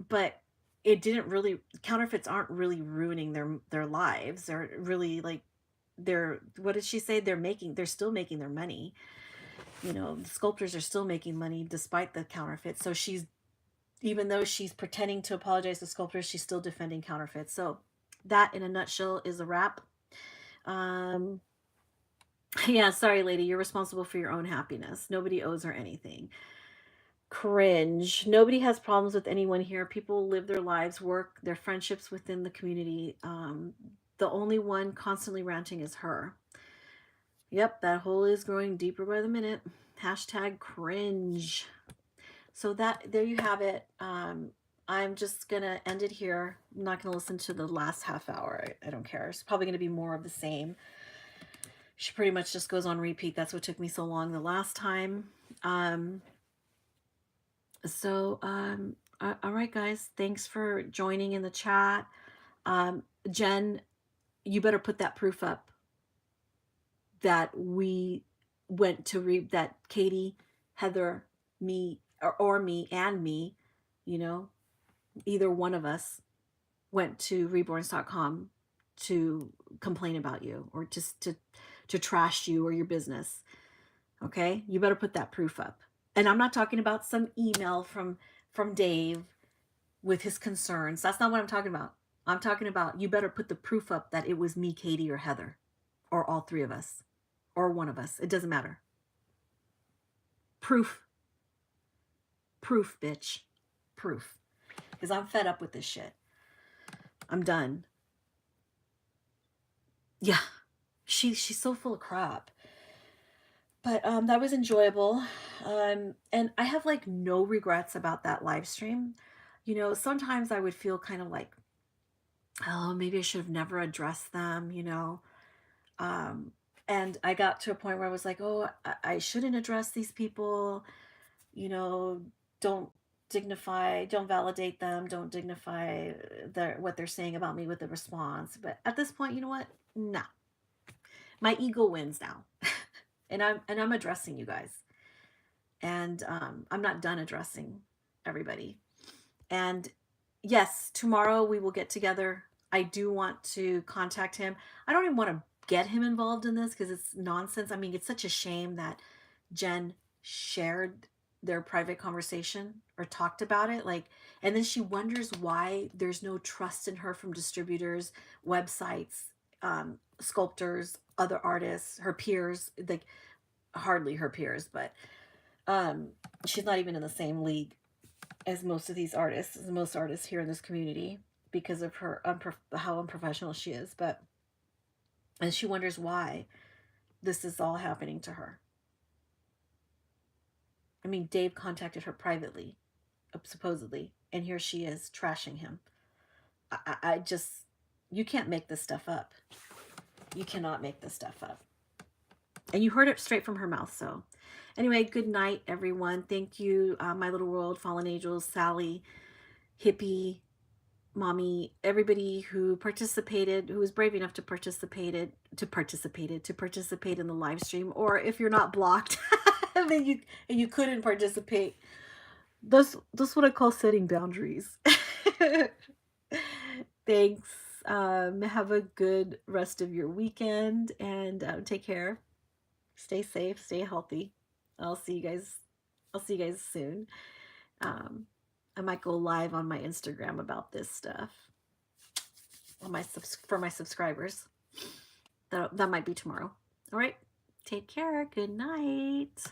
but it didn't really, counterfeits aren't really ruining their lives. They're really like, they're, what did she say? They're still making their money. The sculptors are still making money despite the counterfeit. So she's, even though she's pretending to apologize to sculptors, she's still defending counterfeits. So that in a nutshell is a wrap. Um, yeah, sorry, lady. You're responsible for your own happiness. Nobody owes her anything. Cringe. Nobody has problems with anyone here. People live their lives, work, their friendships within the community. The only one constantly ranting is her. Yep, that hole is growing deeper by the minute. Hashtag cringe. So there you have it. I'm just gonna end it here. I'm not gonna listen to the last half hour. I don't care. It's probably gonna be more of the same. She pretty much just goes on repeat. That's what took me so long the last time. Um, all right, guys. Thanks for joining in the chat. Jen, you better put that proof up that we went to that Katie, Heather, me, or me and me, you know, either one of us went to reborns.com to complain about you or just to trash you or your business. Okay? You better put that proof up. And I'm not talking about some email from Dave with his concerns. That's not what I'm talking about. I'm talking about you better put the proof up that it was me, Katie, or Heather, or all three of us, or one of us. It doesn't matter. Proof. Proof, bitch. Proof. Because I'm fed up with this shit. I'm done. Yeah. She's so full of crap. But that was enjoyable. And I have like no regrets about that live stream. Sometimes I would feel kind of like, oh, maybe I should have never addressed them. Um, and I got to a point where I was like, oh, I shouldn't address these people. You know, don't don't validate them, don't dignify what they're saying about me with a response. But at this point, you know what? Nah, my ego wins now. And I'm addressing you guys, and I'm not done addressing everybody. And yes, tomorrow we will get together. I do want to contact him. I don't even want to get him involved in this because it's nonsense. I mean, it's such a shame that Jen shared their private conversation or talked about it, like, and then she wonders why there's no trust in her from distributors, websites, sculptors, other artists, her peers, like hardly her peers, but um she's not even in the same league as most of these artists, as most artists here in this community, because of her how unprofessional she is. But and she wonders why this is all happening to her. I mean, Dave contacted her privately, supposedly, and here she is trashing him. I just, you can't make this stuff up. You cannot make this stuff up. And you heard it straight from her mouth. So anyway, good night, everyone. Thank you, My Little World, Fallen Angels, Sally, Hippie, Mommy, everybody who participated, who was brave enough to participate in the live stream. Or if you're not blocked, then you couldn't participate. That's what I call setting boundaries. Thanks. Have a good rest of your weekend and take care. Stay safe, stay healthy. I'll see you guys. I'll see you guys soon. Um, I might go live on my Instagram about this stuff on for my subscribers. That might be tomorrow. All right. Take care. Good night.